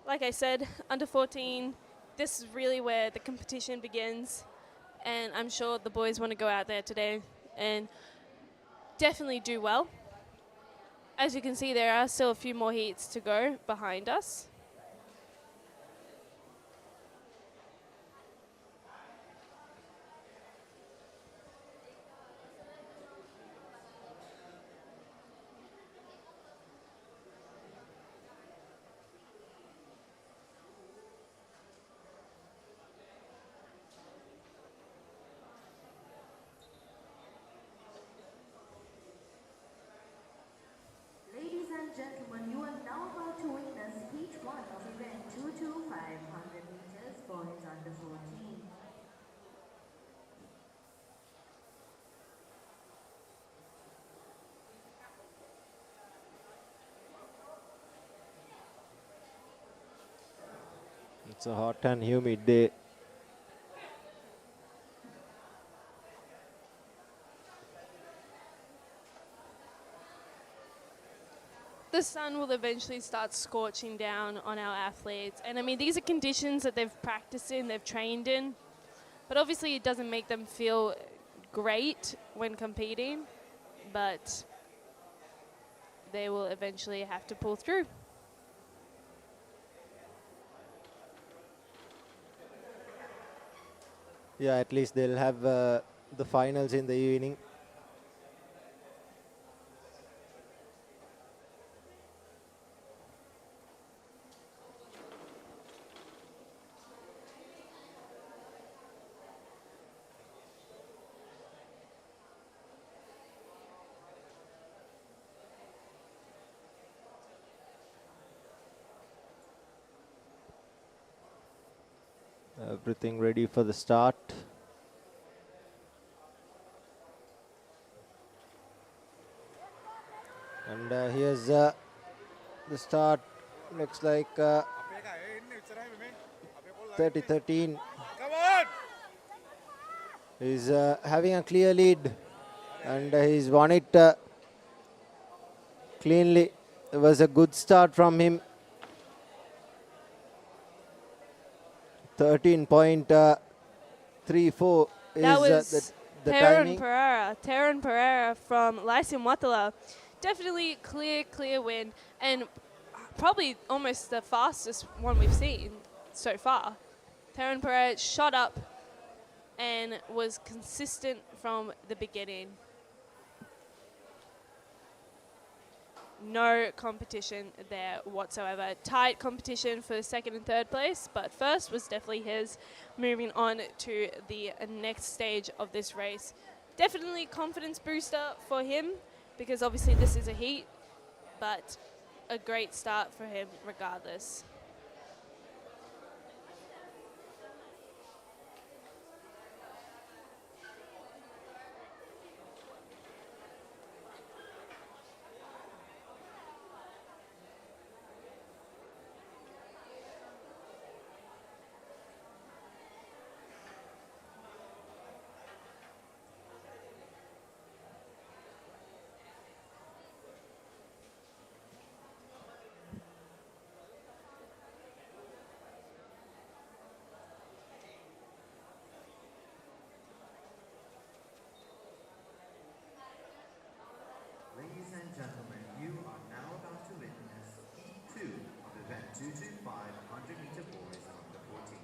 Like I said, under 14, this is really where the competition begins. And I'm sure the boys want to go out there today and definitely do well. As you can see, there are still a few more heats to go behind us. Ladies and gentlemen, you are now about to witness Heat 1 It's a hot and humid day. The sun will eventually start scorching down on our athletes. And I mean, these are conditions that they've practiced in, they've trained in. But obviously it doesn't make them feel great when competing. But they will eventually have to pull through. Yeah, at least they'll have the finals in the evening. Everything ready for the start. And here's the start. Looks like 30-13. He's having a clear lead, and he's won it cleanly. It was a good start from him. 13.34 is That was the timing. Taryn Pereira from Lyceum Watala. Definitely clear win, and probably almost the fastest one we've seen so far. Taryn Pereira shot up and was consistent from the beginning. No competition there whatsoever. Tight competition for second and third place, but first was definitely his. Moving on to the next stage of this race. Definitely confidence booster for him, because obviously this is a heat, but a great start for him regardless. Ladies and gentlemen, you are now about to witness Heat 2 of event 225 100-meter boys under 14.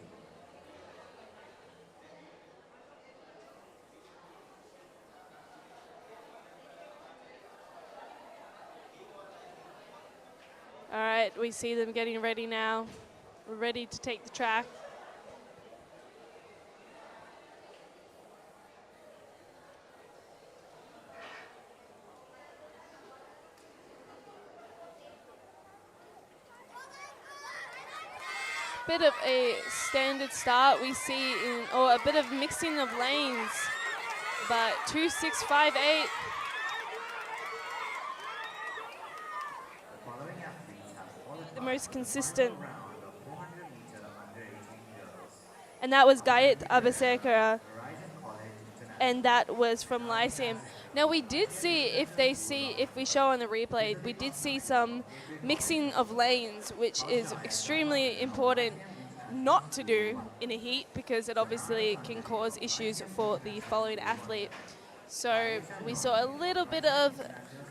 All right, we see them getting ready now. We're ready to take the track. Bit of a standard start we see or a bit of mixing of lanes, but 2.658. The most consistent. And that was Gayet Abasekara, and that was from Lyceum. Now we did see, if we show on the replay, we did see some mixing of lanes, which is extremely important not to do in a heat, because it obviously can cause issues for the following athlete. So we saw a little bit of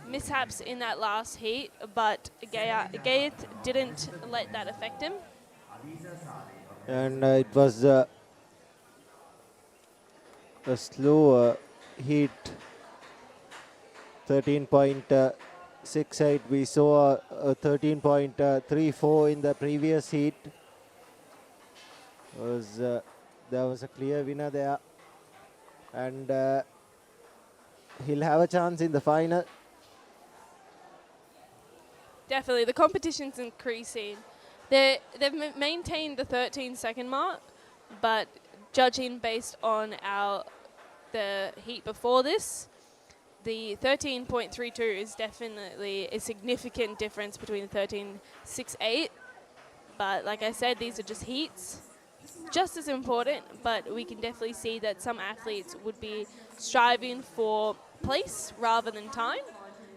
mishaps in that last heat, but Gayet didn't let that affect him. And it was a slow heat. 13.68. We saw a 13.34 in the previous heat. There was a clear winner there, and he'll have a chance in the final. Definitely, the competition's increasing. They've maintained the 13-second mark, but judging based on the heat before this, the 13.32 is definitely a significant difference between 13.68. But like I said, these are just heats. Just as important, but we can definitely see that some athletes would be striving for place rather than time,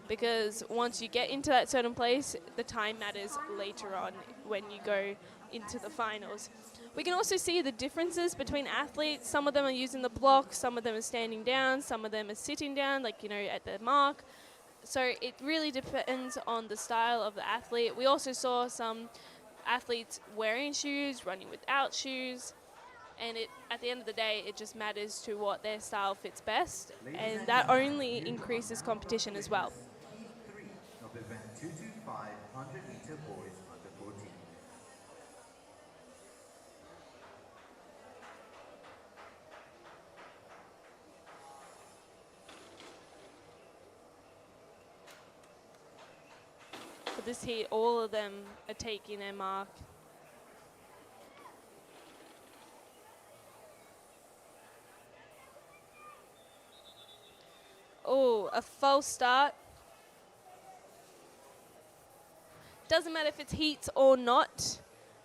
because once you get into that certain place, the time matters later on when you go into the finals. We can also see the differences between athletes. Some of them are using the block, some of them are standing down, some of them are sitting down, like, at the mark. So it really depends on the style of the athlete. We also saw some athletes wearing shoes, running without shoes, and at the end of the day, it just matters to what their style fits best, and that only increases competition as well. Of event 225 100-meter boys under 14. For this heat, all of them are taking their mark. Oh, a false start. Doesn't matter if it's heats or not,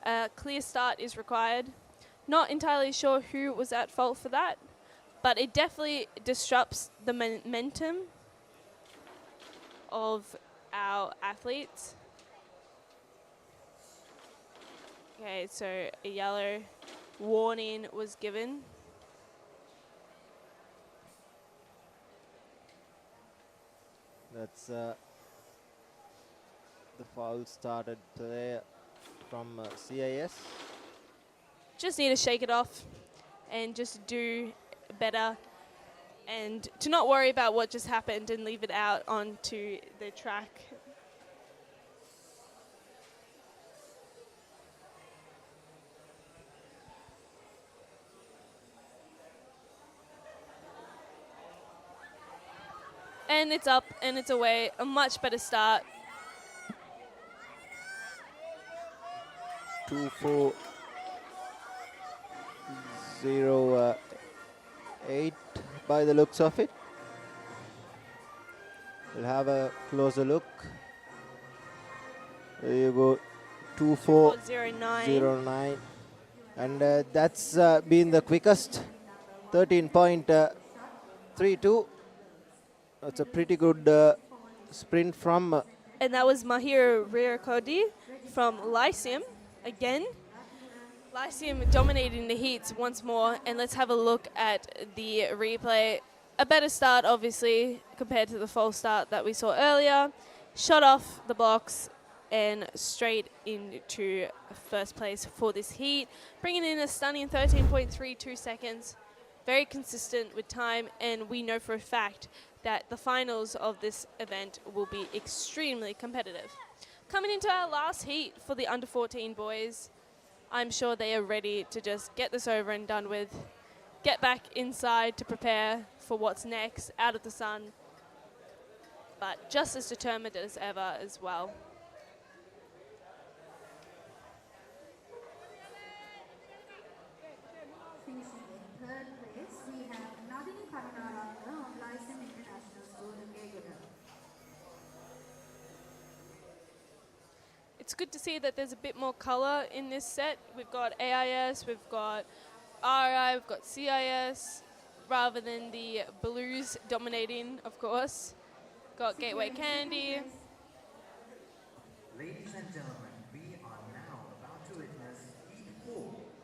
a clear start is required. Not entirely sure who was at fault for that, but it definitely disrupts the momentum of our athletes. Okay, so a yellow warning was given. That's the foul started there from CIS. Just need to shake it off and just do better, and to not worry about what just happened and leave it out onto the track. And it's up and it's away. A much better start. 2:4:08 by the looks of it. We'll have a closer look. There you go, 2:4:09, and that's been the quickest. 13.32. That's a pretty good sprint from. And that was Mahir Rirakodi from Lyceum again. Lyceum dominating the heats once more, and let's have a look at the replay. A better start, obviously, compared to the false start that we saw earlier. Shot off the blocks and straight into first place for this heat, bringing in a stunning 13.32 seconds. Very consistent with time, and we know for a fact that the finals of this event will be extremely competitive. Coming into our last heat for the under 14 boys, I'm sure they are ready to just get this over and done with, get back inside to prepare for what's next, out of the sun, but just as determined as ever as well. Finishing in third place, we have Nadini Karunaranga of Lyceum International School in Gagada. It's good to see that there's a bit more colour in this set. We've got AIS, we've got RI, we've got CIS, rather than the blues dominating, of course. Got Gateway Candy. Ladies and gentlemen, we are now about to witness Heat 4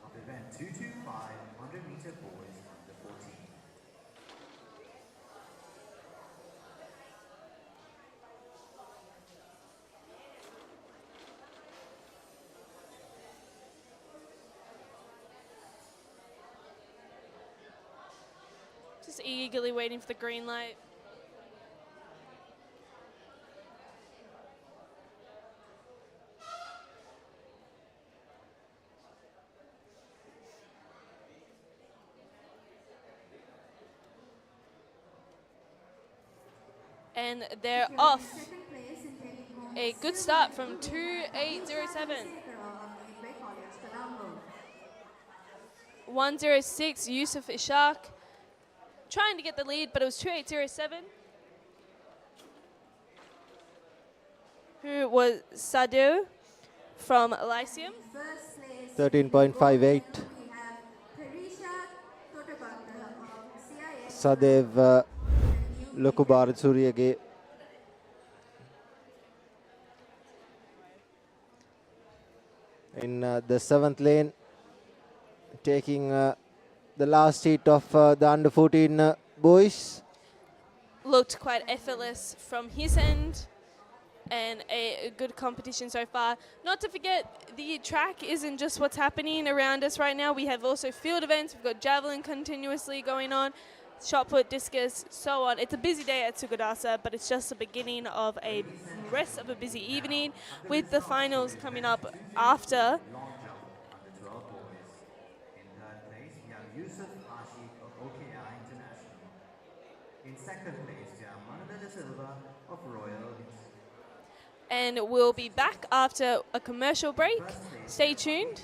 of event 225 100-meter boys under 14. Just eagerly waiting for the green light. And they're off. A good start from 2807. 106, Yusuf Ishaq. Trying to get the lead, but it was 2807. Who was Sadu from Lyceum. 13.58. Sadev Lokubaratsuriyage in the 7th lane, taking the last heat of the under 14 boys. Looked quite effortless from his end, and a good competition so far. Not to forget, the track isn't just what's happening around us right now. We have also field events. We've got javelin continuously going on, shot put, discus, so on. It's a busy day at Sugathadasa, but it's just the beginning of a rest of a busy evening with the finals coming up after. In second place, we have Manada de Silva of Royal. And we'll be back after a commercial break. Stay tuned.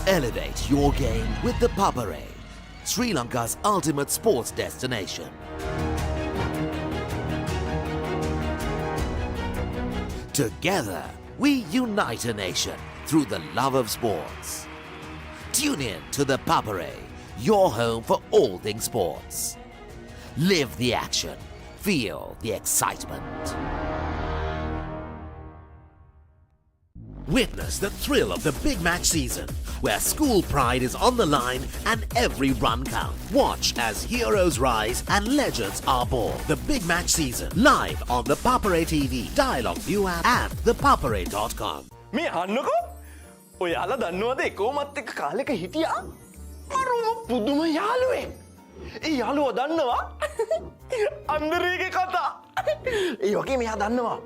Elevate your game with the Papare, Sri Lanka's ultimate sports destination. Together, we unite a nation through the love of sports. Tune in to the Papare, your home for all things sports. Live the action, feel the excitement. Witness the thrill of the big match season, where school pride is on the line and every run counts. Watch as heroes rise and legends are born. The big match season, live on the Papare TV, Dialog ViU App and ThePapare.com. මේ අන්නකෝ ඔයාලා දන්නවද එකෝමත් එක්ක කාලෙක හිටියා මරුම පුදුම යාළුවෙක්. ඒ යාළුවා දන්නවා අන්දරේගේ කතා. ඒ වගේ මෙයා දන්නවා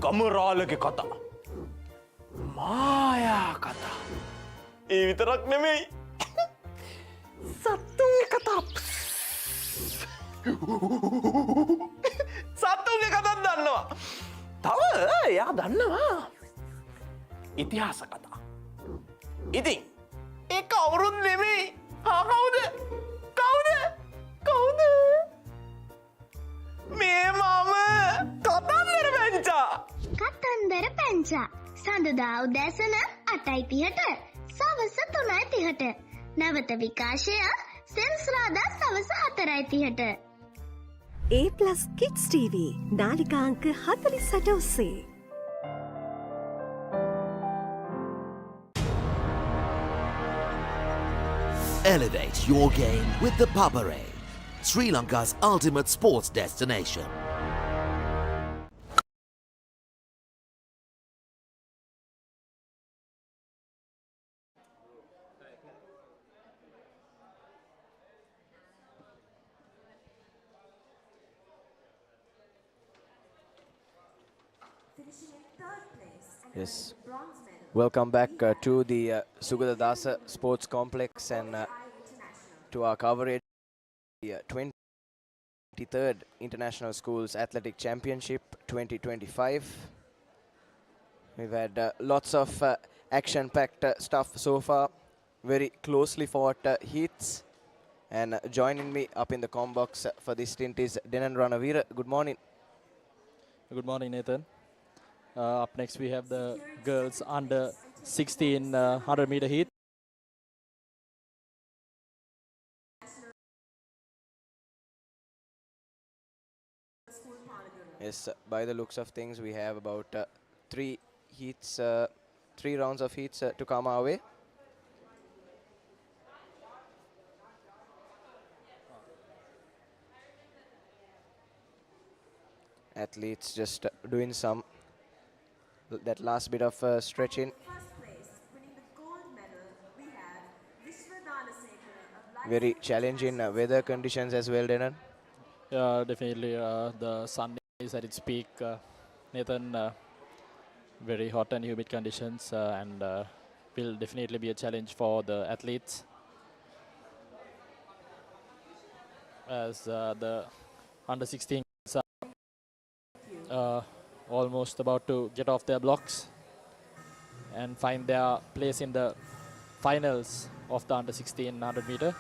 කමරාලගේ කතා. මායා කතා. ඒ විතරක් නෙමෙයි. සත්තුන්ගේ කතා. සත්තුන්ගේ කතාත් දන්නවා. තව එයා දන්නවා ඉතිහාස කතා. ඉතින් ඒ කවුරුත් නෙමෙයි. කවුද? කවුද? කවුද? මේ මම කතන්දර පැංචා. කතන්දර පැංචා. සඳුදා උදෑසන 8:30ට සවස 3:30ට. නැවත විකාශය සෙන්සුරාදා සවස 4:30ට. A+ Kids TV නාලිකා අංක 48 ඔස්සේ. Elevate your game with the Papare, Sri Lanka's ultimate sports destination. Yes. Welcome back to the Sugathadasa Sports Complex and to our coverage the 23rd International Schools Athletic Championship 2025. We've had lots of action-packed stuff so far, very closely fought heats. And joining me up in the comm box for this stint is Denan Ranavira. Good morning. Good morning, Nathan. Up next we have the girls under 16 100-meter heat. Yes, by the looks of things, we have about 3 heats, 3 rounds of heats to come our way. Athletes just doing some that last bit of stretching. Very challenging weather conditions as well, Denan. Yeah, definitely. The sun is at its peak, Nathan. Very hot and humid conditions, and will definitely be a challenge for the athletes. As the under 16 almost about to get off their blocks and find their place in the finals of the under 16 100 meter.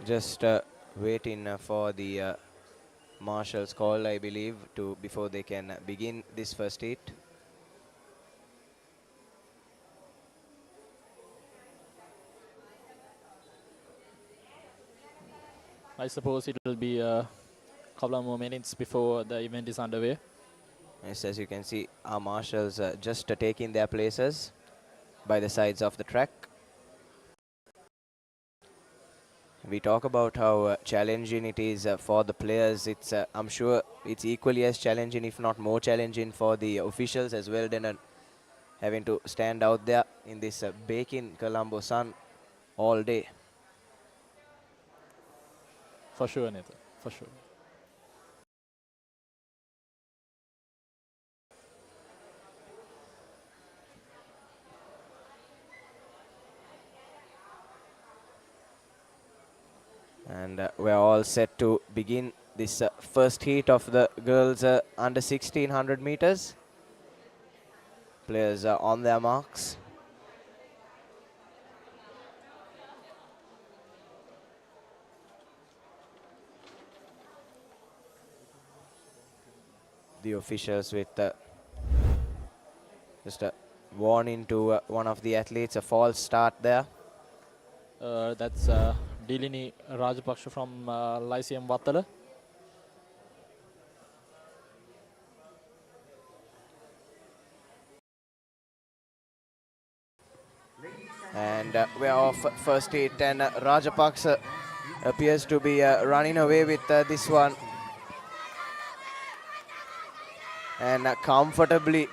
Just waiting for the marshal's call, I believe, to before they can begin this first heat. I suppose it will be a couple of more minutes before the event is underway. Yes, as you can see, our marshals just taking their places by the sides of the track. We talk about how challenging it is for the players. It's I'm sure it's equally as challenging, if not more challenging, for the officials as well. Then having to stand out there in this baking Colombo sun all day. For sure, Nathan. For sure. And we're all set to begin this first heat of the girls under 1600 meters. Players are on their marks. The officials with just a warning to one of the athletes, a false start there. That's Dilini Rajapaksha from Lyceum Wattala. And we're off first heat, and Rajapaksa appears to be running away with this one. And comfortably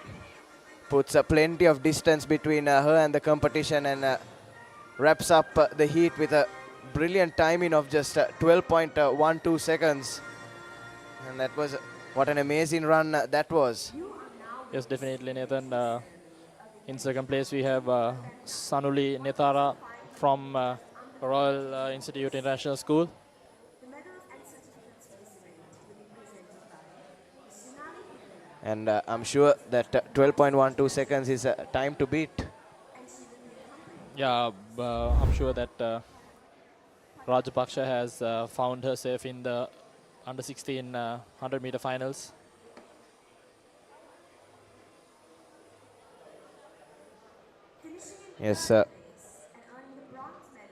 puts plenty of distance between her and the competition, and wraps up the heat with a brilliant timing of just 12.12 seconds. And that was, what an amazing run that was. Yes, definitely, Nathan. In second place, we have Sanuli Nethara from Royal Institute International School. And I'm sure that 12.12 seconds is time to beat. Yeah, I'm sure that Rajapaksha has found herself in the under 16 100 meter finals. Yes,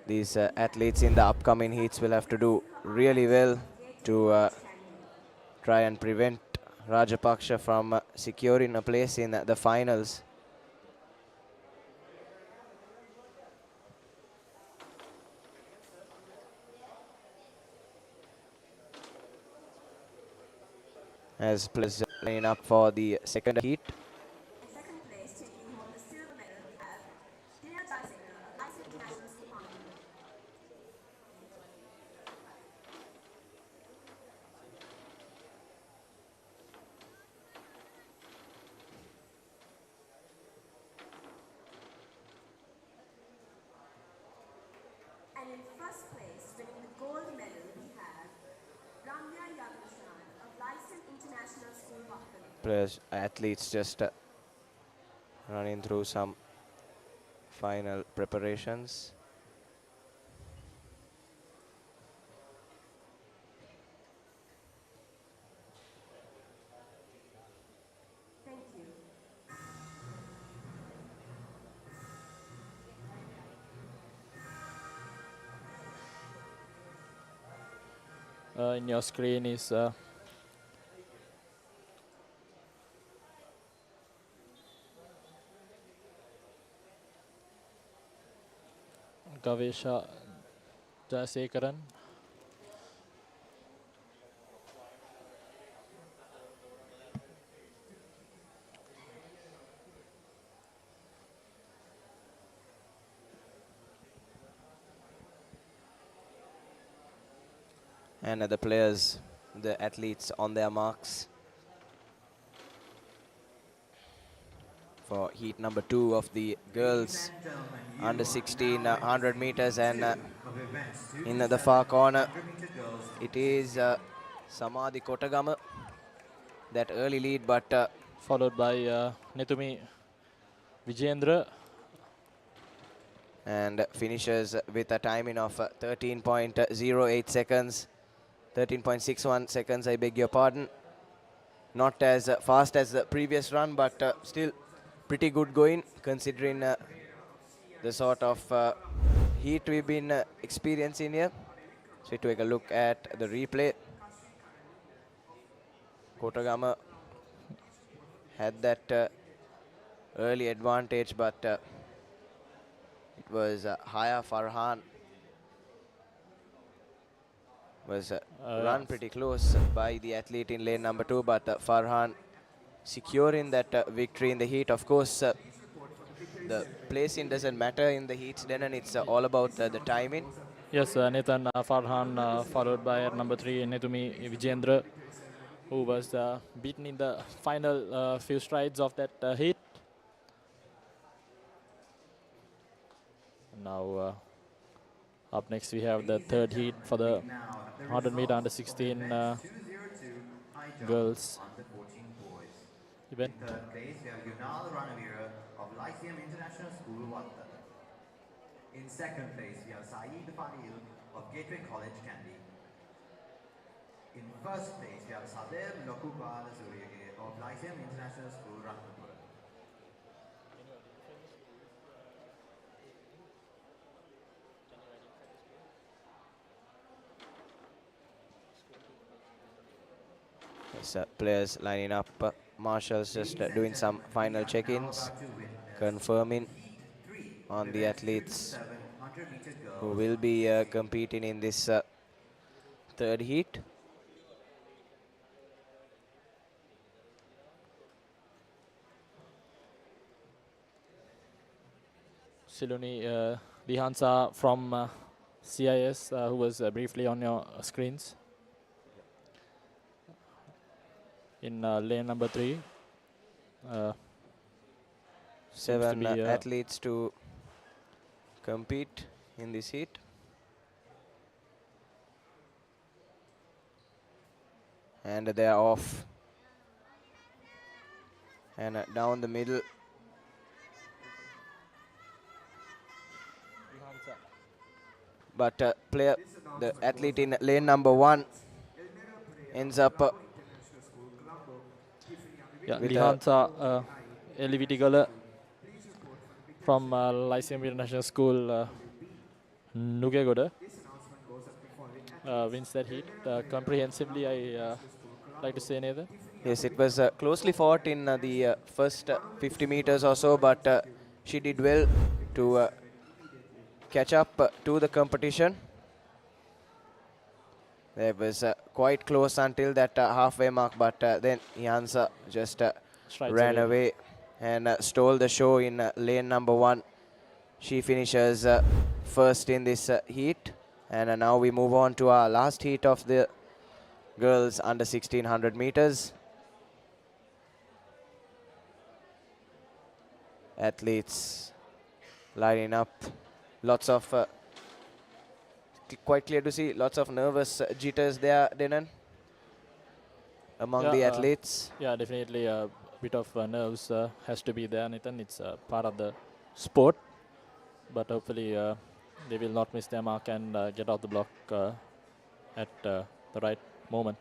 these athletes in the upcoming heats will have to do really well to try and prevent Rajapaksha from securing a place in the finals. As players line up for the second heat. And in first place, winning the gold medal, we have Ramya Yagushan of Lyceum International School, Papare. Players, athletes just running through some final preparations. Thank you. In your screen is Gavesha Jasekaran. And the players the athletes on their marks for heat number 2 of the girls under 16 100 meters, and in the far corner it is Samadhi Kotagama, that early lead, but followed by Nethumi Vijendra, and finishes with a timing of 13.08 seconds, 13.61 seconds, I beg your pardon. Not as fast as the previous run, but still pretty good going, considering the sort of heat we've been experiencing here. So we take a look at the replay. Kotagama had that early advantage, but it was Haya Farhan was run pretty close by the athlete in lane number 2, but Farhan securing that victory in the heat. Of course, the placing doesn't matter in the heats then, and it's all about the timing. Yes, Nathan Farhan, followed by at number 3 Nethumi Vijendra, who was beaten in the final few strides of that heat. Now up next we have the third heat for the 100 meter under 16 girls event. In third place, we have Yunal Ranavira of Lyceum International School, Watta. In second place, we have Saeed Fadil of Gateway College, Kandy. In first place, we have Sadev Lokupal Zuriyage of Lyceum International School, Ratnapur. Yes, players lining up. Marshall's just doing some final check-ins, confirming on the athletes who will be competing in this third heat. Siluni Dihansa from CIS, who was briefly on your screens. In lane number 3. 7 athletes to compete in this heat. And they are off. And down the middle. But the athlete in lane number 1 ends up Lihansa Elivitigala from Lyceum International School, Nugegoda, wins that heat comprehensively, I like to say, Nathan. Yes, it was closely fought in the first 50 meters or so, but she did well to catch up to the competition. It was quite close until that halfway mark, but then Lihansa just ran away and stole the show in lane number 1. She finishes first in this heat, and now we move on to our last heat of the girls under 1600 meters. Athletes lining up, lots of quite clear to see lots of nervous jitters there, Denan, among the athletes. Yeah, definitely a bit of nerves has to be there, Nathan. It's part of the sport, but hopefully they will not miss their mark and get off the block at the right moment.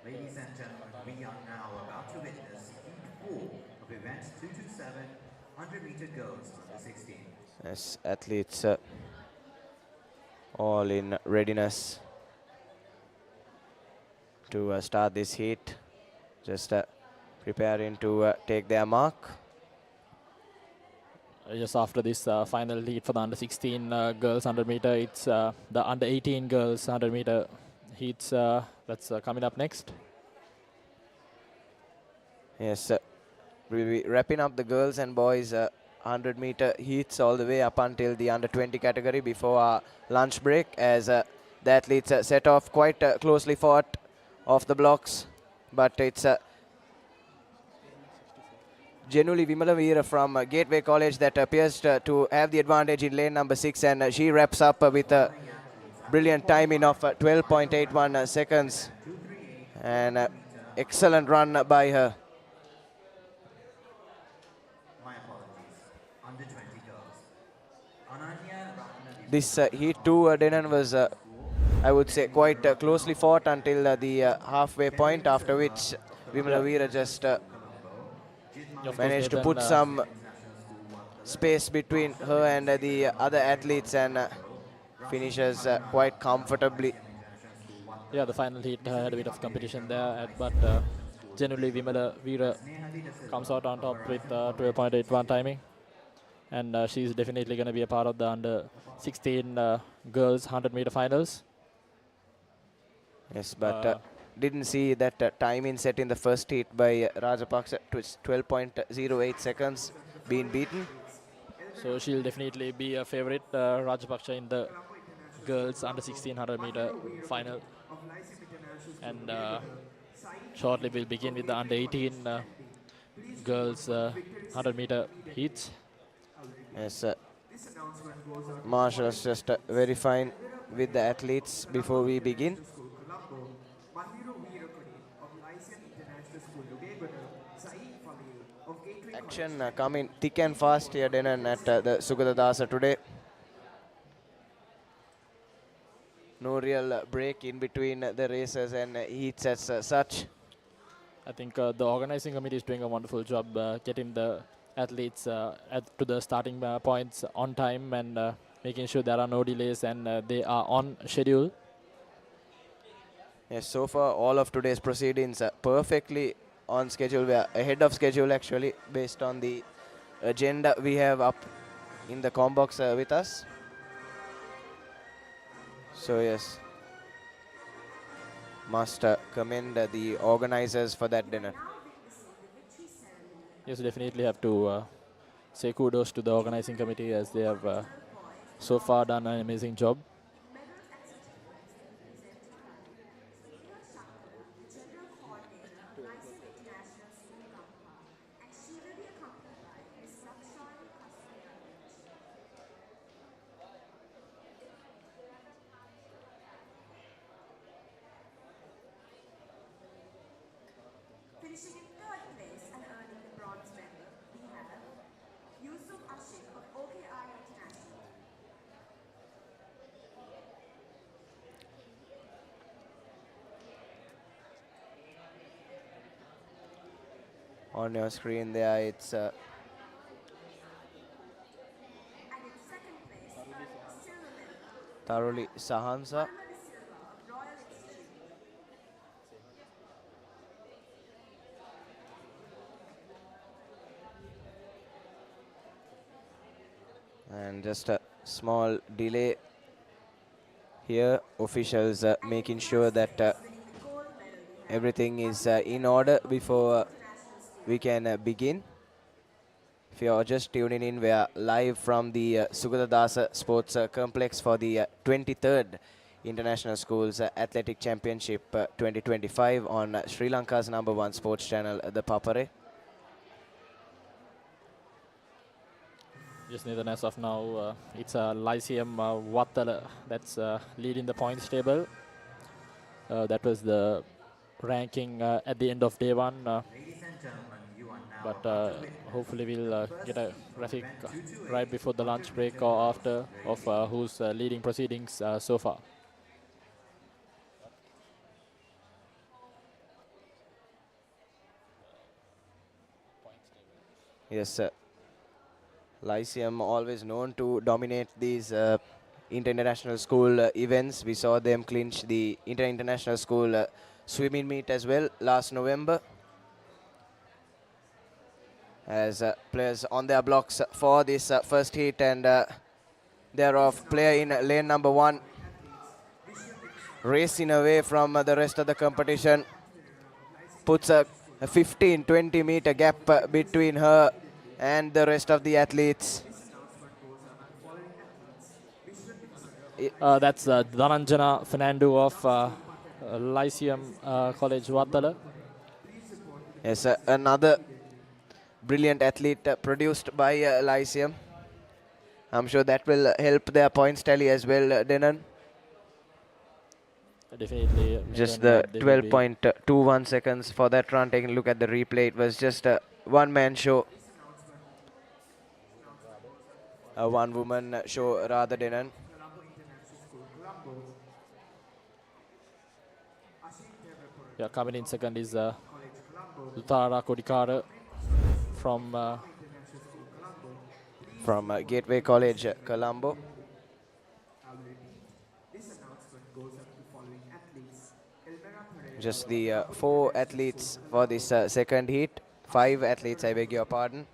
Ladies and gentlemen, we are now about to witness Heat 4 of event 227, 100 meter girls under 16. Yes, athletes all in readiness to start this heat, just preparing to take their mark. Just after this final heat for the under 16 girls 100 meter, it's the under 18 girls 100 meter heats that's coming up next. Yes, we'll be wrapping up the girls and boys 100 meter heats all the way up until the under 20 category before our lunch break, as the athletes set off quite closely fought off the blocks, but it's genuinely Vimala Veera from Gateway College that appears to have the advantage in lane number 6, and she wraps up with a brilliant timing of 12.81 seconds, and excellent run by her. This heat 2, Denan, was I would say quite closely fought until the halfway point, after which Vimala Veera just managed to put some space between her and the other athletes and finishes quite comfortably. Yeah, the final heat had a bit of competition there, but generally Vimala Veera comes out on top with 12.81 timing, and she's definitely going to be a part of the under 16 girls 100 meter finals. Yes, but didn't see that timing set in the first heat by Rajapaksa, 12.08 seconds, being beaten. So she'll definitely be a favorite, Rajapaksa, in the girls under 16 100 meter final. And shortly we'll begin with the under 18 girls 100 meter heats. Yes, Marshall's just verifying with the athletes before we begin. Action coming thick and fast here, Denan, at the Sugathadasa today. No real break in between the races and heats as such. I think the organizing committee is doing a wonderful job getting the athletes to the starting points on time, and making sure there are no delays and they are on schedule. Yes, so far all of today's proceedings are perfectly on schedule. We are ahead of schedule actually, based on the agenda we have up in the com box with us. So yes, must commend the organizers for that dinner. Yes, definitely have to say kudos to the organizing committee, as they have so far done an amazing job. Finishing in third place and earning the bronze medal, we have Yusuf Ashik of OKI International. On your screen there, it's And in second place, silver medal, thoroughly Sahansa. Royal Institute. And just a small delay here. Officials making sure that everything is in order before we can begin. If you are just tuning in, we are live from the Sugathadasa Sports Complex for the 23rd International Schools Athletic Championship 2025 on Sri Lanka's #1 sports channel, ThePapare. Yes, Nathan, as of now, it's Lyceum Wattala that's leading the points table. That was the ranking at the end of day one. But hopefully we'll get a graphic right before the lunch break or after of who's leading proceedings so far. Yes, Lyceum always known to dominate these inter-international school events. We saw them clinch the inter-international school swimming meet as well last November. as players on their blocks for this first heat, and thereof player in lane number 1 racing away from the rest of the competition, puts a 15-20 meter gap between her and the rest of the athletes. That's Dhananjana Fernando of Lyceum College Watala. Yes, another brilliant athlete produced by Lyceum. I'm sure that will help their points tally as well, Denon. Definitely. Just the 12.21 seconds for that run. Taking a look at the replay, it was just a one-man show. A one-woman show rather, Denon. Yeah, coming in second is Lutara Kodikara from Gateway College, Colombo. Just the 4 athletes for this second heat. 5 athletes, I beg your pardon.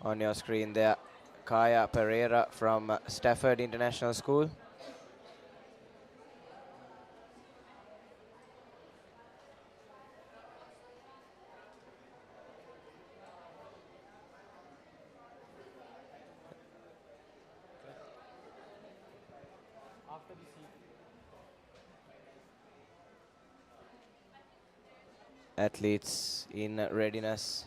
On your screen there, Kaya Pereira from Stafford International School. Athletes in readiness.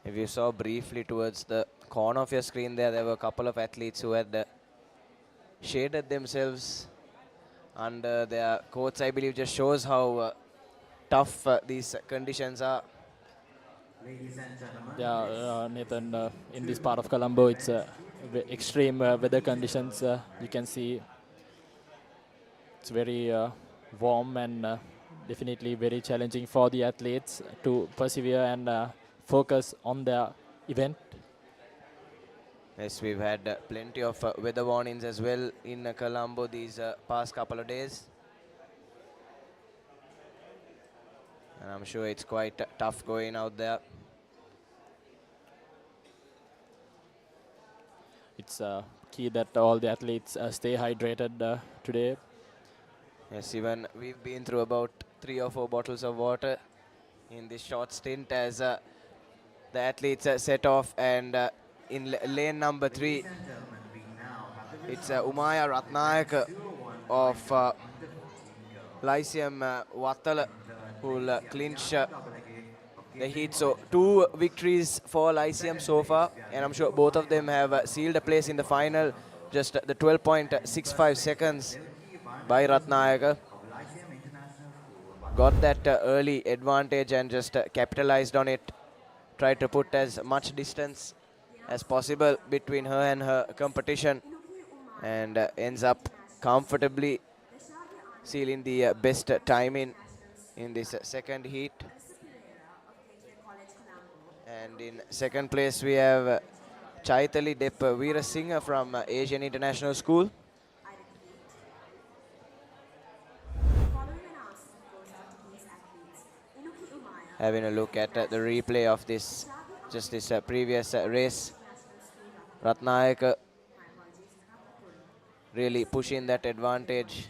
If you saw briefly towards the corner of your screen there were a couple of athletes who had shaded themselves under their coats. I believe just shows how tough these conditions are. Ladies and gentlemen. Yeah, Nathan, in this part of Colombo, it's extreme weather conditions. You can see it's very warm and definitely very challenging for the athletes to persevere and focus on their event. Yes, we've had plenty of weather warnings as well in Colombo these past couple of days. And I'm sure it's quite tough going out there. It's key that all the athletes stay hydrated today. Yes, even we've been through about 3 or 4 bottles of water in this short stint as the athletes set off, and in lane number 3 it's Umaya Ratnayaka of Lyceum Watala who will clinch the heat. So 2 victories for Lyceum so far, and I'm sure both of them have sealed a place in the final. Just the 12.65 seconds by Ratnayaka. Got that early advantage and just capitalized on it. Tried to put as much distance as possible between her and her competition, and ends up comfortably sealing the best timing in this second heat. And in second place we have Chaitali Dep Veerasinghe from Asian International School. Having a look at the replay of this, just this previous race, Ratnayaka really pushing that advantage.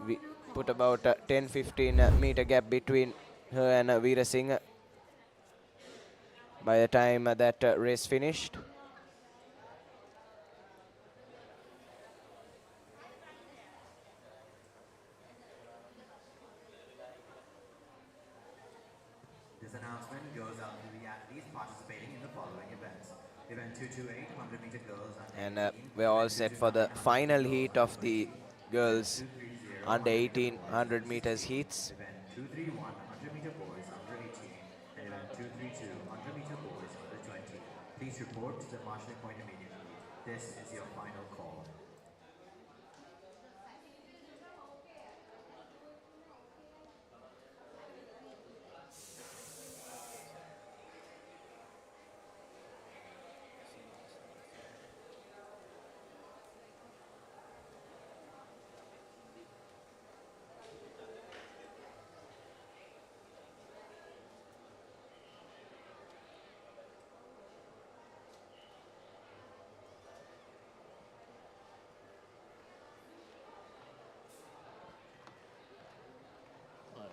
We put about 10-15 meter gap between her and Veerasinghe by the time that race finished. This announcement goes out to the athletes participating in the following events. Event 228, 100 meter girls. And we're all set for the final heat of the girls under 18 100 meters heats. Event 231, 100 meter boys under 18. And event 232, 100 meter boys under 20. Please report to the marshalling point immediately. This is your final call.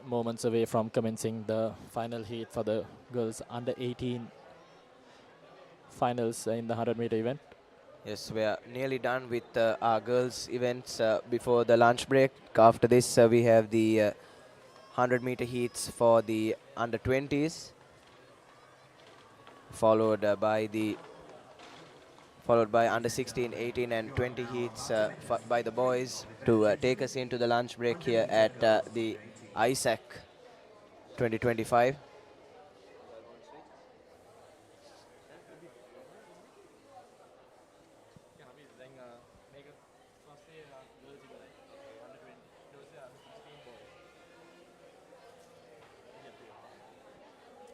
moments away from commencing the final heat for the girls under 18 finals in the 100-meter event. Yes, we are nearly done with our girls events before the lunch break. After this, we have the 100-meter heats for the under 20s, followed by under 16, 18 and 20 heats by the boys to take us into the lunch break here at the ISAC 2025.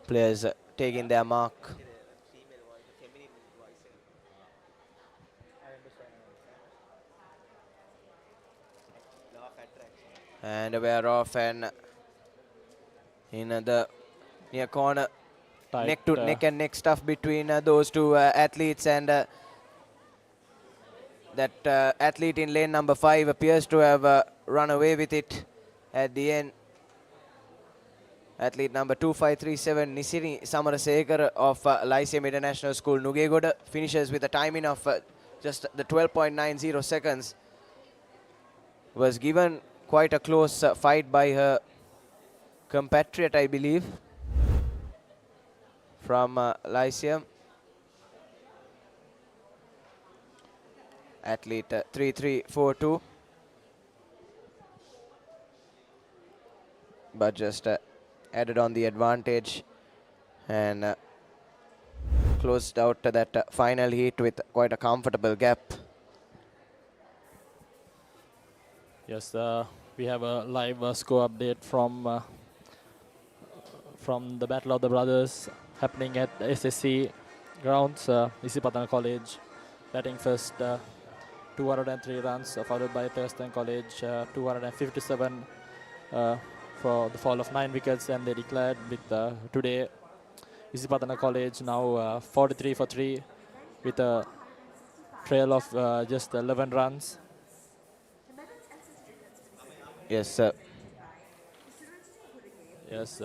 Players taking their mark. And we are off, and in the near corner, Tight, neck to neck and neck stuff between those two athletes, and that athlete in lane number 5 appears to have run away with it at the end. Athlete number 2537, Nisiri Samarasekar of Lyceum International School, Nugegoda, finishes with a timing of just the 12.90 seconds. Was given quite a close fight by her compatriot, I believe, from Lyceum. Athlete 3342. But just added on the advantage and closed out that final heat with quite a comfortable gap. Yes, we have a live score update from the Battle of the Brothers happening at the SSC grounds. Isipatana College batting first, 203 runs, followed by Thurston College, 257 for the fall of 9 wickets, and they declared with today Isipatana College now 43 for 3 with a trail of just 11 runs. Yes, yes.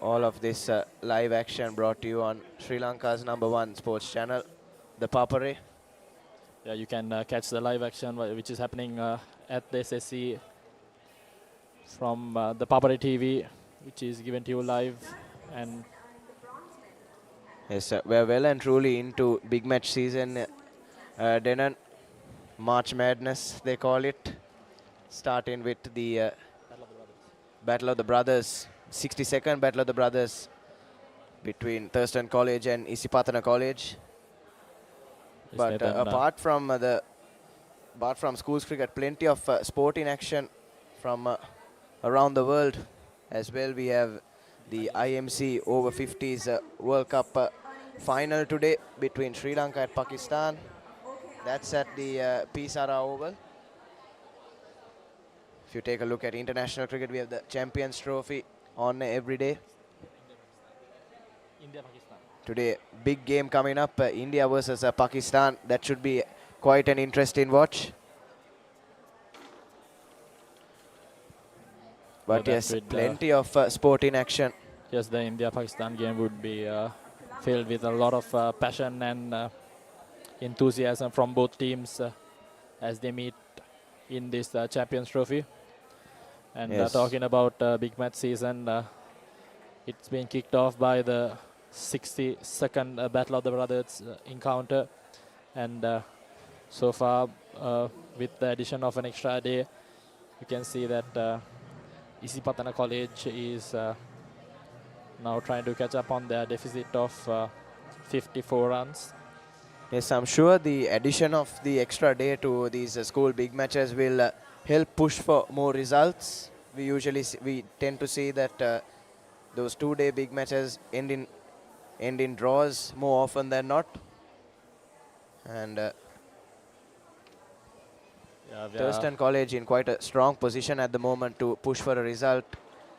All of this live action brought to you on Sri Lanka's #1 sports channel, ThePapare. Yeah, you can catch the live action which is happening at the SSC from the Papare TV, which is given to you live. And yes, we're well and truly into big match season. Denon, March Madness, they call it. Starting with the Battle of the Brothers, 62nd Battle of the Brothers between Thurston College and Isipatana College. Yes, But apart from schools cricket, plenty of sport in action from around the world as well. We have the IMC over 50s World Cup final today between Sri Lanka and Pakistan. That's at the Pisara Oval. If you take a look at international cricket, we have the Champions Trophy on every day. India-Pakistan. Today, big game coming up, India versus Pakistan. That should be quite an interesting watch. But yes, plenty of sport in action. Yes, the India-Pakistan game would be filled with a lot of passion and enthusiasm from both teams as they meet in this Champions Trophy. And Yes. talking about big match season, it's been kicked off by the 62nd Battle of the Brothers encounter. And so far, with the addition of an extra day, you can see that Isipatana College is now trying to catch up on their deficit of 54 runs. Yes, I'm sure the addition of the extra day to these school big matches will help push for more results. We tend to see that those 2-day big matches end in draws more often than not. And Thurston College in quite a strong position at the moment to push for a result.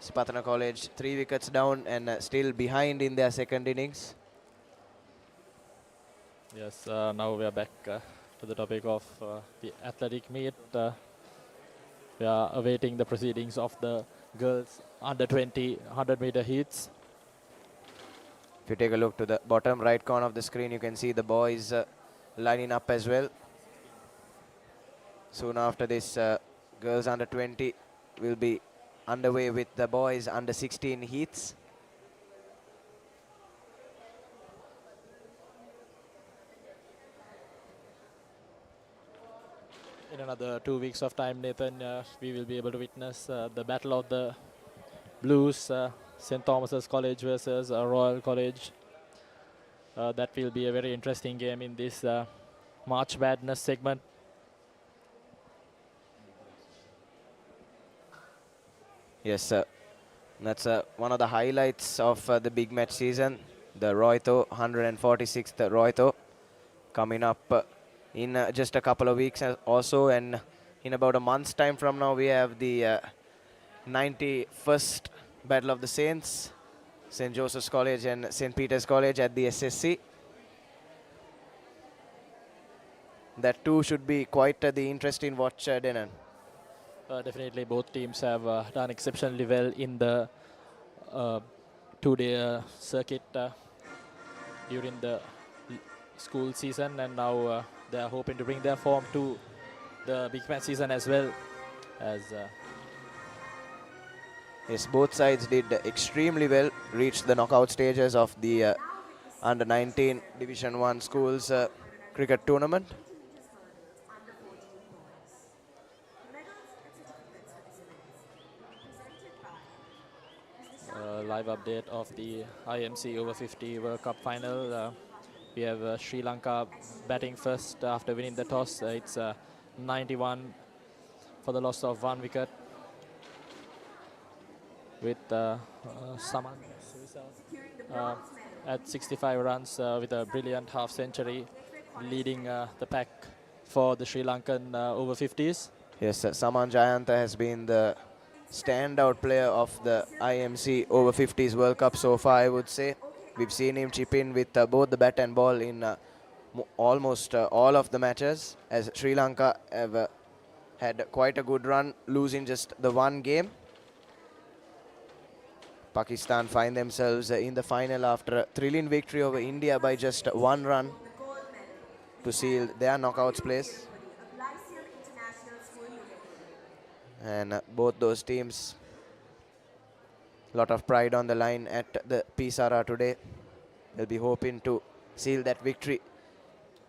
Isipatana College 3 wickets down and still behind in their second innings. Yes, now we are back to the topic of the athletic meet. We are awaiting the proceedings of the girls under 20 100-meter heats. If you take a look to the bottom right corner of the screen, you can see the boys lining up as well. Soon after this, girls under 20 will be underway with the boys under 16 heats. In another 2 weeks of time, Nathan, we will be able to witness the battle of the Blues, St. Thomas's College versus Royal College. That will be a very interesting game in this March Madness segment. Yes, sir. That's one of the highlights of the big match season. The Roito, 146th Roito, coming up in just a couple of weeks also, and in about a month's time from now we have the 91st Battle of the Saints, St. Joseph's College and St. Peter's College at the SSC. That too should be quite the interesting watch, Denan. Definitely both teams have done exceptionally well in the two-day circuit during the school season, and now they are hoping to bring their form to the big match season as well. As yes, both sides did extremely well, reached the knockout stages of the under 19 Division 1 schools cricket tournament. Live update of the IMC over 50 World Cup final. We have Sri Lanka batting first after winning the toss. It's 91 for the loss of 1 wicket, with Saman at 65 runs with a brilliant half century, leading the pack for the Sri Lankan over 50s. Yes, Saman Jayanta has been the standout player of the IMC over 50s World Cup so far, I would say. We've seen him chip in with both the bat and ball in almost all of the matches, as Sri Lanka have had quite a good run, losing just the one game. Pakistan find themselves in the final after a thrilling victory over India by just 1 run to seal their knockouts place. And both those teams, a lot of pride on the line at the Pisara today. They'll be hoping to seal that victory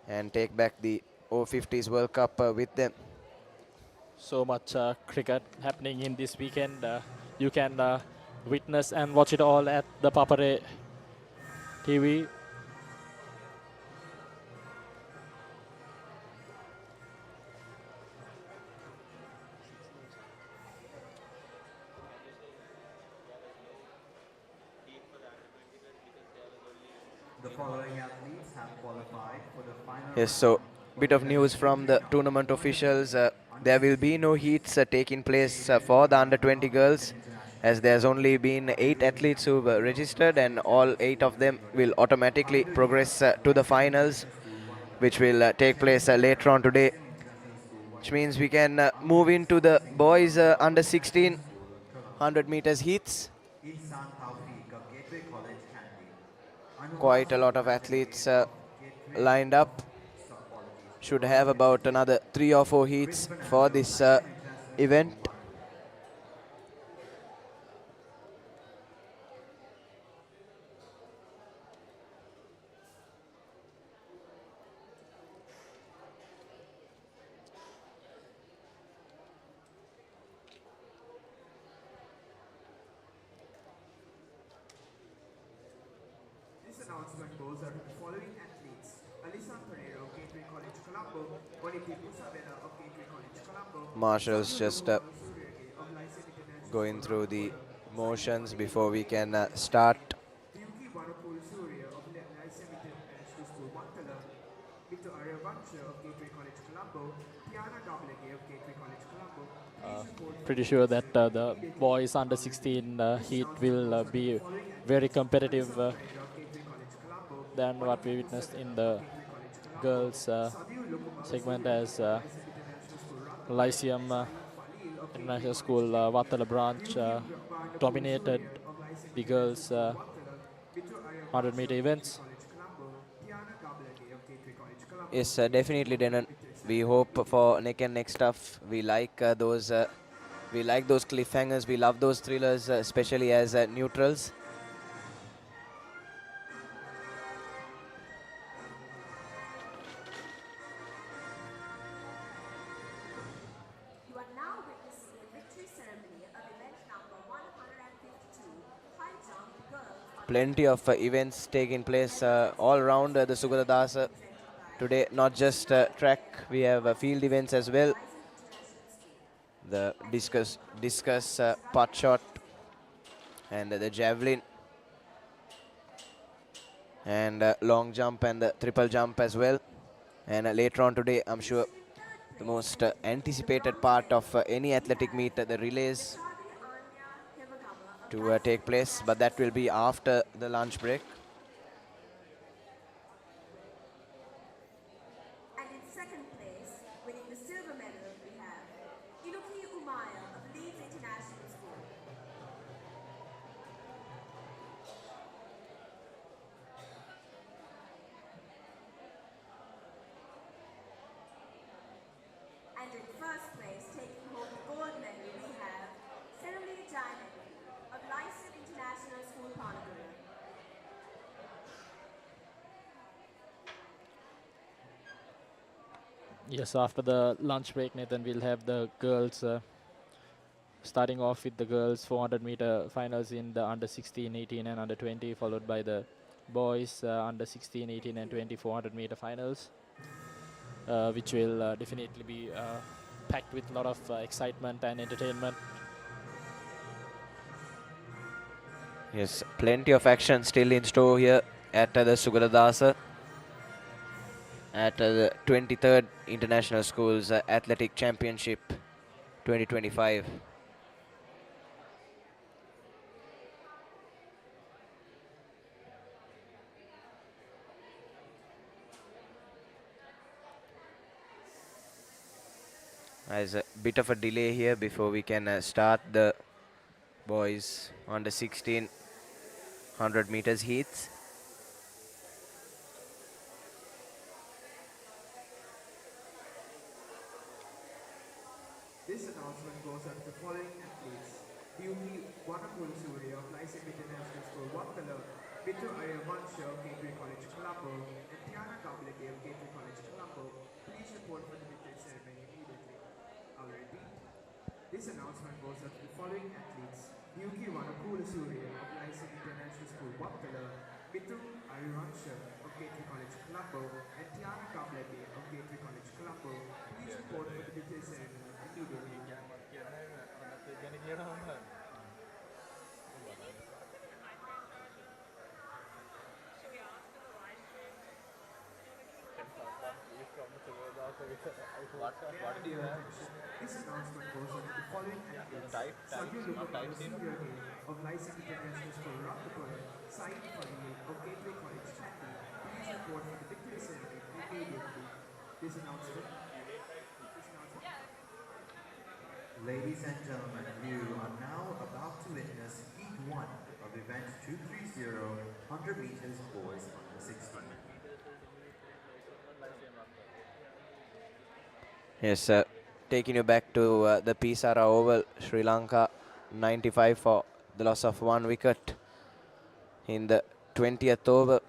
and take back the over-50s World Cup with them. So much cricket happening in this weekend. You can witness and watch it all at the Papare TV. The following athletes have qualified for the final. Yes, so bit of news from the tournament officials. There will be no heats taking place for the under 20 girls, as there's only been 8 athletes who've registered, and all 8 of them will automatically progress to the finals, which will take place later on today, which means we can move into the boys under 16 100 meters heats. Quite a lot of athletes lined up. Should have about another 3 or 4 heats for this event. This announcement goes out to the following athletes: Alisa Pereira of Gateway College, Colombo, Boniti Pusavela of Gateway College, Colombo. Marshall's just going through the motions before we can start. Yuki Vanapul Surya of Lycée International School, Mantala, Victor Aryavancha of Gateway College, Colombo, Tiana Doblege of Gateway College, Colombo. Pretty sure that the boys under 16 heat will be very competitive than what we witnessed in the girls segment, as Lyceum International School Wattala branch dominated the girls 100-meter events. Yes, definitely, Denon. We hope for neck and neck stuff. We like those. We like those cliffhangers. We love those thrillers, especially as neutrals. You are now witnessing a victory ceremony of event number 152, high jump girls. Plenty of events taking place all around the Sugathadasa today. Not just track, we have field events as well. The discus putt shot, and the javelin, and long jump and the triple jump as well. And later on today, I'm sure the most anticipated part of any athletic meet, the relays to take place, but that will be after the lunch break. And in second place, winning the silver medal, we have Inuki Umaya of Leeds International School. And in first place, taking home the gold medal, we have Serali Diamond of Lycett International School, Panagura. Yes, after the lunch break, Nathan, we'll have the girls starting off with the girls 400-meter finals in the under 16, 18 and under 20, followed by the boys under 16, 18 and 20 400-meter finals, which will definitely be packed with a lot of excitement and entertainment. Yes, plenty of action still in store here at the Sugathadasa at the 23rd International Schools Athletic Championship 2025. There's a bit of a delay here before we can start the boys under 16 100 meters heats. This announcement goes out to the following athletes: Yuki Wanapulasuri of Lycett International School, Wattala, Bitu Aryavancha of Gateway College, Colombo, and Tiana Gableke of Gateway College, Colombo. Please report for the victory ceremony immediately. I'll repeat. This announcement goes out to the following athletes: Yuki Wanapulasuri of Lycett International School, Wattala, Bitu Aryavancha of Gateway College, Colombo, and Tiana Gableke of Gateway College, Colombo. Please report for the victory ceremony. What do you have? This announcement goes on to the following athletes: Sabir of Lycett International School, Rakapur, Saeed Fali of Gateway College, Chandy. Please report for the victory ceremony immediately. This announcement. Ladies and gentlemen, you are now about to witness Heat 1 of event 230, 100 meters boys under 16. Yes, taking you back to the Pisara Oval, Sri Lanka 95 for the loss of 1 wicket in the 20th over.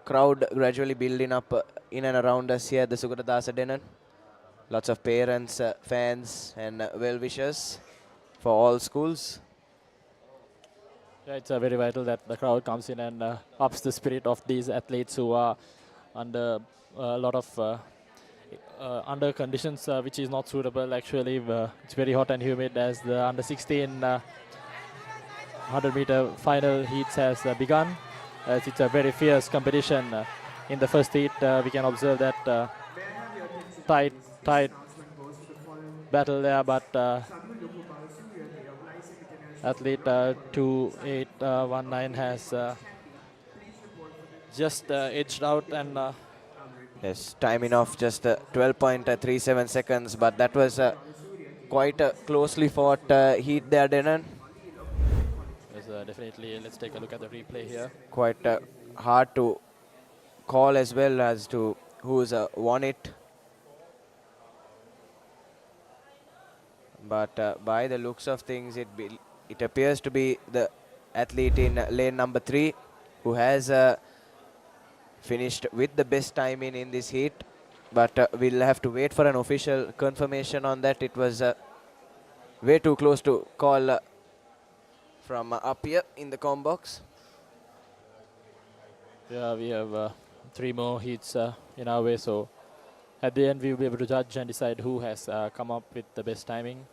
Crowd gradually building up in and around us here at the Sugathadasa Denon. Lots of parents, fans and well-wishers for all schools. Yeah, it's very vital that the crowd comes in and ups the spirit of these athletes who are under a lot of under conditions which is not suitable. Actually, it's very hot and humid as the under 16 100-meter final heats has begun. As it's a very fierce competition. In the first heat, we can observe that tight battle there, but athlete 2819 has just edged out and yes, timing off just 12.37 seconds, but that was quite a closely fought heat there, Denon. Yes, definitely. Let's take a look at the replay here. Quite hard to call as well as to who's won it. But by the looks of things, it appears to be the athlete in lane number 3 who has finished with the best timing in this heat. But we'll have to wait for an official confirmation on that. It was way too close to call from up here in the comm box. Yeah, we have 3 more heats in our way, so at the end we'll be able to judge and decide who has come up with the best timing.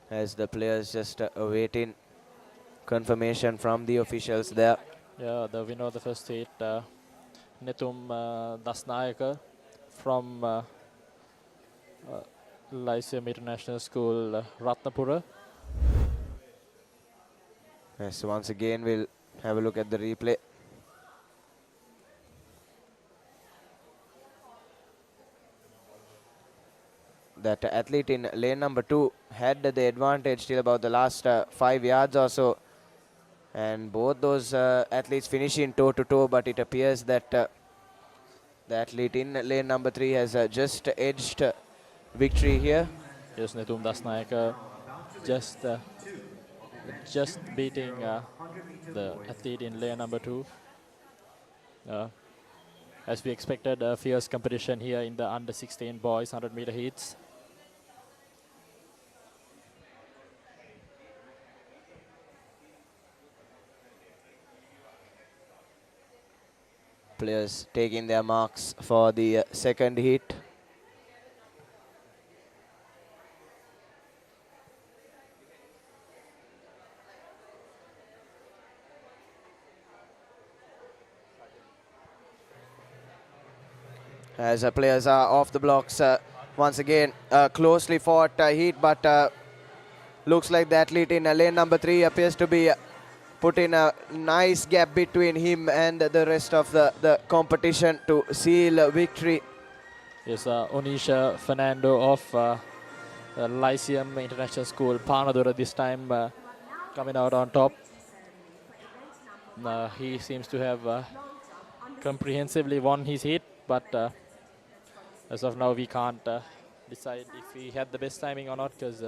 As the players just awaiting confirmation from the officials there. Yeah, the winner of the first heat, Netum Dasnayaka from Lyceum International School, Ratnapura. Yes, once again we'll have a look at the replay. That athlete in lane number 2 had the advantage till about the last 5 yards or so. And both those athletes finishing toe-to-toe, but it appears that the athlete in lane number 3 has just edged victory here. Yes, Netum Dasnayaka just beating the athlete in lane number 2. As we expected, a fierce competition here in the under 16 boys 100-meter heats. Players taking their marks for the second heat. As players are off the blocks once again, closely fought heat, but looks like the athlete in lane number 3 appears to be put in a nice gap between him and the rest of the competition to seal victory. Yes, Onisha Fernando of Lyceum International School, Panadura this time coming out on top. He seems to have comprehensively won his heat, but as of now we can't decide if he had the best timing or not, because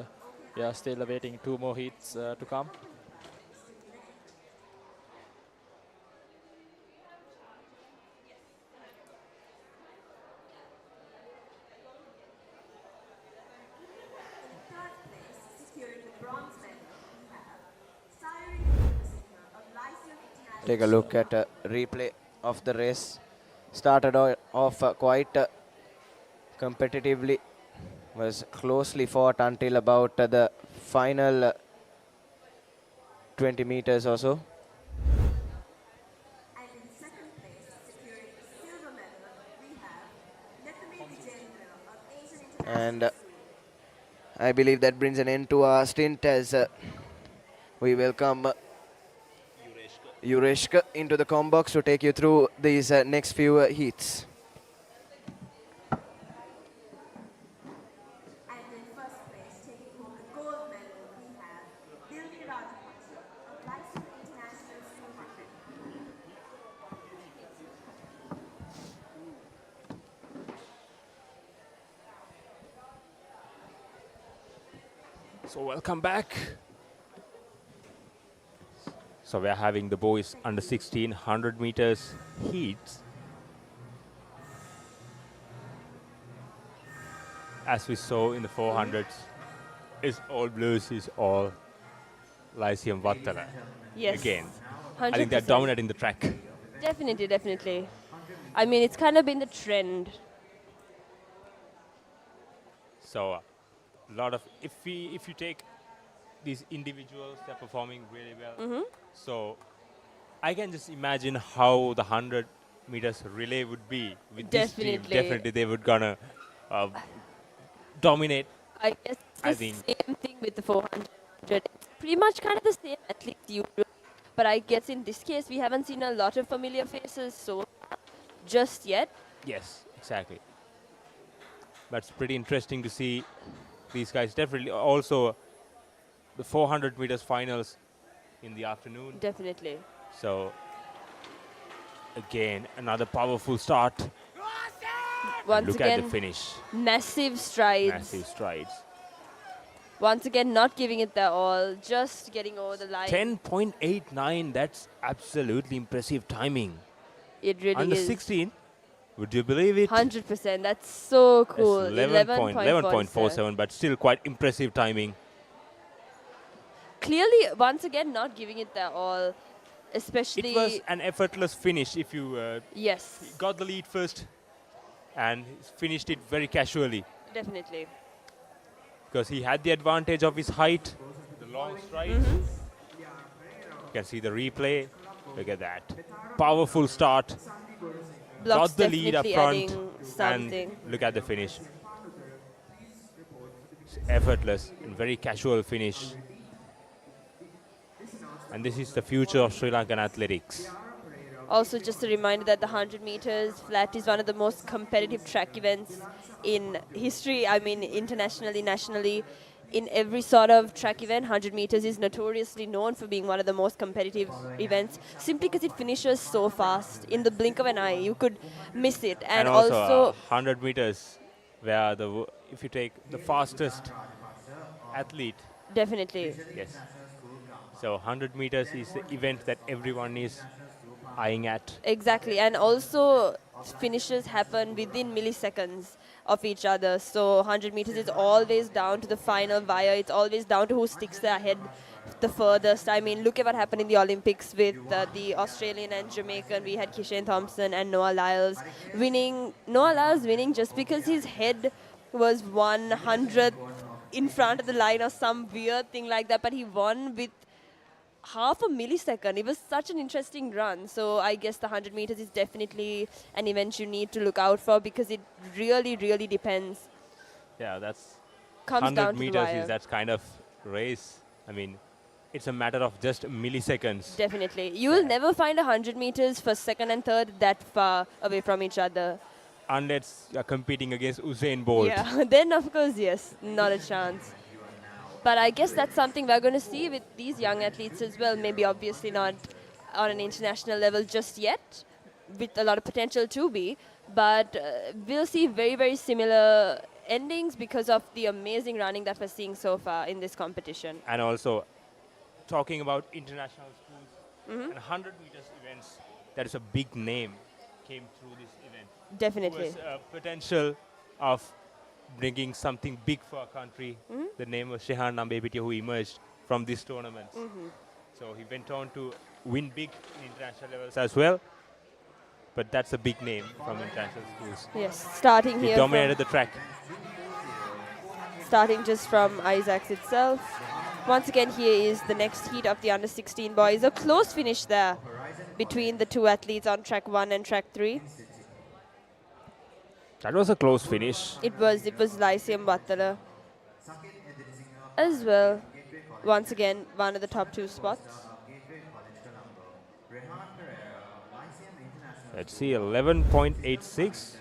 we are still awaiting 2 more heats to come. Take a look at a replay of the race. Started off quite competitively, was closely fought until about the final 20 meters or so. And I believe that brings an end to our stint as we welcome Yureshka into the comm box to take you through these next few heats. So welcome back. So we're having the boys under 16 100 meters heats. As we saw in the 400s, it's all blues, is all Lyceum Vattala. Yes. Again. 100%. I think they're dominating the track. Definitely, definitely. I mean, it's kind of been the trend. So a lot of, if you take these individuals, they're performing really well. So I can just imagine how the 100 meters relay would be with this team. Definitely they would gonna dominate. I guess I it's the think. same thing with the 400. pretty much kind of the same athletes usual. But I guess in this case, we haven't seen a lot of familiar faces so far just yet. Yes, exactly. But it's pretty interesting to see these guys. Definitely also the 400 meters finals in the afternoon. Definitely. So again, another powerful start. Once Look again, at the finish. massive strides. Massive strides. Once again, not giving it their all, just getting over the line. 10.89, that's absolutely impressive timing. It really Under is. 16, would you believe it? 100%, that's so cool. 11.47, but still quite impressive timing. Clearly, once again, not giving it their all, especially... It was an effortless finish if you yes. got the lead first and finished it very casually. Definitely. Because he had the advantage of his height, the long strides. You can see the replay. Look at that. Powerful start. Blocks got the lead up front. something. And look at the finish. It's effortless and very casual finish. And this is the future of Sri Lankan athletics. Also, just a reminder that the 100 meters flat is one of the most competitive track events in history. I mean, internationally, nationally. In every sort of track event, 100 meters is notoriously known for being one of the most competitive events, simply because it finishes so fast. In the blink of an eye, you could miss it. And also 100 meters, where if you take the fastest athlete. Definitely. Yes. So 100 meters is the event that everyone is eyeing at. Exactly, and also finishes happen within milliseconds of each other. So 100 meters is always down to the final wire. It's always down to who sticks their head the furthest. I mean, look at what happened in the Olympics with the Australian and Jamaican. We had Kishane Thompson and Noah Lyles winning. Noah Lyles winning just because his head was 100th in front of the line or some weird thing like that, but he won with half a millisecond. It was such an interesting run. So I guess the 100 meters is definitely an event you need to look out for, because it really, really depends. Yeah, that's Comes 100 down to the meters wire. is that kind of race. I mean, it's a matter of just milliseconds. Definitely. You will never find 100 meters for second and third that far away from each other. Unless you're competing against Usain Bolt. Yeah, then of course, yes, not a chance. But I guess that's something we're going to see with these young athletes as well. Maybe obviously not on an international level just yet, with a lot of potential to be. But we'll see very, very similar endings because of the amazing running that we're seeing so far in this competition. And also, talking about international schools and 100 meters events, that is a big name came through this event. Definitely. It was potential of bringing something big for our country. The name of Shehan Nambepitia, who emerged from this tournament. So he went on to win big in international levels as well. But that's a big name from international schools. Yes, starting here. He dominated the track. Starting just from Isaacs itself. Once again, here is the next heat of the under-16 boys. A close finish there between the two athletes on track 1 and track 3. That was a close finish. It was Lyceum Battala as well. Once again, one of the top 2 spots. Let's see, 11.86.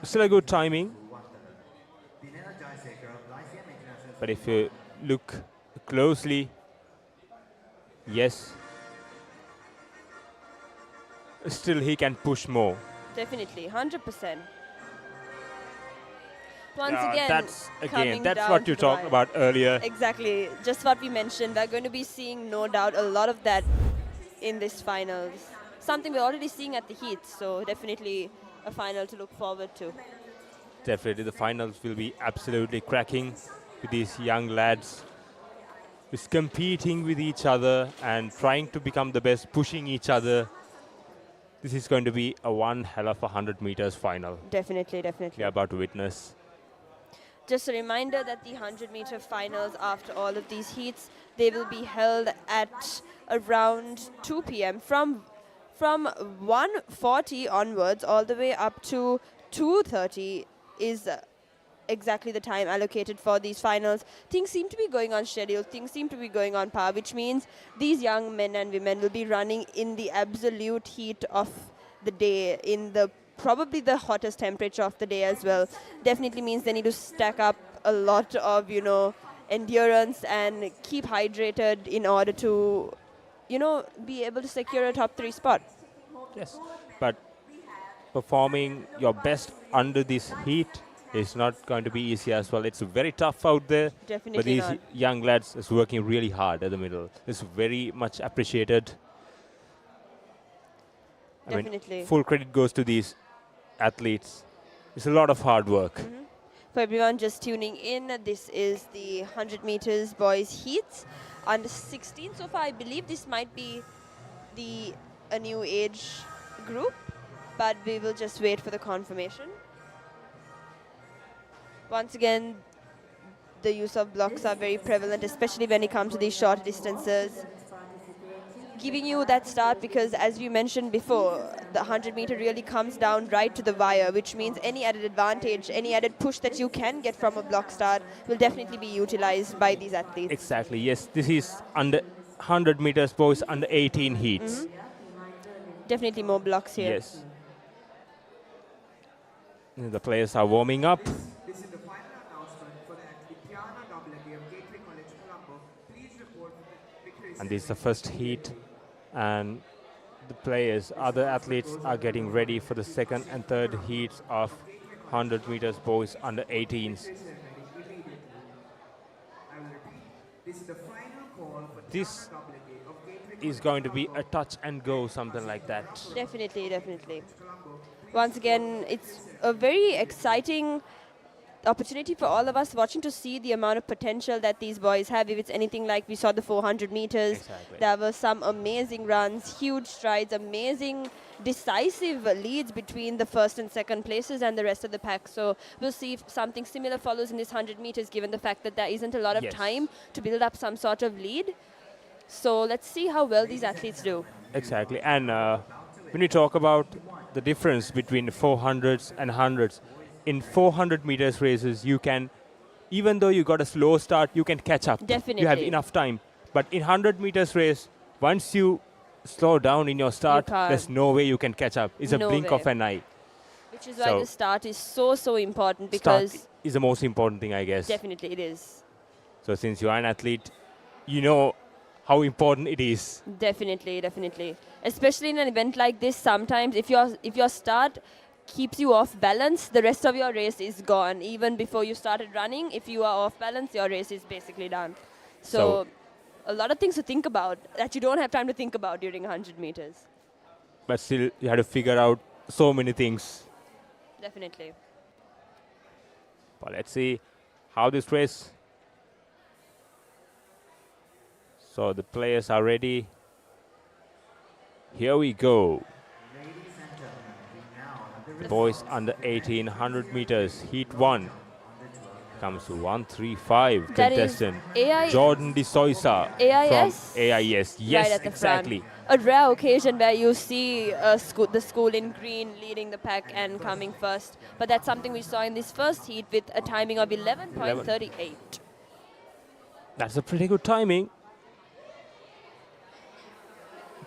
Still a good timing. But if you look closely, yes, still he can push more. Definitely, 100%. Once Yeah, again, that's what you talked about earlier. Exactly, just what we mentioned. We're going to be seeing, no doubt, a lot of that in this finals. Something we're already seeing at the heats, so definitely a final to look forward to. Definitely, the finals will be absolutely cracking with these young lads who's competing with each other and trying to become the best, pushing each other. This is going to be a one hell of a 100 meters final. Definitely, definitely. We're about to witness. Just a reminder that the 100-meter finals, after all of these heats, they will be held at around 2 p.m. From 1:40 onwards, all the way up to 2:30 is exactly the time allocated for these finals. Things seem to be going on schedule. Things seem to be going on par, which means these young men and women will be running in the absolute heat of the day, in the probably the hottest temperature of the day as well. Definitely means they need to stack up a lot of, endurance and keep hydrated in order to, be able to secure a top 3 spot. Yes, but performing your best under this heat is not going to be easy as well. It's very tough out there. Definitely but these not. young lads is working really hard at the middle. It's very much appreciated. I mean, Definitely. full credit goes to these athletes. It's a lot of hard work. For everyone just tuning in, this is the 100 meters boys heats. Under 16 so far, I believe this might be a new age group, but we will just wait for the confirmation. Once again, the use of blocks are very prevalent, especially when it comes to these short distances. Giving you that start because, as we mentioned before, the 100 meter really comes down right to the wire, which means any added advantage, any added push that you can get from a block start will definitely be utilized by these athletes. Exactly, yes. This is under 100 meters boys under 18 heats. Definitely more blocks here. Yes. The players are warming up. This is the final announcement for the Indiana Double of Gateway College, Colombo. Please report the victory. And this is the first heat. And the players, other athletes are getting ready for the second and third heats of 100 meters boys under 18s. This is going to be a touch and go, something like that. Definitely, definitely. Once again, it's a very exciting opportunity for all of us watching to see the amount of potential that these boys have. If it's anything like we saw the 400 meters, exactly. There were some amazing runs, huge strides, amazing decisive leads between the first and second places and the rest of the pack. So we'll see if something similar follows in this 100 meters, given the fact that there isn't a lot of time to build up some sort of lead. So let's see how well these athletes do. Exactly. And when you talk about the difference between 400s and 100s, in 400 meters races, you can, even though you got a slow start, you can catch up. Definitely. You have enough time. But in 100 meters race, once you slow down in your start, there's no way you can catch up. It's a blink of an eye. Which is why the start is so important, because start is the most important thing, I guess. Definitely it is. So since you are an athlete, you know how important it is. Definitely, definitely. Especially in an event like this, sometimes if your start keeps you off balance, the rest of your race is gone. Even before you started running, if you are off balance, your race is basically done. So a lot of things to think about that you don't have time to think about during 100 meters. But still, you have to figure out so many things. Definitely. But let's see how this race. So the players are ready. Here we go. Boys under 18, 100 meters, heat 1. Comes to 135 That contestant. is Jordan De Souza AIS? from AIS. Yes, right at the exactly. Front. A rare occasion where you see the school in green leading the pack and coming first. But that's something we saw in this first heat with a timing of 11.38. That's a pretty good timing,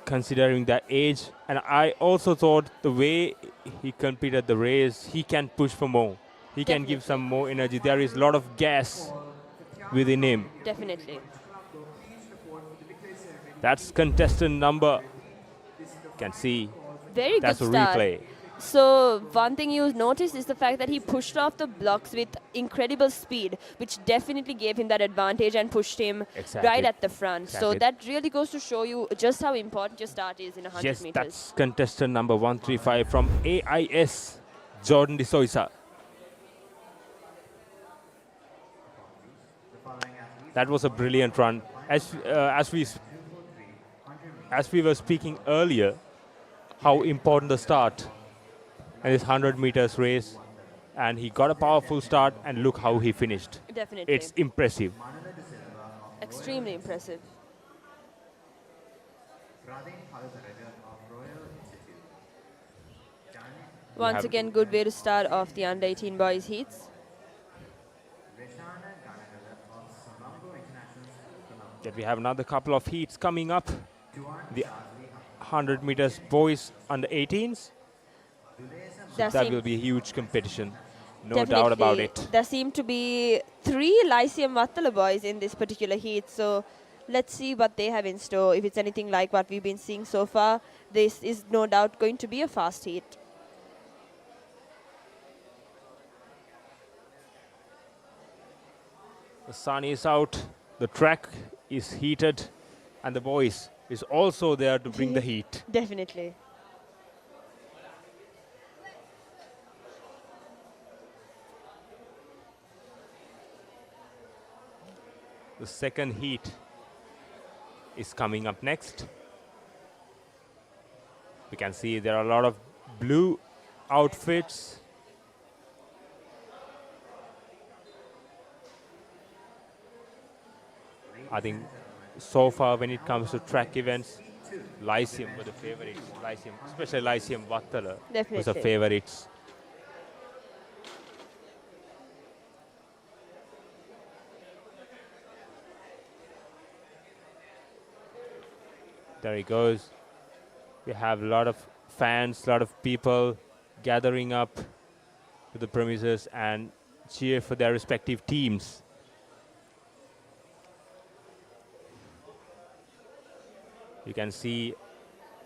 considering that age. And I also thought the way he competed the race, he can push for more. He can give some more energy. There is a lot of gas within him. Definitely. That's contestant number. You can see. Very that's good a start. replay. So one thing you notice is the fact that he pushed off the blocks with incredible speed, which definitely gave him that advantage and pushed him right at the front. Exactly. So that really goes to show you just how important your start is in 100 Yes, meters. that's contestant number 135 from AIS, Jordan De Souza. That was a brilliant run. As we were speaking earlier, how important the start in this 100 meters race, and he got a powerful start, and look how he finished. Definitely. It's impressive. Extremely impressive. Once again, good way to start off the under 18 boys heats. That we have another couple of heats coming up. The 100 meters boys under 18s. So that will be a huge competition. No doubt about it. There seem to be 3 Lyceum Vattala boys in this particular heat. So let's see what they have in store. If it's anything like what we've been seeing so far, this is no doubt going to be a fast heat. The sun is out, the track is heated, and the boys is also there to bring the heat. Definitely. The second heat is coming up next. We can see there are a lot of blue outfits. I think so far when it comes to track events, Lyceum were the favorites. Lyceum, especially Lyceum Vattala was the favorites. There he goes. We have a lot of fans, a lot of people gathering up to the premises and cheer for their respective teams. You can see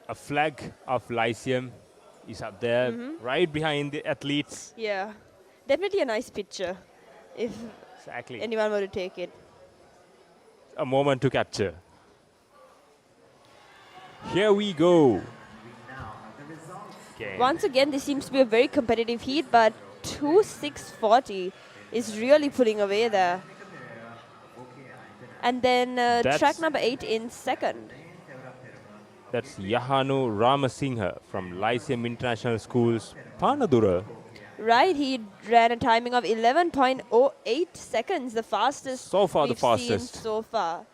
a flag of Lyceum is up there, right behind the athletes. Yeah, definitely a nice picture if anyone were to take it. A moment to capture. Here we go. Okay. Once again, this seems to be a very competitive heat, but 2:6:40 is really pulling away there. And then track number 8 in second. That's Yahanu Ramasinghe from Lyceum International School's Panadura. Right, he ran a timing of 11.08 seconds, the fastest so far. we've The fastest seen so far.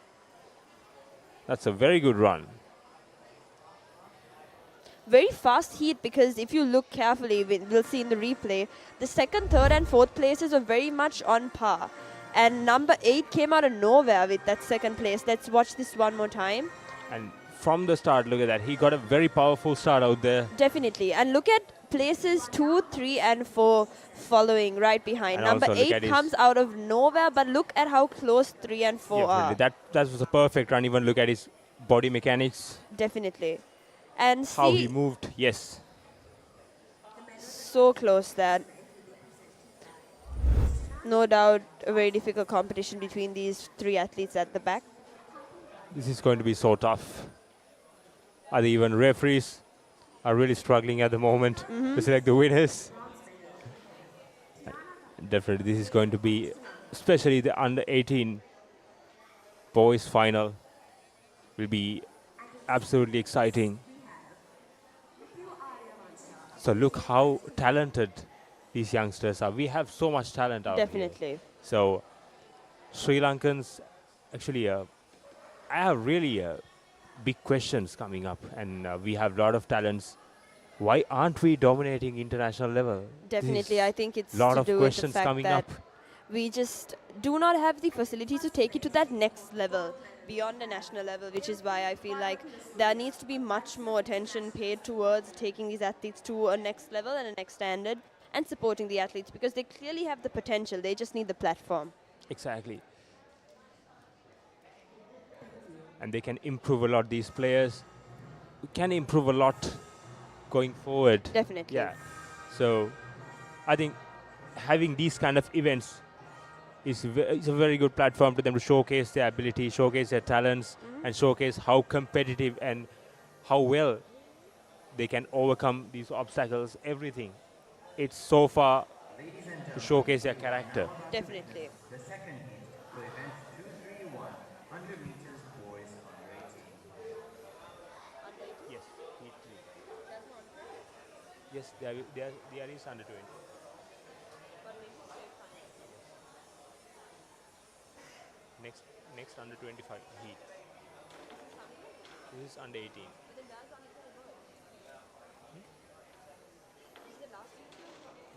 That's a very good run. Very fast heat, because if you look carefully, we'll see in the replay, the second, third and fourth places are very much on par. And number 8 came out of nowhere with that second place. Let's watch this one more time. And from the start, look at that. He got a very powerful start out there. Definitely. And look at places 2, 3 and 4 following right behind. And Number 8 comes out of nowhere, but look at how close 3 and 4 are. That was a perfect run. Even look at his body mechanics. Definitely. And how see he moved. Yes. So close that. No doubt a very difficult competition between these 3 athletes at the back. This is going to be so tough. I think even referees are really struggling at the moment to select the winners. Definitely this is going to be, especially the under 18 boys final, will be absolutely exciting. So look how talented these youngsters are. We have so much talent out Definitely. here. So Sri Lankans, actually, I have really big questions coming up, and we have a lot of talents. Why aren't we dominating international level? Definitely, I think it's lot to of do questions with the fact coming that up. we just do not have the facilities to take it to that next level, beyond the national level, which is why I feel like there needs to be much more attention paid towards taking these athletes to a next level and a next standard, and supporting the athletes, because they clearly have the potential. They just need the platform. Exactly. And they can improve a lot. These players can improve a lot going forward. Definitely. Yeah. So I think having these kind of events is a very good platform to them to showcase their ability, showcase their talents, and showcase how competitive and how well they can overcome these obstacles, everything. It's so far to showcase their character. Definitely. The second heat for event 231, 100 meters boys under 18. Yes, heat 3. Yes, there is under 20. Next under 25 heat. This is under 18.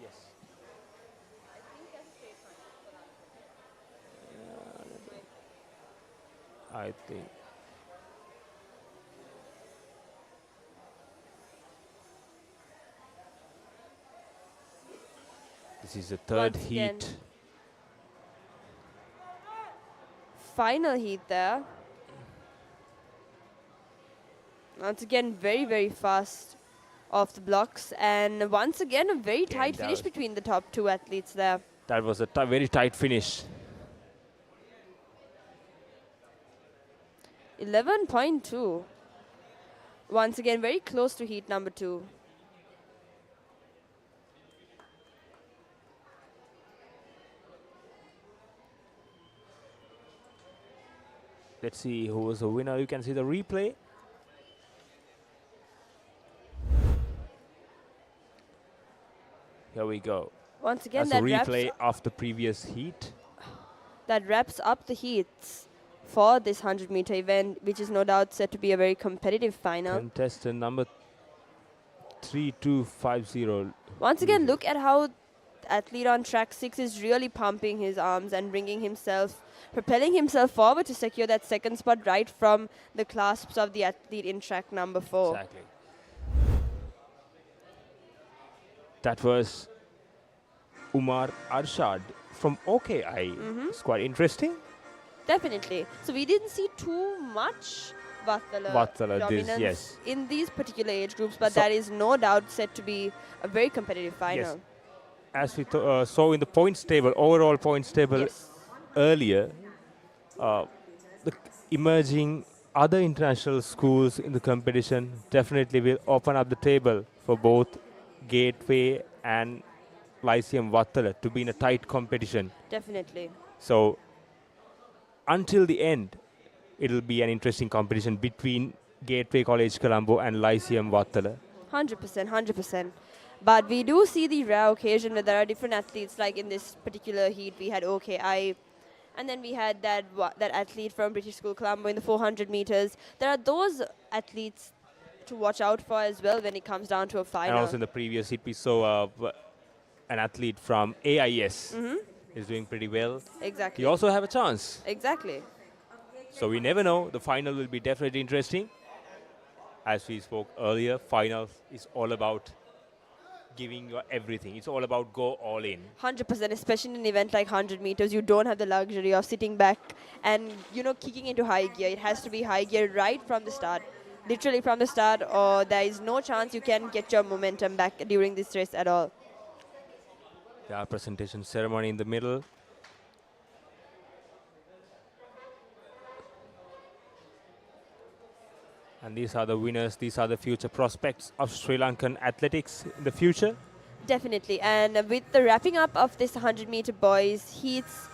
Yes. I think. This is the third Once again, heat. Final heat there. Once again, very, very fast off the blocks. And once again, a very tight finish between the top two athletes there. That was a very tight finish. 11.2. Once again, very close to heat number 2. Let's see who was the winner. You can see the replay. Here we go. Once again, that's a that replay of the previous heat. That wraps up the heats for this 100-meter event, which is no doubt set to be a very competitive final. Contestant number 3250. Once again, look at how athlete on track 6 is really pumping his arms and propelling himself forward to secure that second spot right from the clasps of the athlete in track number 4. Exactly. That was Umar Arshad from OKI. It's quite interesting. Definitely. So we didn't see too much Vattala dominance in these particular age groups, but that is no doubt set to be a very competitive final. Yes. As we saw in the points table, overall points table earlier, the emerging other international schools in the competition definitely will open up the table for both Gateway and Lyceum Vattala to be in a tight competition. Definitely. So until the end, it'll be an interesting competition between Gateway College Colombo and Lyceum Vattala. 100%, 100%. But we do see the rare occasion where there are different athletes, like in this particular heat we had OKI, and then we had that athlete from British School Colombo in the 400 meters. There are those athletes to watch out for as well when it comes down to a final. And also in the previous heat we saw an athlete from AIS is doing pretty well. Exactly. He also have a chance. Exactly. So we never know. The final will be definitely interesting. As we spoke earlier, finals is all about giving your everything. It's all about go all in. 100%, especially in an event like 100 meters, you don't have the luxury of sitting back and, kicking into high gear. It has to be high gear right from the start, literally from the start, or there is no chance you can get your momentum back during this race at all. The presentation ceremony in the middle. And these are the winners, these are the future prospects of Sri Lankan athletics in the future. Definitely. And with the wrapping up of this 100-meter boys heats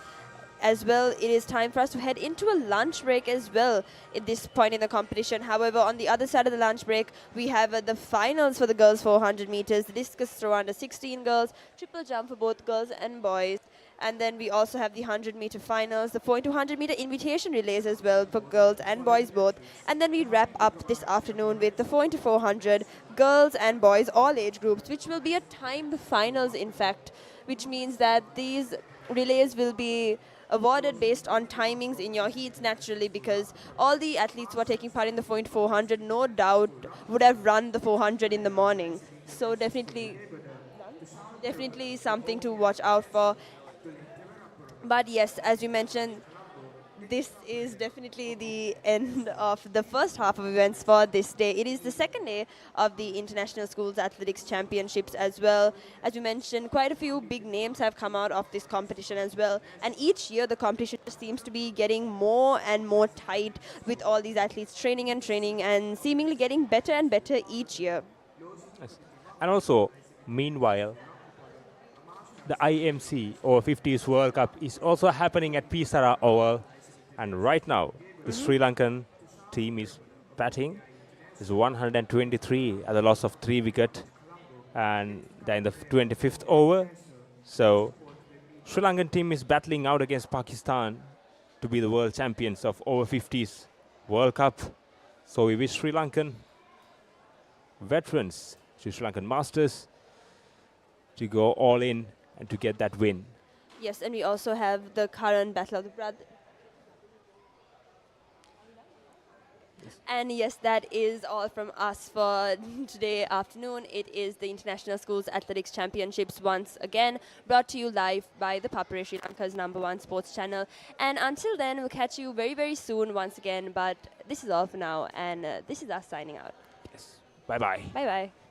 as well, it is time for us to head into a lunch break as well at this point in the competition. However, on the other side of the lunch break, we have the finals for the girls 400 meters, the discus throw under 16 girls, triple jump for both girls and boys. And then we also have the 100-meter finals, the 4x200-meter invitation relays as well for girls and boys both. And then we wrap up this afternoon with the 4x400 girls and boys, all age groups, which will be a timed finals, in fact, which means that these relays will be awarded based on timings in your heats, naturally, because all the athletes who are taking part in the 4x400 no doubt would have run the 400 in the morning. So definitely something to watch out for. But yes, as you mentioned, this is definitely the end of the first half of events for this day. It is the second day of the International Schools Athletics Championships as well. As you mentioned, quite a few big names have come out of this competition as well. And each year, the competition seems to be getting more and more tight with all these athletes training and seemingly getting better and better each year. Yes. And also, meanwhile, the IMC over 50s World Cup is also happening at Pisara Oval. And right now, the Sri Lankan team is batting. It's 123 at the loss of 3 wickets. And they're in the 25th over. So, Sri Lankan team is battling out against Pakistan to be the world champions of over 50s World Cup. So we wish Sri Lankan veterans, Sri Lankan masters, to go all in and to get that win. Yes, and we also have the current Battle of the Brothers. And yes, that is all from us for today afternoon. It is the International Schools Athletics Championships once again, brought to you live by the Papare, Sri Lanka's #1 sports channel. And until then, we'll catch you very, very soon once again. But this is all for now, and this is us signing out. Bye-bye. Bye-bye.